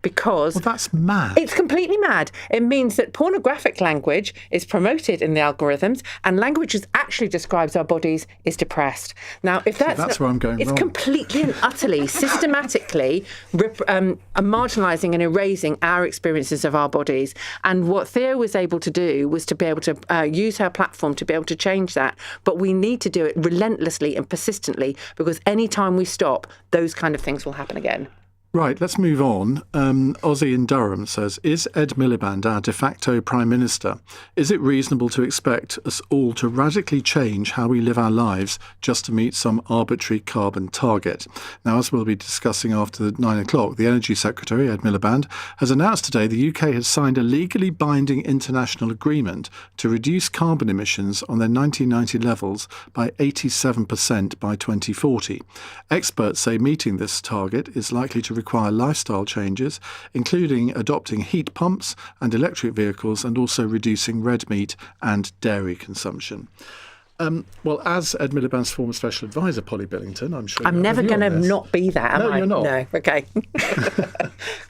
Because that's mad. It's completely mad. It means that pornographic language is promoted in the algorithms, and language that actually describes our bodies is depressed. Now, if that's where I'm going it's wrong. Completely and utterly, systematically marginalising and erasing our experiences of our bodies. And what Theo was able to do was to be able to use her platform to be able to change that. But we need to do it relentlessly and persistently, because any time we stop, those kind of things will happen again. Right, let's move on. Ozzy in Durham says, is Ed Miliband our de facto Prime Minister? Is it reasonable to expect us all to radically change how we live our lives just to meet some arbitrary carbon target? Now, as we'll be discussing after 9 o'clock, the Energy Secretary, Ed Miliband, has announced today the UK has signed a legally binding international agreement to reduce carbon emissions on their 1990 levels by 87% by 2040. Experts say meeting this target is likely to require lifestyle changes, including adopting heat pumps and electric vehicles, and also reducing red meat and dairy consumption. Well, as Ed Miliband's former special advisor, Polly Billington, I'm sure I'm never going to not be that, am I? No, you're not. No, okay.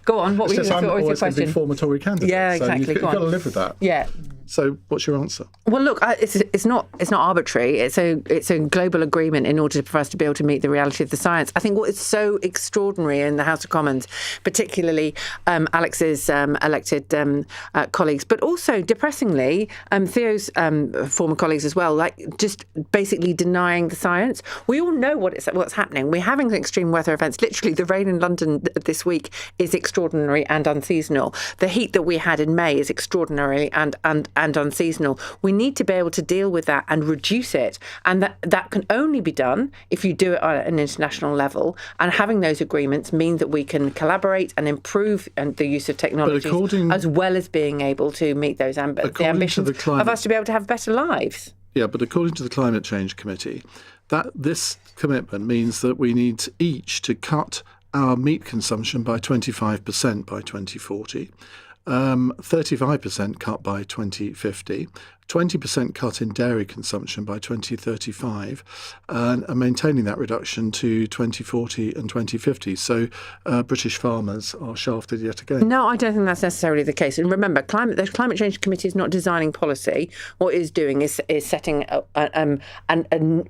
Go on, what was your question? I'm always going to be former Tory candidate. Yeah, exactly. So you've got to live with that. Yeah. So what's your answer? Well, look, it's not arbitrary. It's a global agreement in order for us to be able to meet the reality of the science. I think what is so extraordinary in the House of Commons, particularly Alex's elected colleagues, but also depressingly Theo's former colleagues as well, like just basically denying the science. We all know what's happening. We're having extreme weather events. Literally, the rain in London this week is extraordinary and unseasonal. The heat that we had in May is extraordinary and unseasonal. We need to be able to deal with that and reduce it. And that can only be done if you do it at an international level. And having those agreements mean that we can collaborate and improve the use of technologies, as well as being able to meet those the ambitions of us to be able to have better lives. Yeah, but according to the Climate Change Committee, this commitment means that we need each to cut our meat consumption by 25% by 2040, 35% cut by 2050, 20% cut in dairy consumption by 2035, and maintaining that reduction to 2040 and 2050. So British farmers are shafted yet again. No, I don't think that's necessarily the case. And remember, the Climate Change Committee is not designing policy. What it is doing is setting a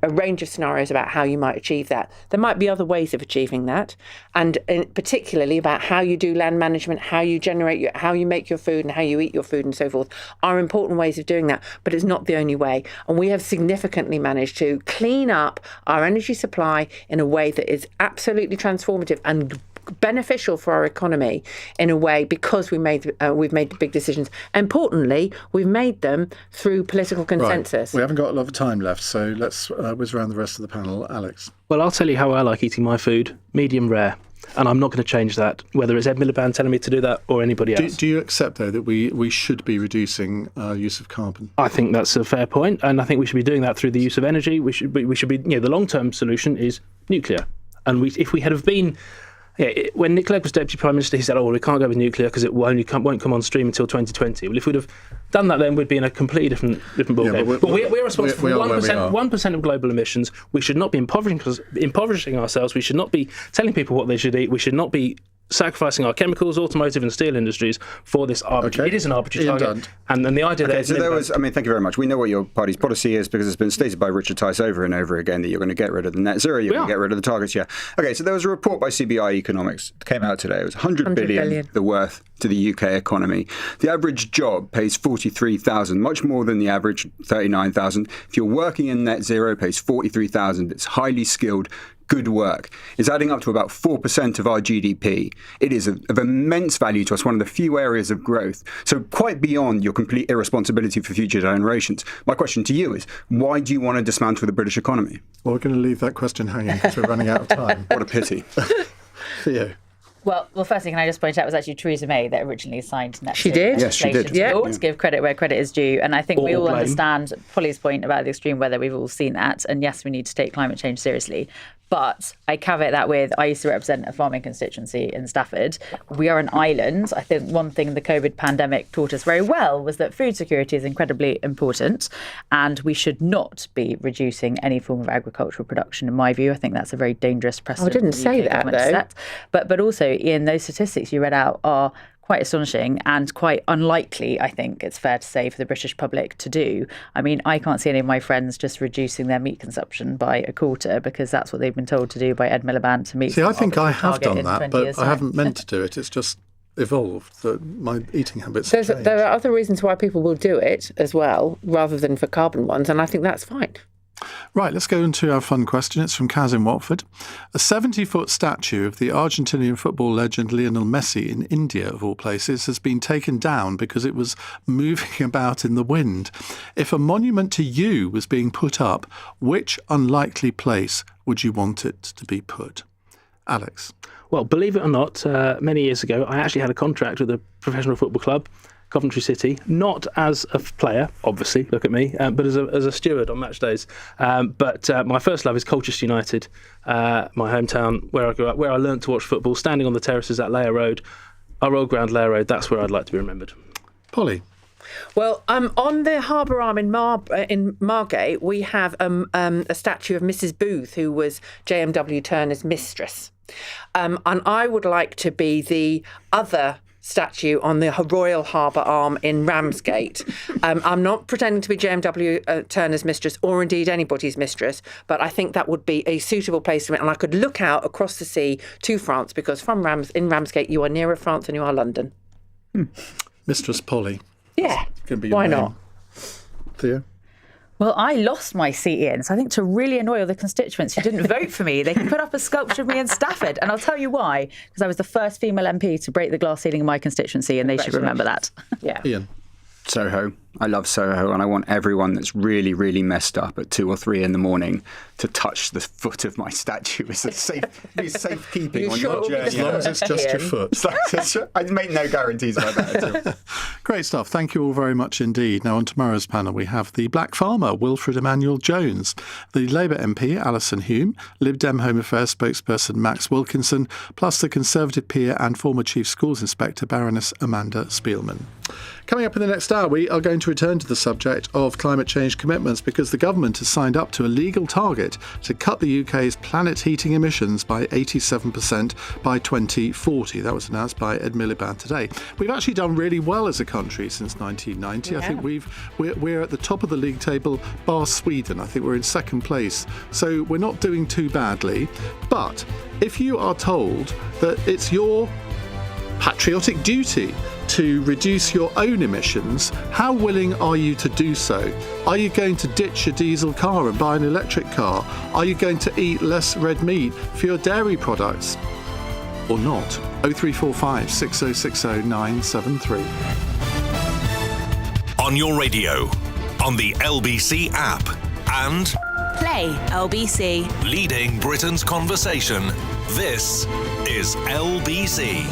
range of scenarios about how you might achieve that. There might be other ways of achieving that, and particularly about how you do land management, how you generate, how you make your food and how you eat your food and so forth are important ways of doing that. But it's not the only way. And we have significantly managed to clean up our energy supply in a way that is absolutely transformative and beneficial for our economy in a way because we've made big decisions. Importantly, we've made them through political consensus. Right. We haven't got a lot of time left, so let's whiz around the rest of the panel. Alex. Well, I'll tell you how I like eating my food, medium rare. And I'm not going to change that, whether it's Ed Miliband telling me to do that or anybody else. Do you accept, though, that we should be reducing our use of carbon? I think that's a fair point, and I think we should be doing that through the use of energy. We should be. The long-term solution is nuclear, and if we had have been. Yeah, when Nick Clegg was Deputy Prime Minister, he said, we can't go with nuclear because it won't come on stream until 2020. Well, if we'd have done that then, we'd be in a completely different ballgame. But we're responsible for 1% of global emissions. We should not be impoverishing ourselves. We should not be telling people what they should eat. We should not be sacrificing our chemicals, automotive and steel industries for this arbitrary. Okay. It is an arbitrary target. And the idea that... So thank you very much. We know what your party's policy is because it's been stated by Richard Tice over and over again that you're going to get rid of the net zero, you're going to get rid of the targets, yeah. Okay, so there was a report by CBI Economics that came out today. It was 100 billion the worth to the UK economy. The average job pays 43,000, much more than the average 39,000. If you're working in net zero, it pays 43,000. It's highly skilled, good work. It's adding up to about 4% of our GDP. It is of immense value to us, one of the few areas of growth. So quite beyond your complete irresponsibility for future generations. My question to you is, why do you want to dismantle the British economy? Well, we're going to leave that question hanging because we're running out of time. What a pity. Theo. Well, firstly, can I just point out it was actually Theresa May that originally signed net She did. Yes, she did. To give credit where credit is due. And I think we all understand Polly's point about the extreme weather. We've all seen that. And yes, we need to take climate change seriously. But I caveat that with, I used to represent a farming constituency in Stafford. We are an island. I think one thing the COVID pandemic taught us very well was that food security is incredibly important, and we should not be reducing any form of agricultural production, in my view. I think that's a very dangerous precedent. I didn't say that, though. But also, Iain, those statistics you read out are quite astonishing and quite unlikely, I think it's fair to say, for the British public to do. I mean, I can't see any of my friends just reducing their meat consumption by a quarter because that's what they've been told to do by Ed Miliband to meet. See, I think I have done that, but I haven't meant to do it. It's just evolved that my eating habits have changed. There are other reasons why people will do it as well, rather than for carbon ones, and I think that's fine. Right, let's go into our fun question. It's from Kaz in Watford. A 70-foot statue of the Argentinian football legend Lionel Messi in India, of all places, has been taken down because it was moving about in the wind. If a monument to you was being put up, which unlikely place would you want it to be put? Alex? Well, believe it or not, many years ago, I actually had a contract with a professional football club, Coventry City, not as a player, obviously, look at me, but as a steward on match days. But my first love is Colchester United, my hometown, where I grew up, where I learnt to watch football, standing on the terraces at Layer Road, our old ground Layer Road. That's where I'd like to be remembered. Polly? Well, on the Harbour Arm in Margate, we have a statue of Mrs. Booth, who was JMW Turner's mistress. And I would like to be the other statue on the Royal Harbour Arm in Ramsgate. I'm not pretending to be JMW Turner's mistress or indeed anybody's mistress, but I think that would be a suitable place for it. And I could look out across the sea to France, because in Ramsgate you are nearer France than you are London. Mistress Polly. Yeah. Can be your Why name. not? Theo? Well, I lost my seat in, so I think to really annoy all the constituents who didn't vote for me, they can put up a sculpture of me in Stafford. And I'll tell you why, because I was the first female MP to break the glass ceiling in my constituency, and they should remember that. Yeah. Iain? Soho. I love Soho, and I want everyone that's really, really messed up at 2 or 3 in the morning to touch the foot of my statue. It's safekeeping on your journey. As long as it's just your foot. I make no guarantees about that at all. Great stuff. Thank you all very much indeed. Now, on tomorrow's panel, we have the Black Farmer, Wilfred Emmanuel Jones, the Labour MP, Alison Hume, Lib Dem Home Affairs spokesperson Max Wilkinson, plus the Conservative peer and former Chief Schools Inspector Baroness Amanda Spielman. Coming up in the next hour, we are going to return to the subject of climate change commitments, because the government has signed up to a legal target to cut the UK's planet heating emissions by 87% by 2040. That was announced by Ed Miliband today. We've actually done really well as a country since 1990. Yeah. I think we're at the top of the league table, bar Sweden. I think we're in second place. So we're not doing too badly. But if you are told that it's your patriotic duty to reduce your own emissions, how willing are you to do so? Are you going to ditch your diesel car and buy an electric car? Are you going to eat less red meat for your dairy products? Or not? 0345 6060 973. On your radio, on the LBC app, and Play LBC. leading Britain's conversation. This is LBC.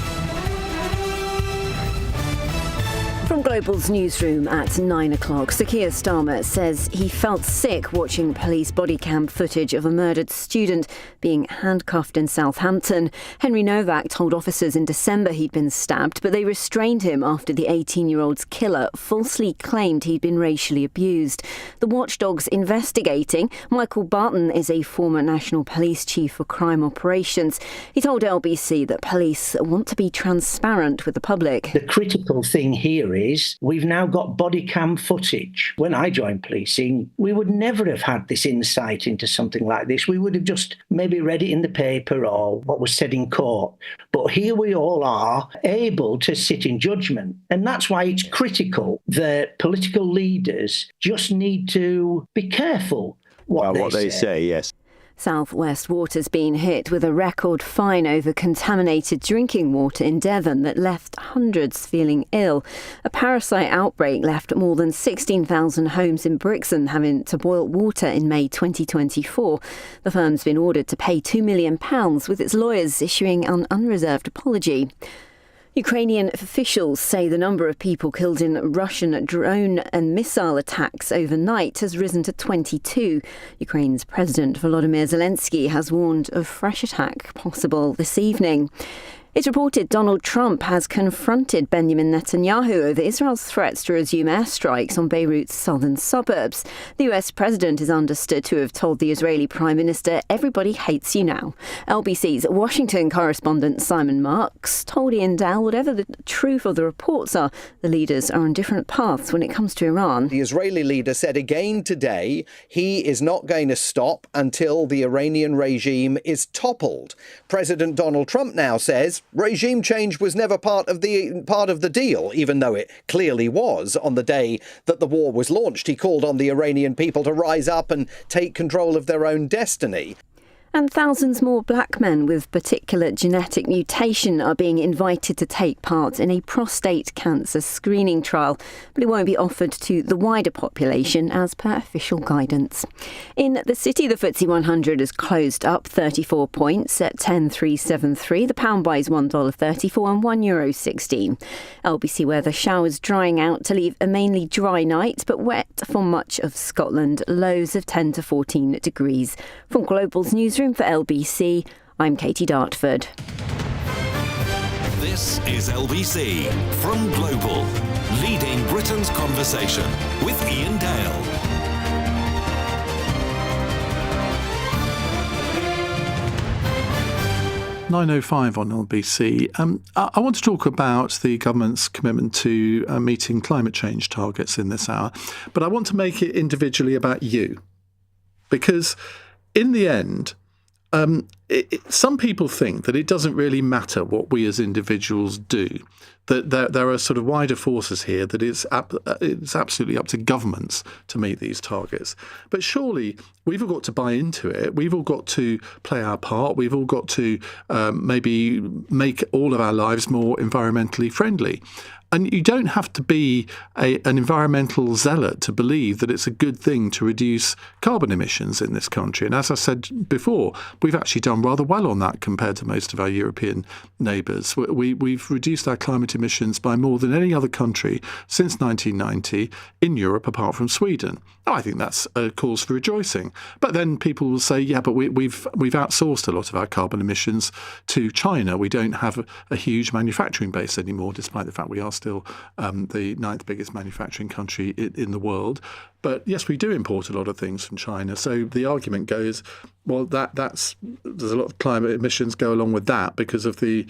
From Global's newsroom at 9 o'clock, Sir Keir Starmer says he felt sick watching police body cam footage of a murdered student being handcuffed in Southampton. Henry Novak told officers in December he'd been stabbed, but they restrained him after the 18-year-old's killer falsely claimed he'd been racially abused. The watchdog's investigating. Michael Barton is a former National Police Chief for Crime Operations. He told LBC that police want to be transparent with the public. The critical thing here is we've now got body cam footage. When I joined policing, we would never have had this insight into something like this. We would have just maybe read it in the paper or what was said in court. But here we all are able to sit in judgment. And that's why it's critical that political leaders just need to be careful what they say. Yes. South West Water's been hit with a record fine over contaminated drinking water in Devon that left hundreds feeling ill. A parasite outbreak left more than 16,000 homes in Brixton having to boil water in May 2024. The firm's been ordered to pay £2 million, with its lawyers issuing an unreserved apology. Ukrainian officials say the number of people killed in Russian drone and missile attacks overnight has risen to 22. Ukraine's President Volodymyr Zelensky has warned of fresh attack possible this evening. It's reported Donald Trump has confronted Benjamin Netanyahu over Israel's threats to resume airstrikes on Beirut's southern suburbs. The US president is understood to have told the Israeli Prime Minister, "Everybody hates you now." LBC's Washington correspondent Simon Marks told Iain Dale whatever the truth of the reports are, the leaders are on different paths when it comes to Iran. The Israeli leader said again today he is not going to stop until the Iranian regime is toppled. President Donald Trump now says regime change was never part of the deal, even though it clearly was on the day that the war was launched. He called on the Iranian people to rise up and take control of their own destiny. And thousands more black men with particular genetic mutation are being invited to take part in a prostate cancer screening trial, but it won't be offered to the wider population as per official guidance. In the city, the FTSE 100 has closed up 34 points at 10,373. The pound buys $1.34 and €1.16. LBC weather: showers drying out to leave a mainly dry night, but wet for much of Scotland. Lows of 10 to 14 degrees. From Global's newsroom for LBC, I'm Katie Dartford. This is LBC from Global, leading Britain's conversation with Iain Dale. 9:05 on LBC. I want to talk about the government's commitment to meeting climate change targets in this hour, but I want to make it individually about you. Because in the end, some people think that it doesn't really matter what we as individuals do, that there are sort of wider forces here, that it's absolutely up to governments to meet these targets. But surely we've all got to buy into it. We've all got to play our part. We've all got to maybe make all of our lives more environmentally friendly. And you don't have to be an environmental zealot to believe that it's a good thing to reduce carbon emissions in this country. And as I said before, we've actually done rather well on that compared to most of our European neighbours. We've reduced our climate emissions by more than any other country since 1990 in Europe, apart from Sweden. Now, I think that's a cause for rejoicing. But then people will say, yeah, but we've outsourced a lot of our carbon emissions to China. We don't have a huge manufacturing base anymore, despite the fact we are still the 9th biggest manufacturing country in the world. But yes, we do import a lot of things from China. So the argument goes, well, there's a lot of climate emissions go along with that because of the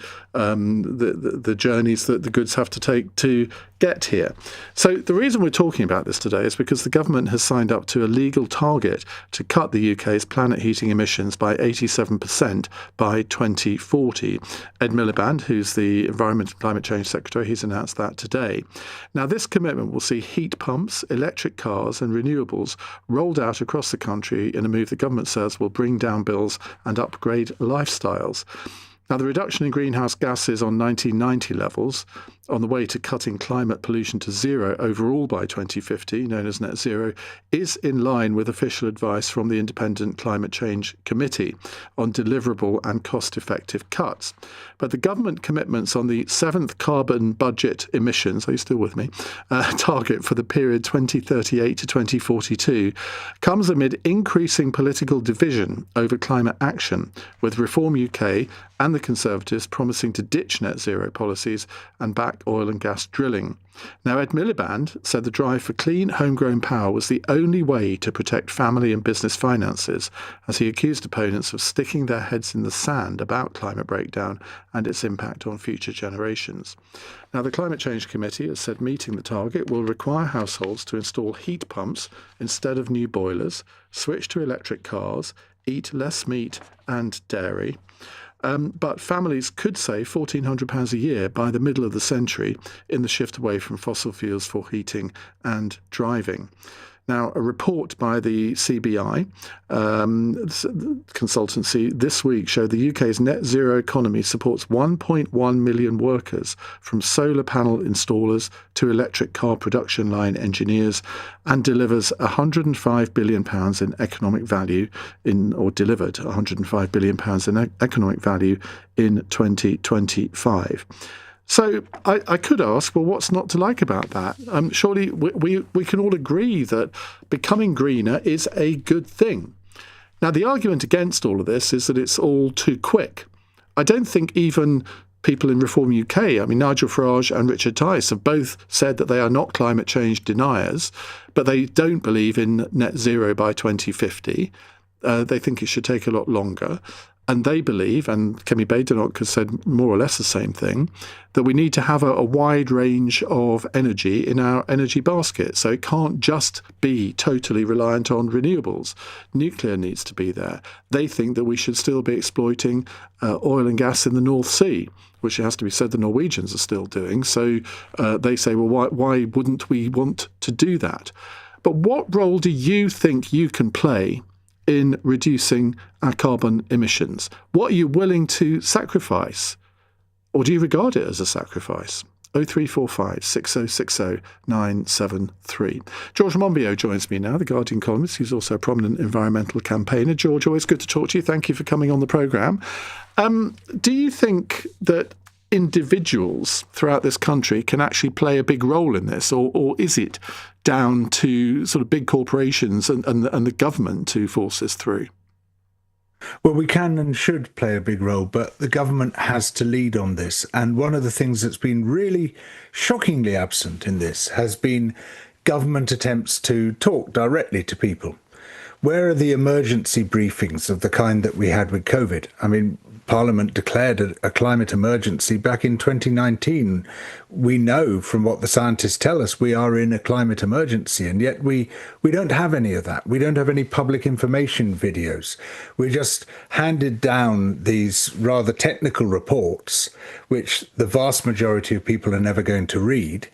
journeys that the goods have to take to get here. So the reason we're talking about this today is because the government has signed up to a legal target to cut the UK's planet heating emissions by 87% by 2040. Ed Miliband, who's the Environment and Climate Change Secretary, he's announced that today. Now, this commitment will see heat pumps, electric cars and renewables rolled out across the country in a move the government says will bring down bills and upgrade lifestyles. Now, the reduction in greenhouse gases on 1990 levels on the way to cutting climate pollution to zero overall by 2050, known as net zero, is in line with official advice from the Independent Climate Change Committee on deliverable and cost-effective cuts. But the government commitments on the 7th carbon budget emissions, are you still with me, target for the period 2038 to 2042 comes amid increasing political division over climate action, with Reform UK and the Conservatives promising to ditch net zero policies and back oil and gas drilling. Now, Ed Miliband said the drive for clean, homegrown power was the only way to protect family and business finances, as he accused opponents of sticking their heads in the sand about climate breakdown and its impact on future generations. Now, the Climate Change Committee has said meeting the target will require households to install heat pumps instead of new boilers, switch to electric cars, eat less meat and dairy. But families could save £1,400 a year by the middle of the century in the shift away from fossil fuels for heating and driving. Now, a report by the CBI consultancy this week showed the UK's net zero economy supports 1.1 million workers, from solar panel installers to electric car production line engineers, and delivers £105 billion in economic value delivered £105 billion in economic value in 2025. So I could ask, well, what's not to like about that? Surely we can all agree that becoming greener is a good thing. Now, the argument against all of this is that it's all too quick. I don't think even people in Reform UK, I mean, Nigel Farage and Richard Tice have both said that they are not climate change deniers, but they don't believe in net zero by 2050. They think it should take a lot longer. And they believe, and Kemi Badenoch has said more or less the same thing, that we need to have a wide range of energy in our energy basket. So it can't just be totally reliant on renewables. Nuclear needs to be there. They think that we should still be exploiting oil and gas in the North Sea, which it has to be said the Norwegians are still doing. So they say, well, why wouldn't we want to do that? But what role do you think you can play in reducing our carbon emissions? What are you willing to sacrifice? Or do you regard it as a sacrifice? 0345 6060 973. George Monbiot joins me now, the Guardian columnist. He's also a prominent environmental campaigner. George, always good to talk to you. Thank you for coming on the programme. Do you think that individuals throughout this country can actually play a big role in this, or is it down to sort of big corporations and the government to force this through? Well, we can and should play a big role, but the government has to lead on this. And one of the things that's been really shockingly absent in this has been government attempts to talk directly to people. where are the emergency briefings of the kind that we had with COVID? I mean, Parliament declared a climate emergency back in 2019. We know from what the scientists tell us we are in a climate emergency, and yet we don't have any of that. We don't have any public information videos. We're just handed down these rather technical reports, which the vast majority of people are never going to read.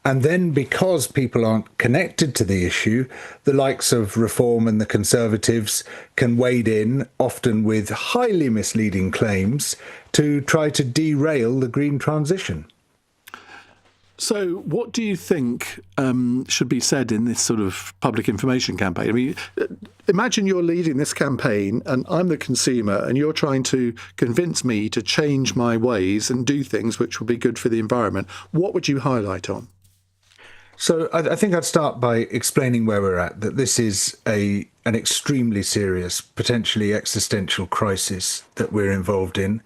And then because people aren't connected to the issue, the likes of Reform and the Conservatives can wade in, often with highly misleading claims, to try to derail the green transition. So what do you think should be said in this sort of public information campaign? I mean, imagine you're leading this campaign and I'm the consumer and you're trying to convince me to change my ways and do things which will be good for the environment. What would you highlight on? So I think I'd start by explaining where we're at, that this is an extremely serious, potentially existential crisis that we're involved in.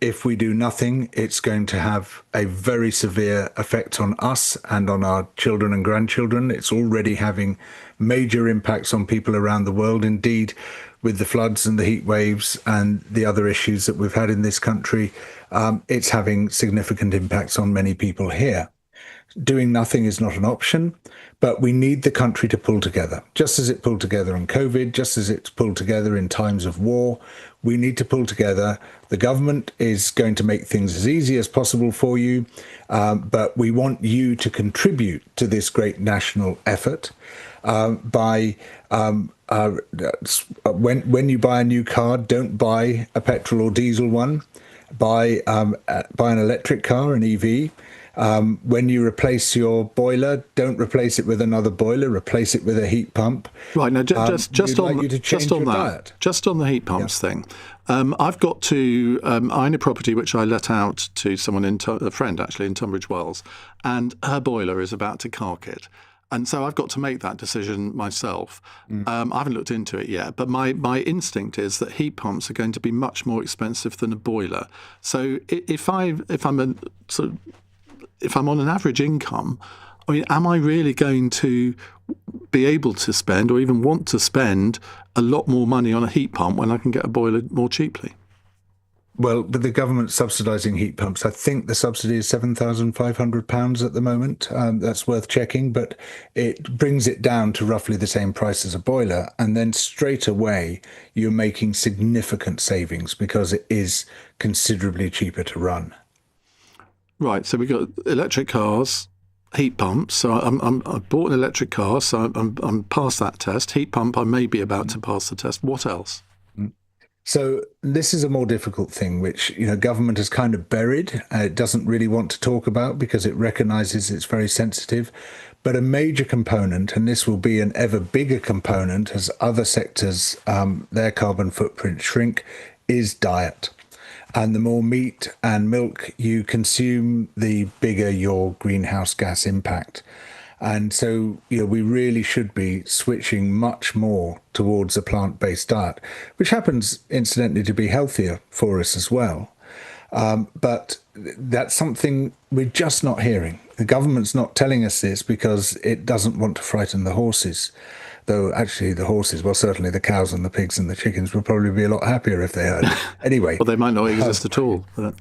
If we do nothing, it's going to have a very severe effect on us and on our children and grandchildren. It's already having major impacts on people around the world. Indeed, with the floods and the heat waves and the other issues that we've had in this country, it's having significant impacts on many people here. Doing nothing is not an option, but we need the country to pull together. Just as it pulled together on COVID, just as it's pulled together in times of war, we need to pull together. The government is going to make things as easy as possible for you, but we want you to contribute to this great national effort by when you buy a new car, don't buy a petrol or diesel one. Buy an electric car, an EV. When you replace your boiler, don't replace it with another boiler. Replace it with a heat pump. Right now, just on that, just on the heat pumps thing. I've got to. I own a property which I let out to someone a friend actually in Tunbridge Wells, and her boiler is about to cark it. And so I've got to make that decision myself. I haven't looked into it yet, but my instinct is that heat pumps are going to be much more expensive than a boiler. So if I'm on an average income, I mean, am I really going to be able to spend or even want to spend a lot more money on a heat pump when I can get a boiler more cheaply? Well, with the government subsidising heat pumps, I think the subsidy is £7,500 at the moment. That's worth checking, but it brings it down to roughly the same price as a boiler. And then straight away, you're making significant savings because it is considerably cheaper to run. Right, so we've got electric cars, heat pumps. So I bought an electric car, so I'm past that test. Heat pump, I may be about to pass the test. What else? So this is a more difficult thing, which government has kind of buried. It doesn't really want to talk about because it recognises it's very sensitive. But a major component, and this will be an ever bigger component as other sectors, their carbon footprint shrink, is diet. And the more meat and milk you consume, the bigger your greenhouse gas impact. And so, we really should be switching much more towards a plant-based diet, which happens, incidentally, to be healthier for us as well. But that's something we're just not hearing. The government's not telling us this because it doesn't want to frighten the horses. Though actually the horses, well, certainly the cows and the pigs and the chickens would probably be a lot happier if they heard it. Anyway. Well, they might not exist at all. But...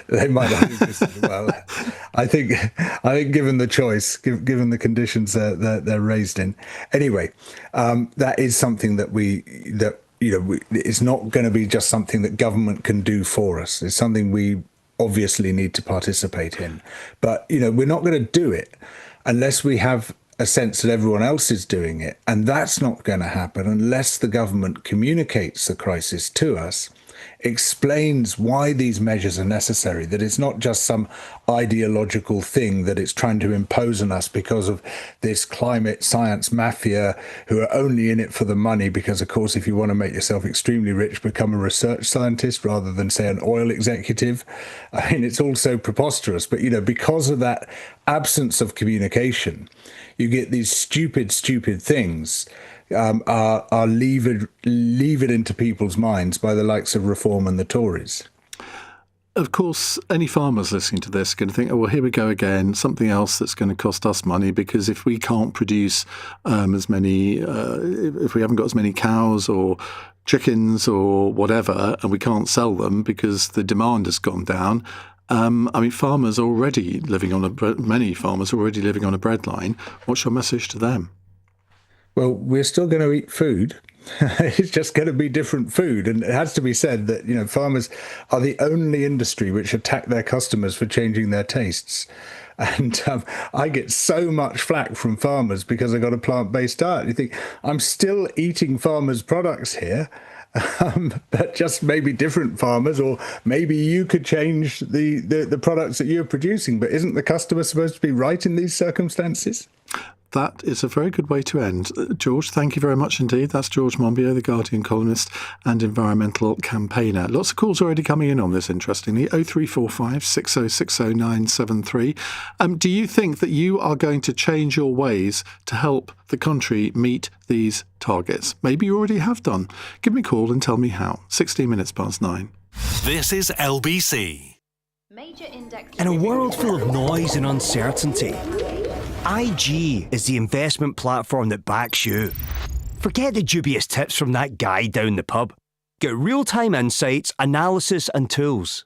They might not exist as well. I think given the choice, given the conditions that they're raised in. Anyway, that is something that it's not going to be just something that government can do for us. It's something we obviously need to participate in. But, we're not going to do it unless we have a sense that everyone else is doing it. And that's not going to happen unless the government communicates the crisis to us, explains why these measures are necessary, that it's not just some ideological thing that it's trying to impose on us because of this climate science mafia who are only in it for the money because, of course, if you want to make yourself extremely rich, become a research scientist rather than, say, an oil executive. I mean, it's all so preposterous. But, because of that absence of communication, you get these stupid things are levered into people's minds by the likes of Reform and the Tories. Of course, any farmers listening to this are going to think, oh, well, here we go again, something else that's going to cost us money, because if we can't produce as many, if we haven't got as many cows or chickens or whatever, and we can't sell them because the demand has gone down. Many farmers are already living on a breadline. What's your message to them? Well, we're still going to eat food. It's just going to be different food. And it has to be said that, farmers are the only industry which attack their customers for changing their tastes. And I get so much flack from farmers because I got a plant-based diet. You think, I'm still eating farmers' products here, but just maybe different farmers, or maybe you could change the products that you're producing. But isn't the customer supposed to be right in these circumstances? That is a very good way to end. George, thank you very much indeed. That's George Monbiot, the Guardian columnist and environmental campaigner. Lots of calls already coming in on this, interestingly. 0345 6060 973. Do you think that you are going to change your ways to help the country meet these targets? Maybe you already have done. Give me a call and tell me how. 16 minutes past 9. This is LBC. In a world full of noise and uncertainty, IG is the investment platform that backs you. Forget the dubious tips from that guy down the pub. Get real-time insights, analysis and tools.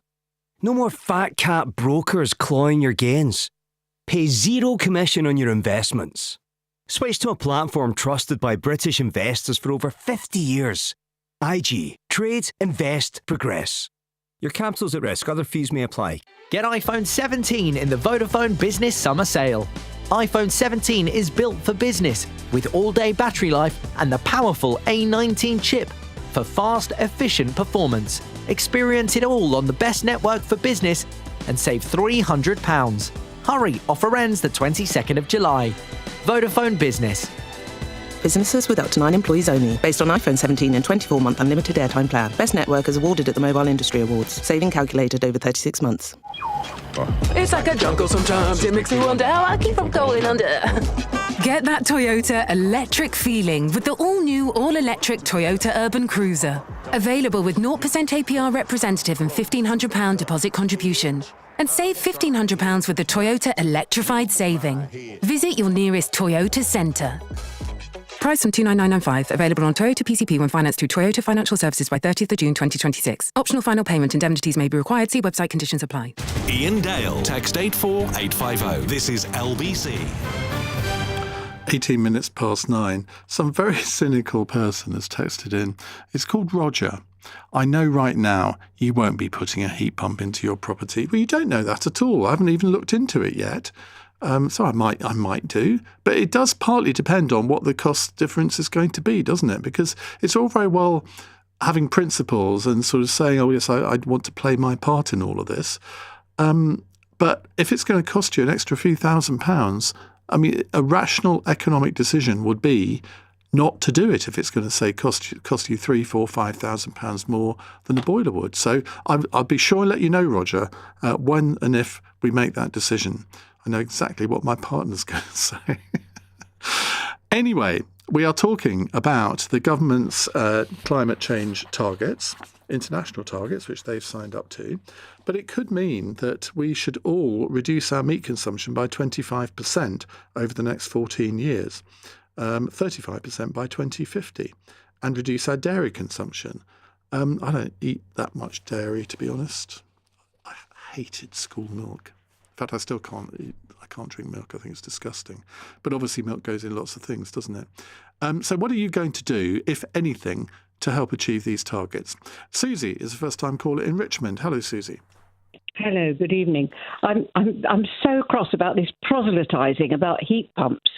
No more fat cat brokers clawing your gains. Pay zero commission on your investments. Switch to a platform trusted by British investors for over 50 years. IG. Trade, invest, progress. Your capital's at risk. Other fees may apply. Get iPhone 17 in the Vodafone Business Summer Sale. iPhone 17 is built for business with all-day battery life and the powerful A19 chip for fast, efficient performance. Experience it all on the best network for business and save £300. Hurry, offer ends the 22nd of July. Vodafone Business. Businesses with up to 9 employees only. Based on iPhone 17 and 24-month unlimited airtime plan. Best network is awarded at the Mobile Industry Awards. Saving calculated over 36 months. It's like a jungle sometimes. It makes me wonder how I keep from going under. Get that Toyota electric feeling with the all-new, all-electric Toyota Urban Cruiser. Available with 0% APR representative and £1,500 deposit contribution. And save £1,500 with the Toyota Electrified Saving. Visit your nearest Toyota centre. Price from $29995. Available on Toyota PCP when financed through Toyota Financial Services by 30th of June 2026. Optional final payment indemnities may be required. See website conditions apply. Iain Dale. Text 84850. This is LBC. 18 minutes past 9. Some very cynical person has texted in. It's called Roger. I know right now you won't be putting a heat pump into your property. Well, you don't know that at all. I haven't even looked into it yet. So I might do, but it does partly depend on what the cost difference is going to be, doesn't it? Because it's all very well having principles and sort of saying, oh yes, I'd want to play my part in all of this. But if it's going to cost you an extra few £1,000s, I mean, a rational economic decision would be not to do it if it's going to say cost you £3,000, £4,000, £5,000 more than a boiler would. So I'll be sure and let you know, Roger, when and if we make that decision. I know exactly what my partner's going to say. Anyway, we are talking about the government's climate change targets, international targets, which they've signed up to. But it could mean that we should all reduce our meat consumption by 25% over the next 14 years, 35% by 2050, and reduce our dairy consumption. I don't eat that much dairy, to be honest. I hated school milk. In fact, I still can't drink milk. I think it's disgusting. But obviously milk goes in lots of things, doesn't it? So what are you going to do, if anything, to help achieve these targets? Susie is a first-time caller in Richmond. Hello, Susie. Hello, good evening. I'm so cross about this proselytising about heat pumps.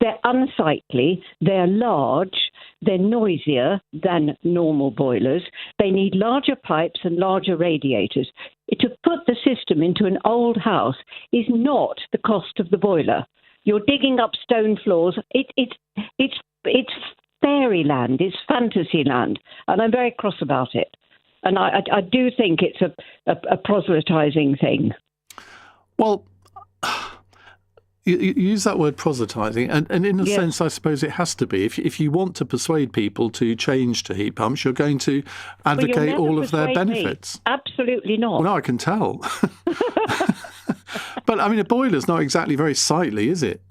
They're unsightly, they're large, they're noisier than normal boilers. They need larger pipes and larger radiators. To put the system into an old house is not the cost of the boiler. You're digging up stone floors. It's fairyland. It's fantasy land, and I'm very cross about it. And I do think it's a proselytising thing. Well, You use that word proselytising, and in a sense, I suppose it has to be. If you want to persuade people to change to heat pumps, you're going to advocate all of their benefits. Me. Absolutely not. Well, no, I can tell. But, I mean, a boiler's not exactly very sightly, is it?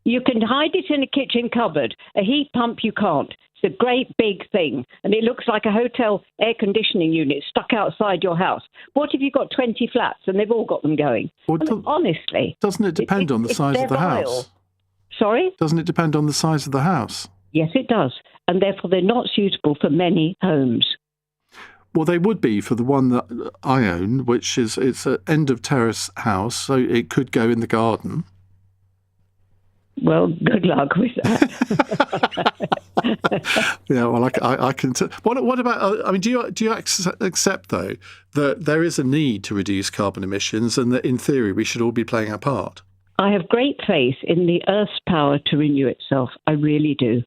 You can hide it in a kitchen cupboard. A heat pump, you can't. It's a great big thing, and it looks like a hotel air conditioning unit stuck outside your house. What if you've got 20 flats and they've all got them going? Well, honestly. Doesn't it depend on the size of the house? Sorry? Doesn't it depend on the size of the house? Yes, it does. And therefore they're not suitable for many homes. Well, they would be for the one that I own, which is it's an end of terrace house, so it could go in the garden. Well, good luck with that. Yeah, well, I can. What about? I mean, do you accept though that there is a need to reduce carbon emissions, and that in theory we should all be playing our part? I have great faith in the Earth's power to renew itself. I really do.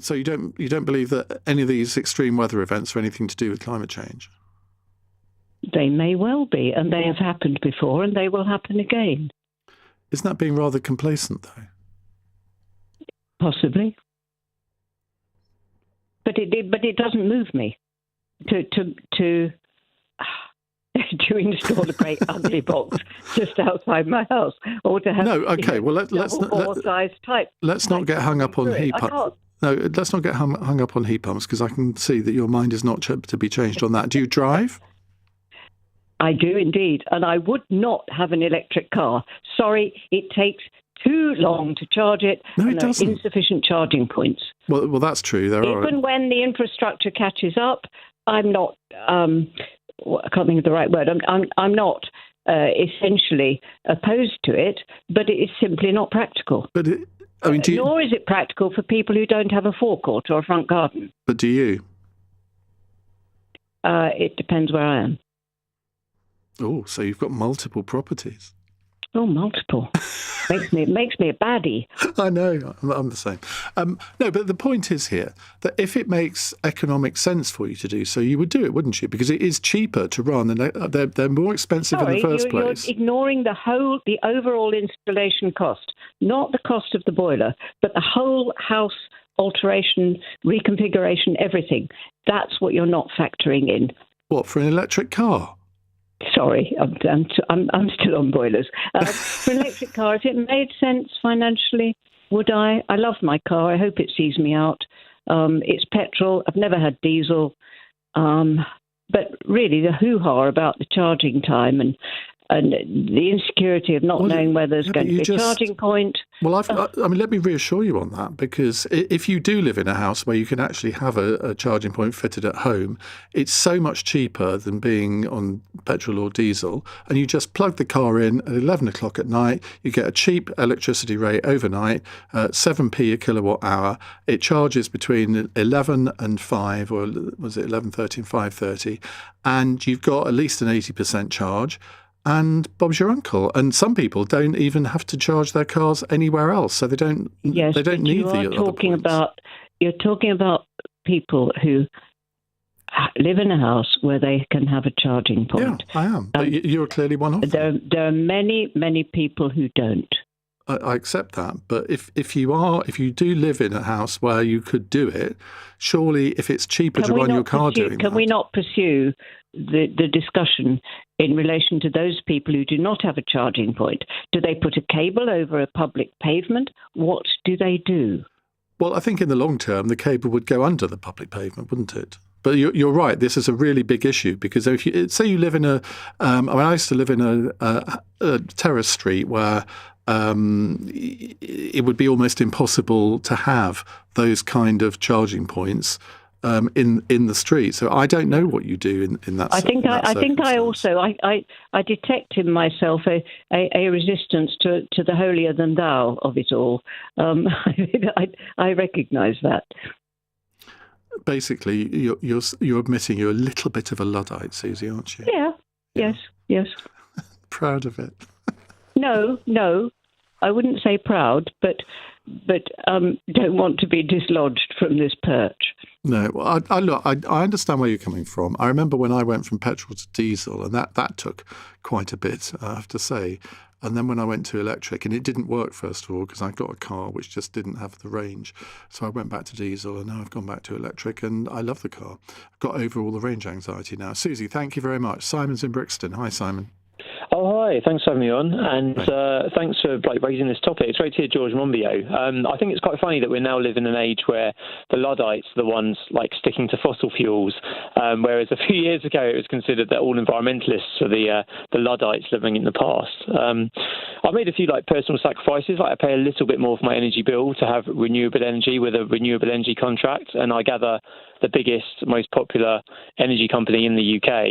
So you don't believe that any of these extreme weather events are anything to do with climate change? They may well be, and they have happened before, and they will happen again. Isn't that being rather complacent, though? Possibly, but it doesn't move me to install a great ugly box just outside my house, or to have let's not get hung up on heat pumps. No, let's not get hung up on heat pumps, because I can see that your mind is not to be changed on that. Do you drive? I do indeed, and I would not have an electric car. Sorry, it takes too long to charge it. No, and it doesn't. There are insufficient charging points. Well, that's true. Even when the infrastructure catches up, I'm not. I can't think of the right word. I'm not essentially opposed to it, but it is simply not practical. But nor is it practical for people who don't have a forecourt or a front garden. But do you? It depends where I am. Oh, so you've got multiple properties. Oh, multiple. makes me a baddie. I know, I'm the same. No, but the point is here that if it makes economic sense for you to do so, you would do it, wouldn't you? Because it is cheaper to run, and they're more expensive in the first place. You're ignoring the overall installation cost, not the cost of the boiler, but the whole house alteration, reconfiguration, everything. That's what you're not factoring in. What, for an electric car? Sorry, I'm still on boilers. For an electric car, if it made sense financially, would I? I love my car. I hope it sees me out. It's petrol. I've never had diesel. But really, the hoo-ha about the charging time and the insecurity of not knowing where there's going to be a charging point. Well, I mean, let me reassure you on that, because if you do live in a house where you can actually have a charging point fitted at home, it's so much cheaper than being on petrol or diesel. And you just plug the car in at 11 o'clock at night. You get a cheap electricity rate overnight, 7p a kilowatt hour. It charges between 11 and 5, or was it 11:30 and 5:30, and you've got at least an 80% charge. And Bob's your uncle. And some people don't even have to charge their cars anywhere else, so they don't. Yes, they don't need the other points. You're talking about people who live in a house where they can have a charging point. Yeah, I am. But you're clearly one of them. There are many people who don't. I accept that, but if you do live in a house where you could do it, surely if it's cheaper to run your car doing that. Can we not pursue the discussion in relation to those people who do not have a charging point? Do they put a cable over a public pavement? What do they do? Well, I think in the long term, the cable would go under the public pavement, wouldn't it? But you're right. This is a really big issue, because if you say you live in I used to live in a terrace street where it would be almost impossible to have those kind of charging points in the street. So I don't know what you do in that. I think I also detect in myself a resistance to the holier than thou of it all. I recognise that. Basically, you're admitting you're a little bit of a Luddite, Susie, aren't you? Yeah. Yes. Proud of it. No, I wouldn't say proud, but don't want to be dislodged from this perch. No, well, I understand where you're coming from. I remember when I went from petrol to diesel, and that took quite a bit, I have to say. And then when I went to electric, and it didn't work, first of all, because I got a car which just didn't have the range. So I went back to diesel, and now I've gone back to electric, and I love the car. I've got over all the range anxiety now. Susie, thank you very much. Simon's in Brixton. Hi, Simon. Oh, hi. Thanks for having me on, and thanks for raising this topic. It's great to hear George Monbiot. I think it's quite funny that we're now living in an age where the Luddites are the ones sticking to fossil fuels, whereas a few years ago it was considered that all environmentalists were the Luddites living in the past. I've made a few personal sacrifices. I pay a little bit more for my energy bill to have renewable energy with a renewable energy contract, and I gather the biggest, most popular energy company in the UK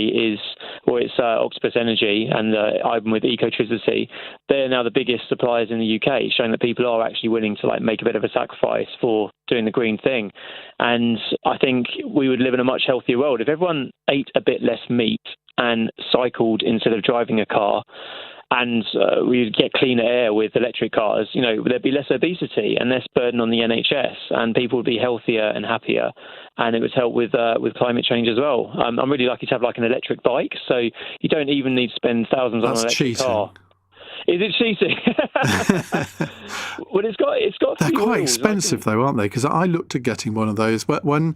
it's Octopus Energy, and I'm with Ecotricity. They're now the biggest suppliers in the UK, showing that people are actually willing to make a bit of a sacrifice for doing the green thing. And I think we would live in a much healthier world if everyone ate a bit less meat and cycled instead of driving a car. And we'd get cleaner air with electric cars. There'd be less obesity and less burden on the NHS, and people would be healthier and happier. And it would help with climate change as well. I'm really lucky to have an electric bike, so you don't even need to spend thousands on an electric car. Is it cheating? Well, it's got. They're quite expensive, though, aren't they? Because I looked at getting one of those, but when.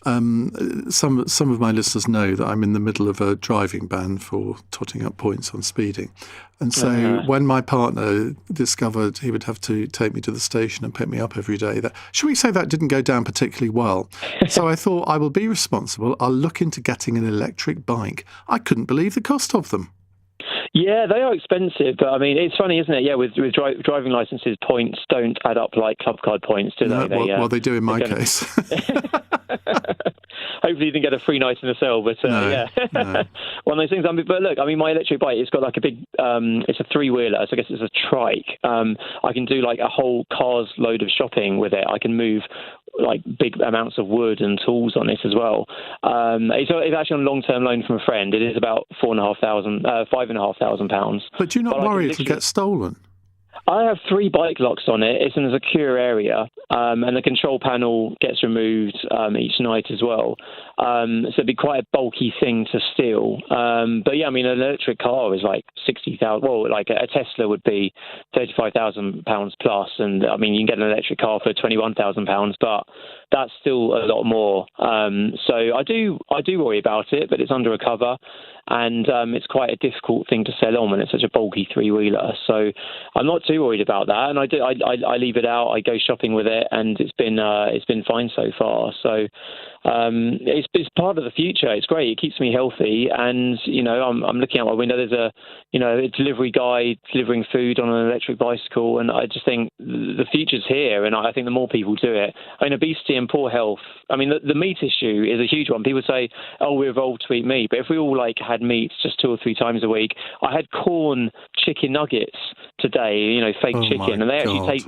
Some of my listeners know that I'm in the middle of a driving ban for totting up points on speeding. And so when my partner discovered he would have to take me to the station and pick me up every day, should we say that didn't go down particularly well? So I thought, I will be responsible. I'll look into getting an electric bike. I couldn't believe the cost of them. Yeah, they are expensive, but it's funny, isn't it? Yeah, with driving licenses, points don't add up like club card points, do they? Well, they do in my case. Hopefully you didn't get a free night in the cell, but no. One of those things. But look, my electric bike, it's got a big, it's a three-wheeler, so I guess it's a trike. I can do a whole car's load of shopping with it. I can move big amounts of wood and tools on it as well. It's actually on a long-term loan from a friend. It is about £5,500. But do you not worry it'll get stolen? I have 3 bike locks on it. It's in a secure area, and the control panel gets removed each night as well. So it'd be quite a bulky thing to steal. But yeah, an electric car is £60,000. Well, a Tesla would be £35,000 plus, and you can get an electric car for £21,000, but that's still a lot more. So I do worry about it, but it's under a cover. And it's quite a difficult thing to sell on when it's such a bulky 3-wheeler. So I'm not too worried about that, and I leave it out. I go shopping with it, and it's been fine so far. So it's part of the future. It's great. It keeps me healthy, and I'm looking out my window. There's a delivery guy delivering food on an electric bicycle, and I just think the future's here. And I think the more people do it, obesity and poor health. The meat issue is a huge one. People say, "Oh, we evolved to eat meat," but if we all had meat just 2 or 3 times a week. I had corn chicken nuggets today, fake chicken, and they actually taste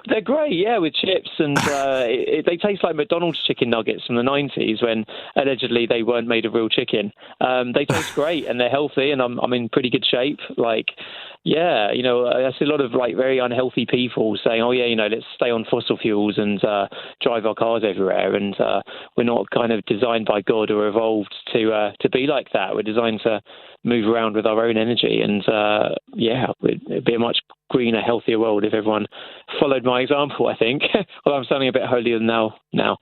they're great, yeah, with chips, and they taste like McDonald's chicken nuggets from the 90s when allegedly they weren't made of real chicken. They taste great and they're healthy, and I'm in pretty good shape. Yeah, I see a lot of very unhealthy people saying, "Oh yeah, let's stay on fossil fuels and drive our cars everywhere." And we're not kind of designed by God or evolved to be like that. We're designed to move around with our own energy, and it'd be a much greener, healthier world if everyone followed my example. I think, although I'm sounding a bit holier than now. Yeah,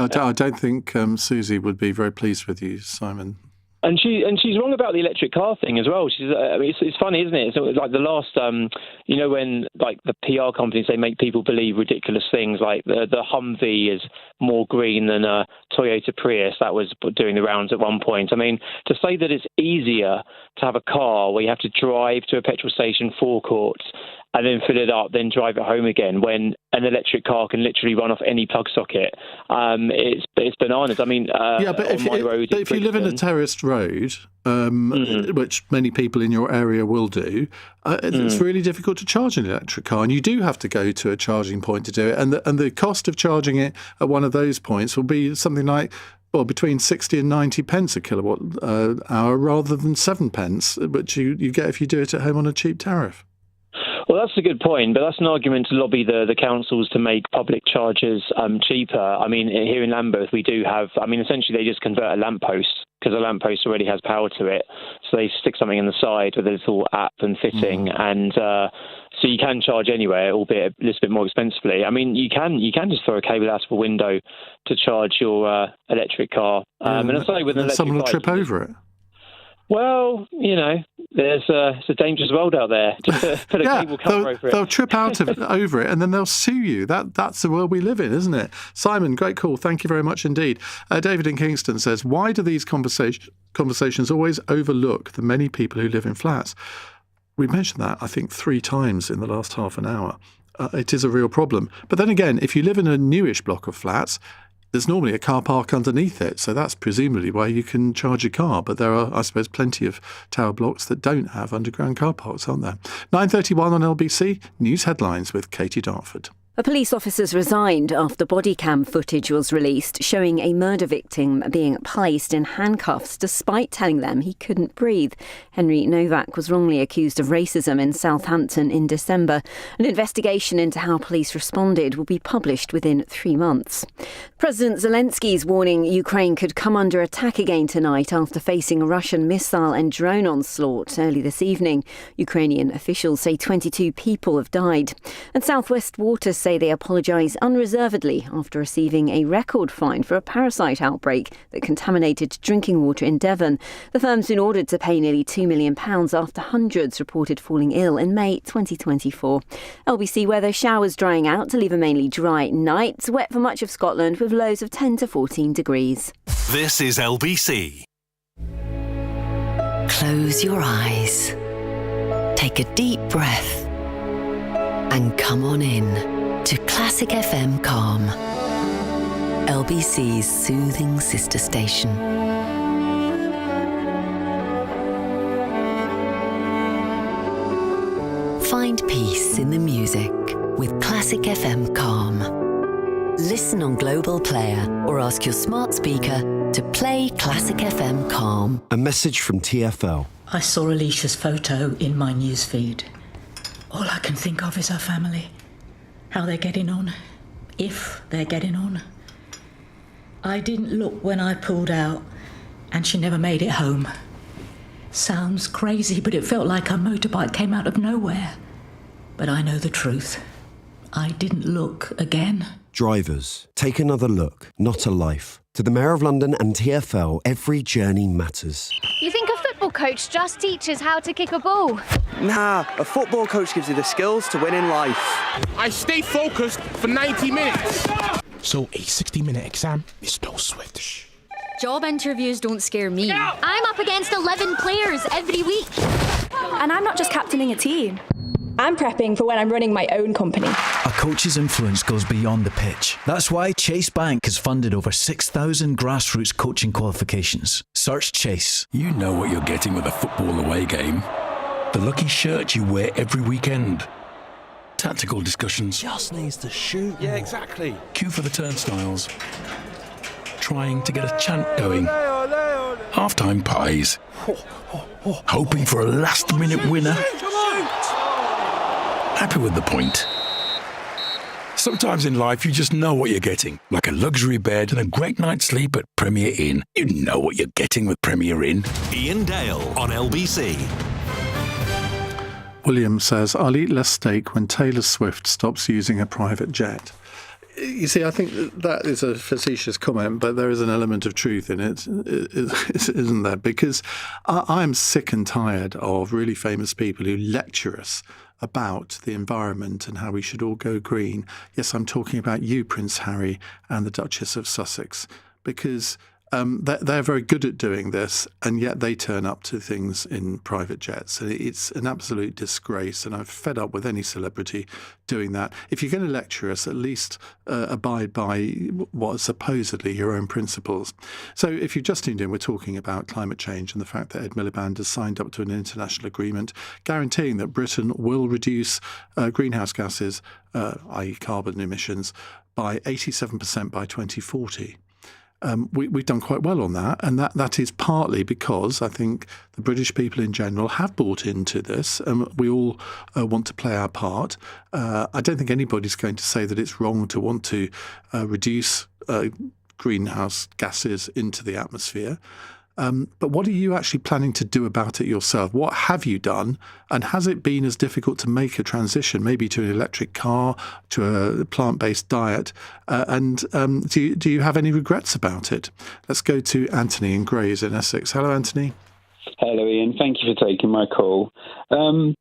I don't think Susie would be very pleased with you, Simon. And she's wrong about the electric car thing as well. She's it's funny, isn't it? So the last when the PR companies, they make people believe ridiculous things like the Humvee is more green than a Toyota Prius. That was doing the rounds at one point. To say that it's easier to have a car where you have to drive to a petrol station forecourt and then fill it up, then drive it home again, when an electric car can literally run off any plug socket. It's bananas. But if you live in a terraced road, which many people in your area will do, it's really difficult to charge an electric car, and you do have to go to a charging point to do it. And the cost of charging it at one of those points will be something like, between 60 and 90 pence a kilowatt hour, rather than 7 pence, which you get if you do it at home on a cheap tariff. Well, that's a good point, but that's an argument to lobby the councils to make public charges cheaper. Here in Lambeth, we do have, essentially they just convert a lamppost because a lamppost already has power to it. So they stick something in the side with a little app and fitting, and so you can charge anywhere, albeit a little bit more expensively. I mean, you can just throw a cable out of a window to charge your electric car. And I say with an electric someone will bike, trip over it. Well, it's a dangerous world out there. Just put a cable cover over it. They'll trip over it and then they'll sue you. That's the world we live in, isn't it? Simon, great call. Thank you very much indeed. David in Kingston says, why do these conversations always overlook the many people who live in flats? We mentioned that, I think, 3 times in the last half an hour. It is a real problem. But then again, if you live in a newish block of flats, there's normally a car park underneath it. So that's presumably where you can charge a car. But there are, I suppose, plenty of tower blocks that don't have underground car parks, aren't there? 9:31 on LBC, news headlines with Katie Dartford. A police officer's resigned after body cam footage was released showing a murder victim being placed in handcuffs despite telling them he couldn't breathe. Henry Novak was wrongly accused of racism in Southampton in December. An investigation into how police responded will be published within 3 months. President Zelensky's warning Ukraine could come under attack again tonight after facing a Russian missile and drone onslaught early this evening. Ukrainian officials say 22 people have died. And Southwest Water say they apologise unreservedly after receiving a record fine for a parasite outbreak that contaminated drinking water in Devon. The firm's been ordered to pay nearly £2 million after hundreds reported falling ill in May 2024. LBC weather, showers drying out to leave a mainly dry night. Wet for much of Scotland with lows of 10 to 14 degrees. This is LBC. Close your eyes. Take a deep breath. And come on in to Classic FM Calm, LBC's soothing sister station. Find peace in the music with Classic FM Calm. Listen on Global Player or ask your smart speaker to play Classic FM Calm. A message from TfL. I saw Alicia's photo in my newsfeed. All I can think of is her family. How they're getting on. If they're getting on. I didn't look when I pulled out, and she never made it home. Sounds crazy, but it felt like her motorbike came out of nowhere. But I know the truth. I didn't look again. Drivers, take another look, not a life. To the Mayor of London and TfL, every journey matters. You think a football coach just teaches how to kick a ball? Nah, a football coach gives you the skills to win in life. I stay focused for 90 minutes. So a 60-minute exam is no sweat. Job interviews don't scare me. I'm up against 11 players every week. And I'm not just captaining a team. I'm prepping for when I'm running my own company. A coach's influence goes beyond the pitch. That's why Chase Bank has funded over 6,000 grassroots coaching qualifications. Search Chase. You know what you're getting with a football away game. The lucky shirt you wear every weekend. Tactical discussions. Just needs to shoot. Yeah, exactly. Queue for the turnstiles. Trying to get a chant going. Half-time pies. Hoping for a last-minute winner. Happy with the point. Sometimes in life you just know what you're getting, like a luxury bed and a great night's sleep at Premier Inn. You know what you're getting with Premier Inn. Iain Dale on LBC. William says, I'll eat less steak when Taylor Swift stops using a private jet. You see, I think that is a facetious comment, but there is an element of truth in it, isn't there? Because I'm sick and tired of really famous people who lecture us about the environment and how we should all go green. Yes, I'm talking about you, Prince Harry, and the Duchess of Sussex, because they're very good at doing this, and yet they turn up to things in private jets. And it's an absolute disgrace, and I'm fed up with any celebrity doing that. If you're going to lecture us, at least abide by what are supposedly your own principles. So if you've just tuned in, we're talking about climate change and the fact that Ed Miliband has signed up to an international agreement guaranteeing that Britain will reduce greenhouse gases, i.e. carbon emissions, by 87% by 2040. We've done quite well on that, and that is partly because I think the British people in general have bought into this, and we all want to play our part. I don't think anybody's going to say that it's wrong to want to reduce greenhouse gases into the atmosphere. But what are you actually planning to do about it yourself? What have you done? And has it been as difficult to make a transition, maybe to an electric car, to a plant-based diet? Do you have any regrets about it? Let's go to Anthony in Grays in Essex. Hello, Anthony. Hello, Ian. Thank you for taking my call. I'm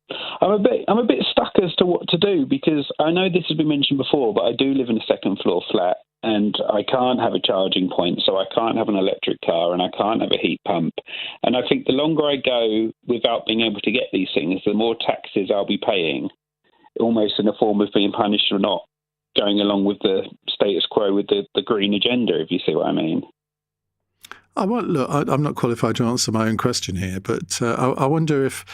a bit stuck as to what to do, because I know this has been mentioned before, but I do live in a second floor flat and I can't have a charging point, so I can't have an electric car and I can't have a heat pump. And I think the longer I go without being able to get these things, the more taxes I'll be paying, almost in a form of being punished for not going along with the status quo with the green agenda, if you see what I mean. Look, I'm not qualified to answer my own question here, but I wonder if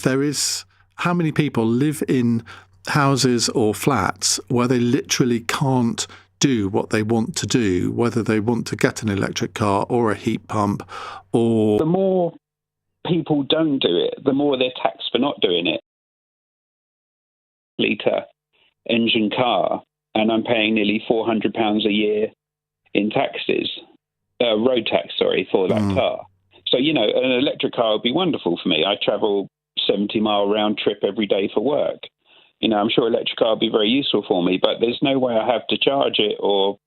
there is, how many people live in houses or flats where they literally can't do what they want to do, whether they want to get an electric car or a heat pump, or... The more people don't do it, the more they're taxed for not doing it. Litre engine car, and I'm paying nearly £400 a year in taxes. Road tax, for that car. So, an electric car would be wonderful for me. I travel 70-mile round trip every day for work. I'm sure electric car would be very useful for me, but there's no way I have to charge it or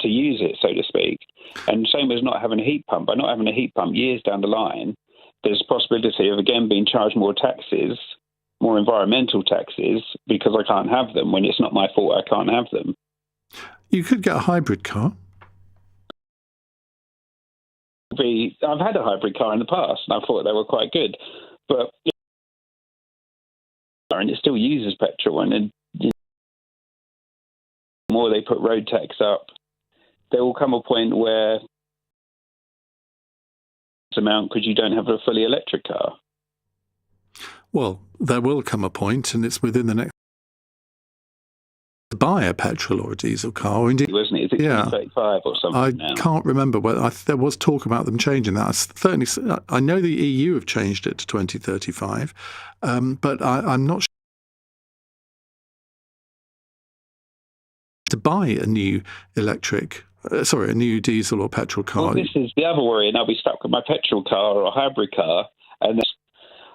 to use it, so to speak. And same as not having a heat pump. By not having a heat pump years down the line, there's a possibility of, again, being charged more taxes, more environmental taxes, because I can't have them when it's not my fault I can't have them. You could get a hybrid car. I've had a hybrid car in the past, and I thought they were quite good, but and it still uses petrol. And the more they put road tax up, there will come a point where it's amount because you don't have a fully electric car. Well, there will come a point, and it's within the next. To buy a petrol or a diesel car, or indeed, wasn't it? Is it 35 or something? I now? Can't remember whether there was talk about them changing that. I know the EU have changed it to 2035, but I'm not sure to buy a new a new diesel or petrol car. Well, this is the other worry, and I'll be stuck with my petrol car or a hybrid car, and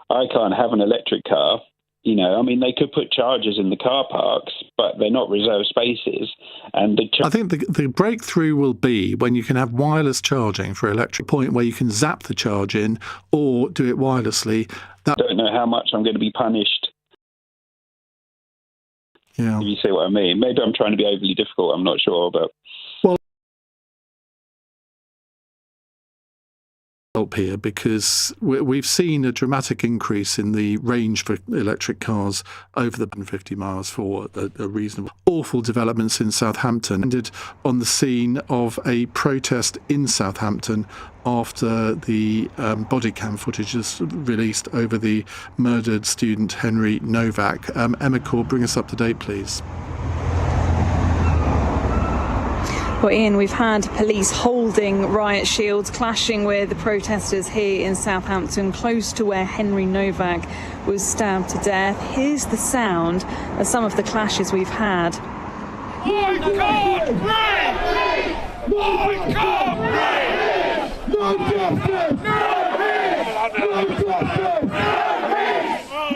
I can't have an electric car. They could put chargers in the car parks, but they're not reserved spaces. And I think the breakthrough will be when you can have wireless charging for electric, point where you can zap the charge in or do it wirelessly. I don't know how much I'm going to be punished. Yeah. If you see what I mean. Maybe I'm trying to be overly difficult, I'm not sure, but... Well, here, because we've seen a dramatic increase in the range for electric cars over the 50 miles for a reasonable. Awful developments in Southampton. Ended on the scene of a protest in Southampton after the body cam footage is released over the murdered student Henry Novak. Emma Core, bring us up to date, please. Well, Ian, we've had police holding riot shields, clashing with the protesters here in Southampton, close to where Henry Novak was stabbed to death. Here's the sound of some of the clashes we've had. Boycott rape! Boycott rape! No justice! No justice!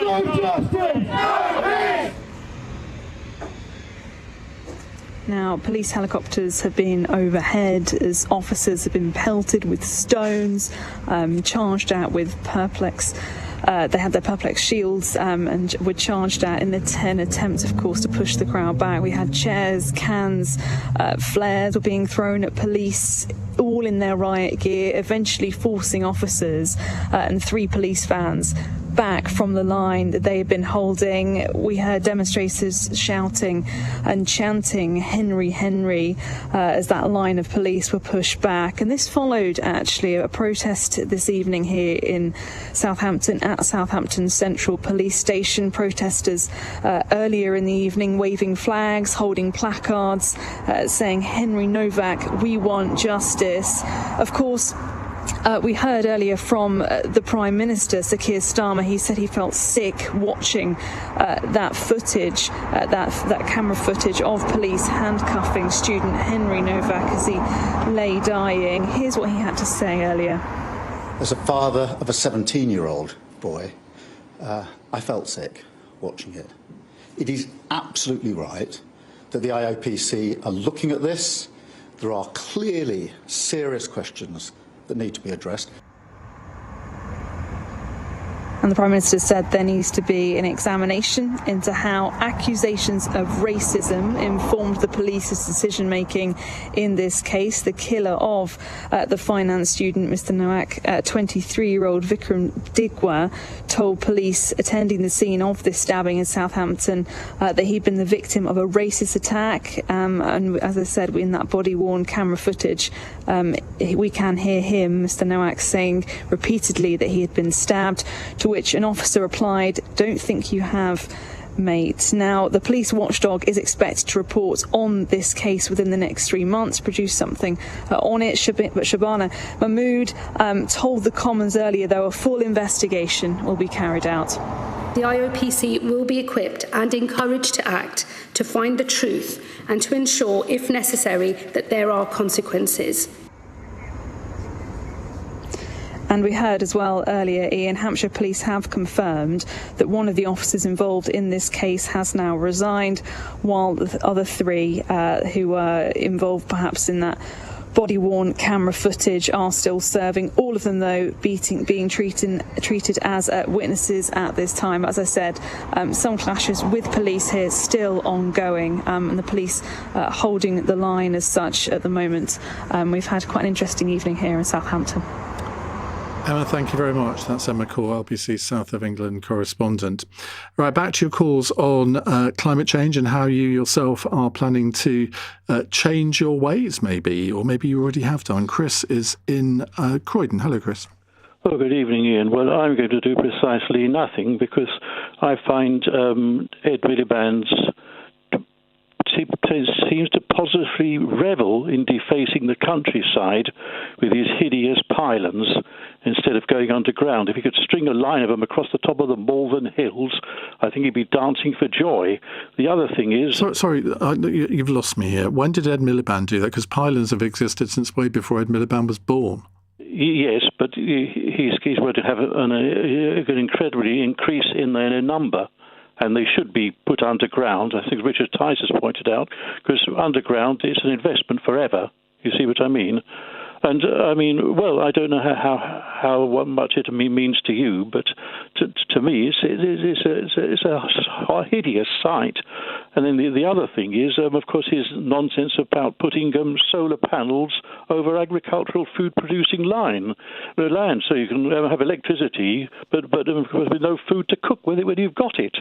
No justice! No peace! Now, police helicopters have been overhead as officers have been pelted with stones, charged out with perplex. They had their perplex shields and were charged out in an attempt, of course, to push the crowd back. We had chairs, cans, flares were being thrown at police, all in their riot gear, eventually forcing officers and 3 police vans back from the line that they had been holding. We heard demonstrators shouting and chanting "Henry, Henry" as that line of police were pushed back. And this followed actually a protest this evening here in Southampton at Southampton Central Police Station. Protesters earlier in the evening waving flags, holding placards saying "Henry Novak, we want justice." Of course, We heard earlier from the Prime Minister, Sir Keir Starmer. He said he felt sick watching that footage, that camera footage of police handcuffing student Henry Novak as he lay dying. Here's what he had to say earlier. As a father of a 17-year-old boy, I felt sick watching it. It is absolutely right that the IOPC are looking at this. There are clearly serious questions that need to be addressed. And the Prime Minister said there needs to be an examination into how accusations of racism informed the police's decision-making in this case. The killer of the finance student, Mr Nowak, 23-year-old Vikram Digwa, told police attending the scene of this stabbing in Southampton that he'd been the victim of a racist attack. And as I said, in that body-worn camera footage, we can hear him, Mr Nowak, saying repeatedly that he had been stabbed, to which an officer replied, "Don't think you have, mate." Now, the police watchdog is expected to report on this case within the next 3 months, produce something on it. But Shabana Mahmood told the Commons earlier, though, a full investigation will be carried out. The IOPC will be equipped and encouraged to act to find the truth and to ensure, if necessary, that there are consequences. And we heard as well earlier, Ian, Hampshire Police have confirmed that one of the officers involved in this case has now resigned, while the other three who were involved perhaps in that body-worn camera footage are still serving. All of them, though, being treated as witnesses at this time. As I said, some clashes with police here still ongoing, and the police holding the line as such at the moment. We've had quite an interesting evening here in Southampton. Emma, thank you very much. That's Emma Core, LBC South of England correspondent. Right, back to your calls on climate change and how you yourself are planning to change your ways, maybe, or maybe you already have done. Chris is in Croydon. Hello, Chris. Oh, good evening, Ian. Well, I'm going to do precisely nothing because I find Ed Miliband's seems to positively revel in defacing the countryside with his hideous pylons instead of going underground. If he could string a line of them across the top of the Malvern Hills, I think he'd be dancing for joy. The other thing is... Sorry, you've lost me here. When did Ed Miliband do that? Because pylons have existed since way before Ed Miliband was born. Yes, but he's going to have an incredibly increase in their number. And they should be put underground, I think Richard Tice has pointed out, because underground is an investment forever. You see what I mean? And, I mean, well, I don't know how much it means to you, but to me it's a hideous sight. And then the other thing is, of course, his nonsense about putting solar panels over agricultural food-producing land, so you can have electricity, but of course with no food to cook with it when you've got it.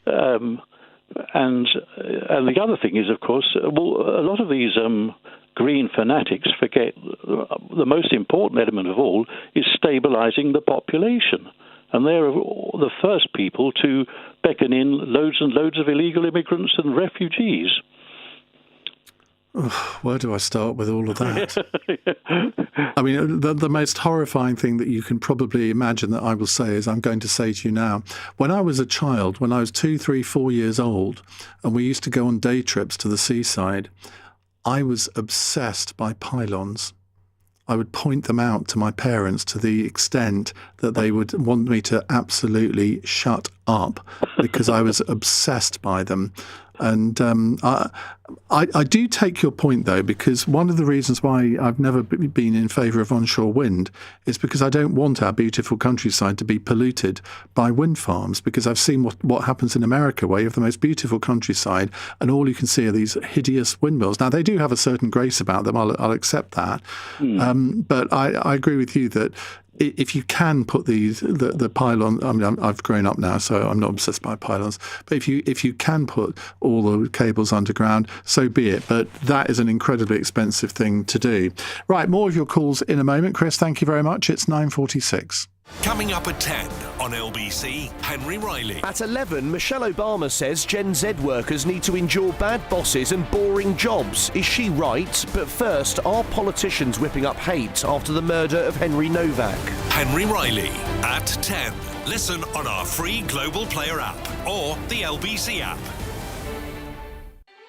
And the other thing is, of course, a lot of these green fanatics forget the most important element of all is stabilising the population. And they're the first people to beckon in loads and loads of illegal immigrants and refugees. Where do I start with all of that? I mean, the most horrifying thing that you can probably imagine that I will say is I'm going to say to you now. When I was a child, when I was 2, 3, 4 years old, and we used to go on day trips to the seaside, I was obsessed by pylons. I would point them out to my parents to the extent that they would want me to absolutely shut up because I was obsessed by them. And I do take your point, though, because one of the reasons why I've never been in favour of onshore wind is because I don't want our beautiful countryside to be polluted by wind farms, because I've seen what happens in America, where you have the most beautiful countryside and all you can see are these hideous windmills. Now, they do have a certain grace about them, I'll accept that. But I agree with you that if you can put the pylon, I mean, I've grown up now, so I'm not obsessed by pylons. But if you can put all the cables underground, so be it. But that is an incredibly expensive thing to do. Right, more of your calls in a moment. Chris, thank you very much. It's 9:46. Coming up at 10 on LBC, Henry Riley. At 11, Michelle Obama says Gen Z workers need to endure bad bosses and boring jobs. Is she right? But first, are politicians whipping up hate after the murder of Henry Novak? Henry Riley at 10. Listen on our free Global Player app or the LBC app.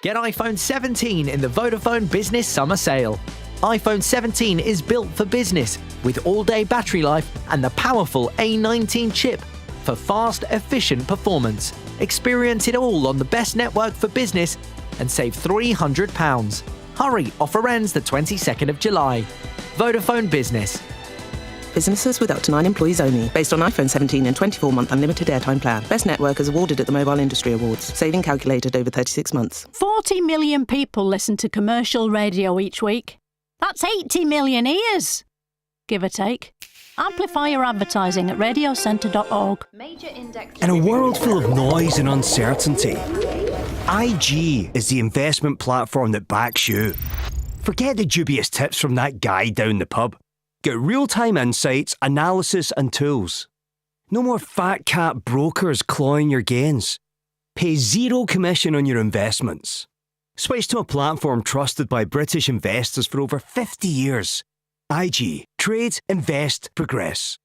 Get iPhone 17 in the Vodafone Business Summer Sale. iPhone 17 is built for business with all-day battery life and the powerful A19 chip for fast, efficient performance. Experience it all on the best network for business and save £300. Hurry, offer ends the 22nd of July. Vodafone Business. Businesses with up to 9 employees only. Based on iPhone 17 and 24-month unlimited airtime plan. Best network is awarded at the Mobile Industry Awards. Saving calculated over 36 months. 40 million people listen to commercial radio each week. That's 80 million ears, give or take. Amplify your advertising at radiocentre.org. In a world full of noise and uncertainty, IG is the investment platform that backs you. Forget the dubious tips from that guy down the pub. Get real-time insights, analysis and tools. No more fat cat brokers clawing your gains. Pay zero commission on your investments. Switch to a platform trusted by British investors for over 50 years. IG. Trade, invest, progress.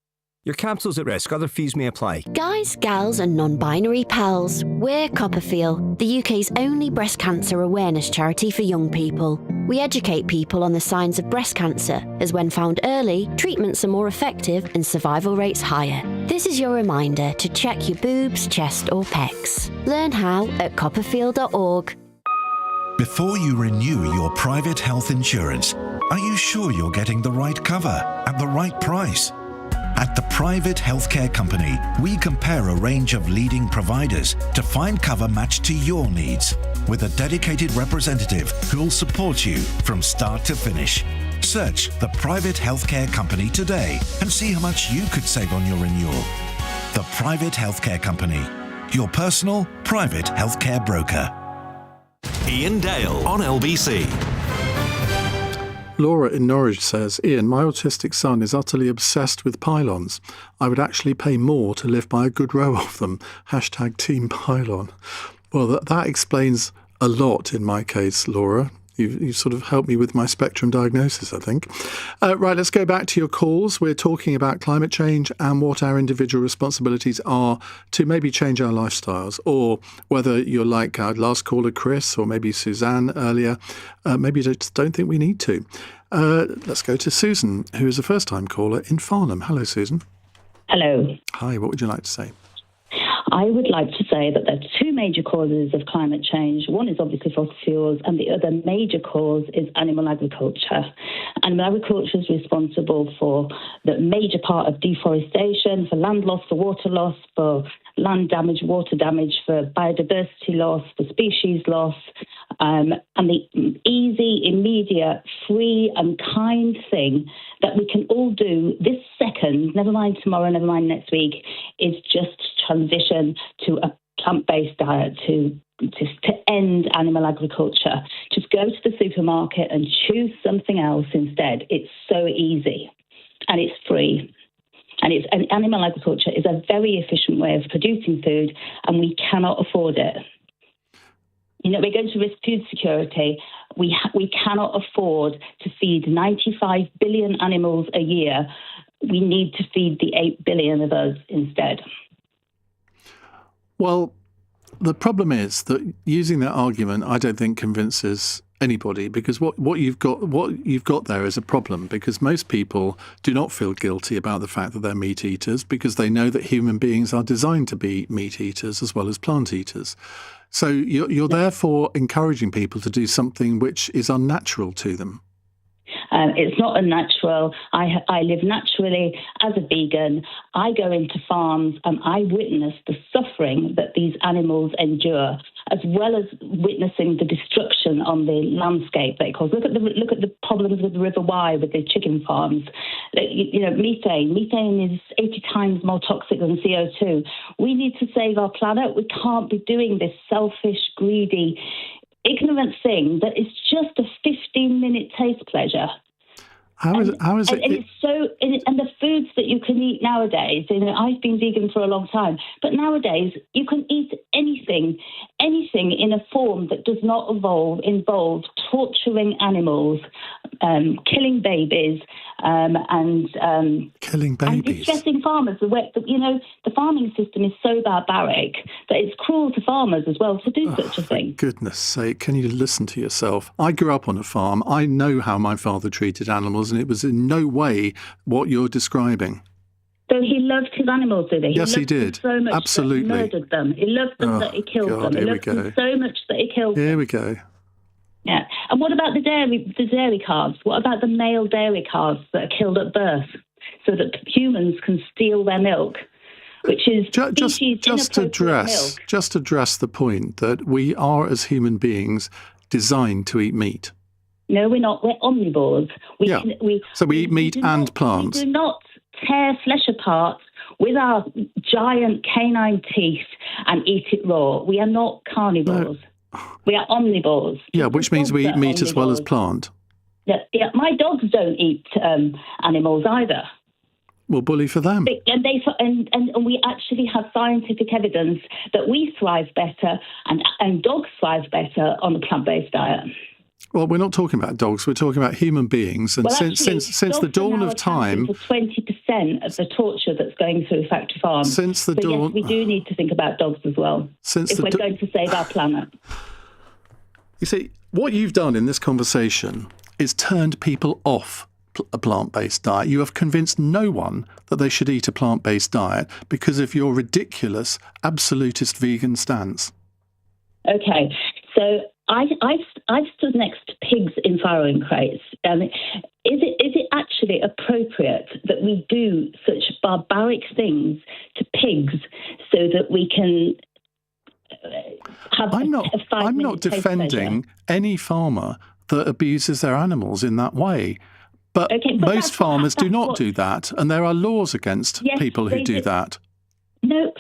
Your capital's at risk. Other fees may apply. Guys, gals and non-binary pals, we're Copperfield, the UK's only breast cancer awareness charity for young people. We educate people on the signs of breast cancer, as when found early, treatments are more effective and survival rates higher. This is your reminder to check your boobs, chest or pecs. Learn how at copperfield.org. Before you renew your private health insurance, are you sure you're getting the right cover at the right price? At the Private Healthcare Company, we compare a range of leading providers to find cover matched to your needs, with a dedicated representative who'll support you from start to finish. Search the Private Healthcare Company today and see how much you could save on your renewal. The Private Healthcare Company, your personal private healthcare broker. Iain Dale on LBC. Laura in Norwich says, Ian, my autistic son is utterly obsessed with pylons. I would actually pay more to live by a good row of them. # Team Pylon. Well, that explains a lot in my case, Laura. You've sort of helped me with my spectrum diagnosis, I think. Right, let's go back to your calls. We're talking about climate change and what our individual responsibilities are to maybe change our lifestyles, or whether you're like our last caller, Chris, or maybe Suzanne earlier. Maybe you just don't think we need to. Let's go to Susan, who is a first-time caller in Farnham. Hello, Susan. Hello. Hi, what would you like to say? I would like to say that there are two major causes of climate change. One is obviously fossil fuels, and the other major cause is animal agriculture. Animal agriculture is responsible for the major part of deforestation, for land loss, for water loss, for land damage, water damage, for biodiversity loss, for species loss. And the easy, immediate, free and kind thing that we can all do this second, never mind tomorrow, never mind next week, is just transition to a plant-based diet, to end animal agriculture. Just go to the supermarket and choose something else instead. It's so easy and it's free. And animal agriculture is a very efficient way of producing food, and we cannot afford it. You know, we're going to risk food security. We cannot afford to feed 95 billion animals a year. We need to feed the 8 billion of us instead. Well, the problem is that using that argument, I don't think convinces anybody, because what you've got there is a problem, because most people do not feel guilty about the fact that they're meat eaters, because they know that human beings are designed to be meat eaters as well as plant eaters. So you're therefore encouraging people to do something which is unnatural to them. It's not unnatural. I live naturally as a vegan. I go into farms and I witness the suffering that these animals endure, as well as witnessing the destruction on the landscape that it causes. Look at the problems with the River Wye with the chicken farms. You know, methane is 80 times more toxic than CO2. We need to save our planet. We can't be doing this selfish, greedy, ignorant thing that is just a 15-minute taste pleasure. How is it? And it's so, and the foods that you can eat nowadays. I've been vegan for a long time, but nowadays you can eat anything in a form that does not involve torturing animals, killing babies, and killing babies, and distressing farmers. The farming system is so barbaric that it's cruel to farmers as well to do such a thing. For goodness sake, can you listen to yourself? I grew up on a farm. I know how my father treated animals, and it was in no way what you're describing. So he loved his animals, did he? Yes, he did. So much Absolutely. That he murdered them. He loved them that he killed them. He loved them so much that he killed them. Here we go. Yeah. And what about the dairy calves? What about the male dairy calves that are killed at birth so that humans can steal their milk? Which is just address the point that we are, as human beings, designed to eat meat. No, we're not. We're omnivores. We eat meat and plants. We do not tear flesh apart with our giant canine teeth and eat it raw. We are not carnivores. No. We are omnivores. Yeah, which means we eat meat as well as plant. Yeah, my dogs don't eat animals either. Well, bully for them. And we actually have scientific evidence that we thrive better and dogs thrive better on a plant-based diet. Well, we're not talking about dogs. We're talking about human beings. And since the dawn of time, for 20% of the torture that's going through factory farms. Yes, we do need to think about dogs as well. If we're going to save our planet. You see, what you've done in this conversation is turned people off a plant-based diet. You have convinced no one that they should eat a plant-based diet because of your ridiculous absolutist vegan stance. Okay, so I've stood next to pigs in farrowing crates. Is it actually appropriate that we do such barbaric things to pigs so that we can have I'm not defending any farmer that abuses their animals in that way. But most farmers do not do that, and there are laws against people who do that. No,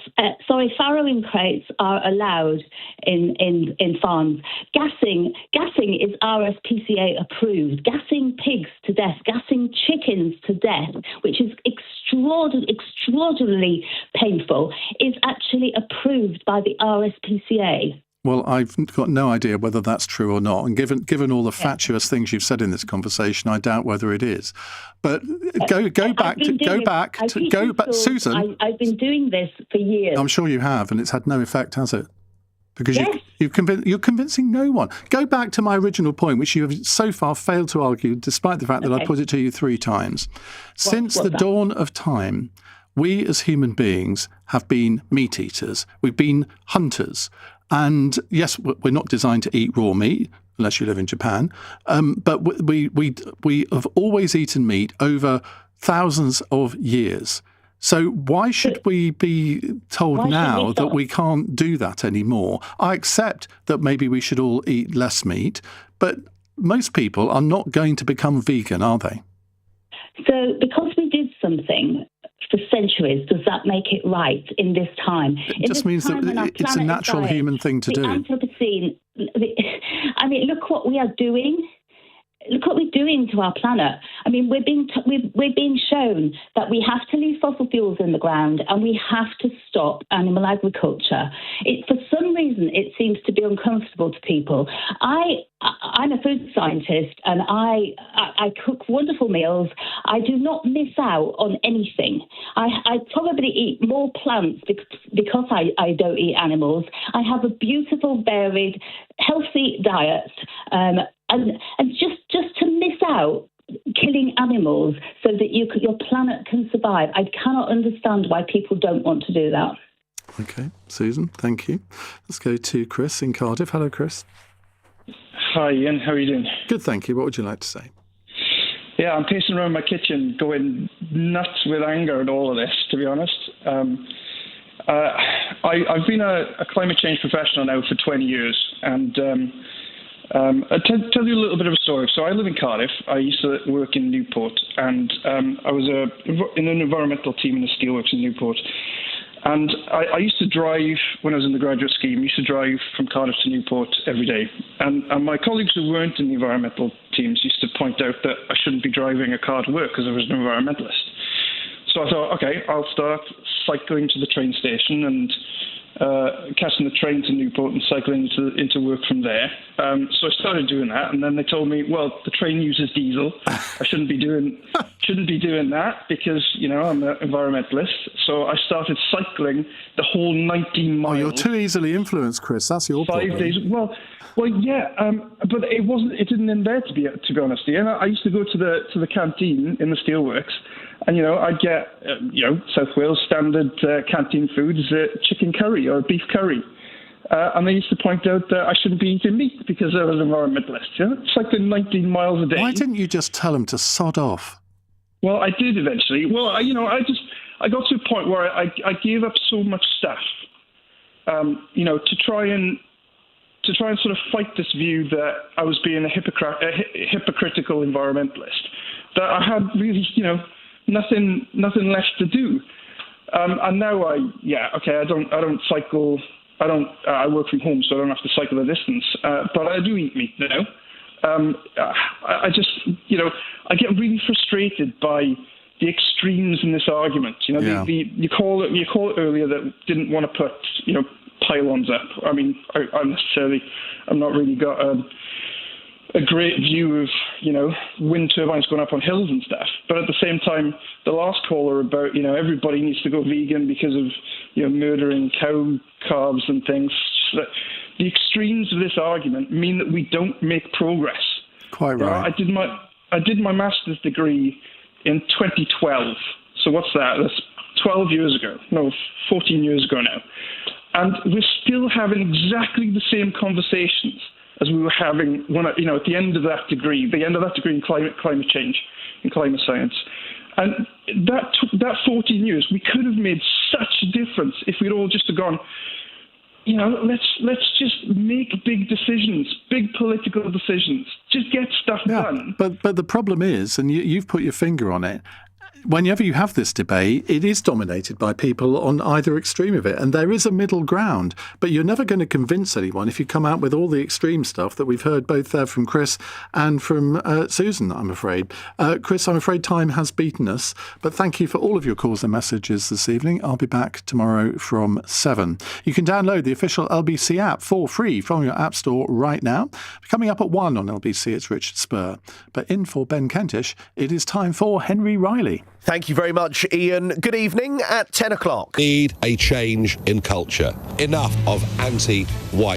farrowing crates are allowed in farms. Gassing is RSPCA approved. Gassing pigs to death, gassing chickens to death, which is extraordinarily painful, is actually approved by the RSPCA. Well, I've got no idea whether that's true or not. And given all the fatuous things you've said in this conversation, I doubt whether it is. But go back, Susan. I've been doing this for years. I'm sure you have, and it's had no effect, has it? Because you're convincing no one. Go back to my original point, which you have so far failed to argue, despite the fact that I put it to you 3 times. Since the dawn of time, we as human beings have been meat eaters. We've been hunters. And yes, we're not designed to eat raw meat, unless you live in Japan. But we have always eaten meat over thousands of years. So why should we be told now that we can't do that anymore? I accept that maybe we should all eat less meat, but most people are not going to become vegan, are they? So because we did something for centuries, does that make it right in this time? It just means that it's a natural human thing to do. Anthropocene, look what we are doing. Look what we're doing to our planet. I mean, we're being shown that we have to leave fossil fuels in the ground and we have to stop animal agriculture. For some reason, it seems to be uncomfortable to people. I'm a food scientist and I cook wonderful meals. I do not miss out on anything. I probably eat more plants because I don't eat animals. I have a beautiful, varied, healthy diet. And just to miss out killing animals so that your planet can survive, I cannot understand why people don't want to do that. Okay, Susan, thank you. Let's go to Chris in Cardiff. Hello, Chris. Hi, Ian. How are you doing? Good, thank you. What would you like to say? Yeah, I'm pacing around my kitchen going nuts with anger at all of this, to be honest. I've been a climate change professional now for 20 years, and I'll tell you a little bit of a story. So I live in Cardiff. I used to work in Newport, and I was in an environmental team in the steelworks in Newport. And I used to drive, when I was in the graduate scheme, used to drive from Cardiff to Newport every day. And my colleagues who weren't in the environmental teams used to point out that I shouldn't be driving a car to work because I was an environmentalist. So I thought, okay, I'll start cycling to the train station and catching the train to Newport and cycling into work from there. So I started doing that, and then they told me, well, the train uses diesel. I shouldn't be doing that because, I'm an environmentalist. So I started cycling the whole 19 miles. Oh, you're too easily influenced, Chris. That's your problem. 5 days. Well, yeah, but it wasn't. It didn't end there, to be honest. Ian. I used to go to the canteen in the steelworks, and I'd get South Wales standard canteen foods, chicken curry or beef curry, and they used to point out that I shouldn't be eating meat because I was an environmentalist. Cycling 19 miles a day. Why didn't you just tell them to sod off? Well, I did eventually. Well, I got to a point where I gave up so much stuff, to try and sort of fight this view that I was being a hypocritical environmentalist, that I had really, nothing left to do. And now I don't cycle. I work from home, so I don't have to cycle the distance. But I do eat meat now. I just, I get really frustrated by the extremes in this argument. You call it earlier that didn't want to put, pylons up. I mean, I'm not really got a great view of, wind turbines going up on hills and stuff. But at the same time, the last caller about, everybody needs to go vegan because of, murdering cow calves and things. The extremes of this argument mean that we don't make progress. Quite right. I did my master's degree in 2012. So what's that? That's 12 years ago. No, 14 years ago now. And we're still having exactly the same conversations as we were having at the end of that degree, in climate change, in climate science. And that 14 years, we could have made such a difference if we'd all just have gone, let's just make big decisions, big political decisions. Just get stuff done. But the problem is, and you've put your finger on it, whenever you have this debate, it is dominated by people on either extreme of it. And there is a middle ground. But you're never going to convince anyone if you come out with all the extreme stuff that we've heard both there from Chris and from Susan, I'm afraid. Chris, I'm afraid time has beaten us. But thank you for all of your calls and messages this evening. I'll be back tomorrow from 7. You can download the official LBC app for free from your app store right now. Coming up at 1 on LBC, it's Richard Spur. But in for Ben Kentish, it is time for Henry Riley. Thank you very much, Ian. Good evening at 10 o'clock. Need a change in culture. Enough of anti-white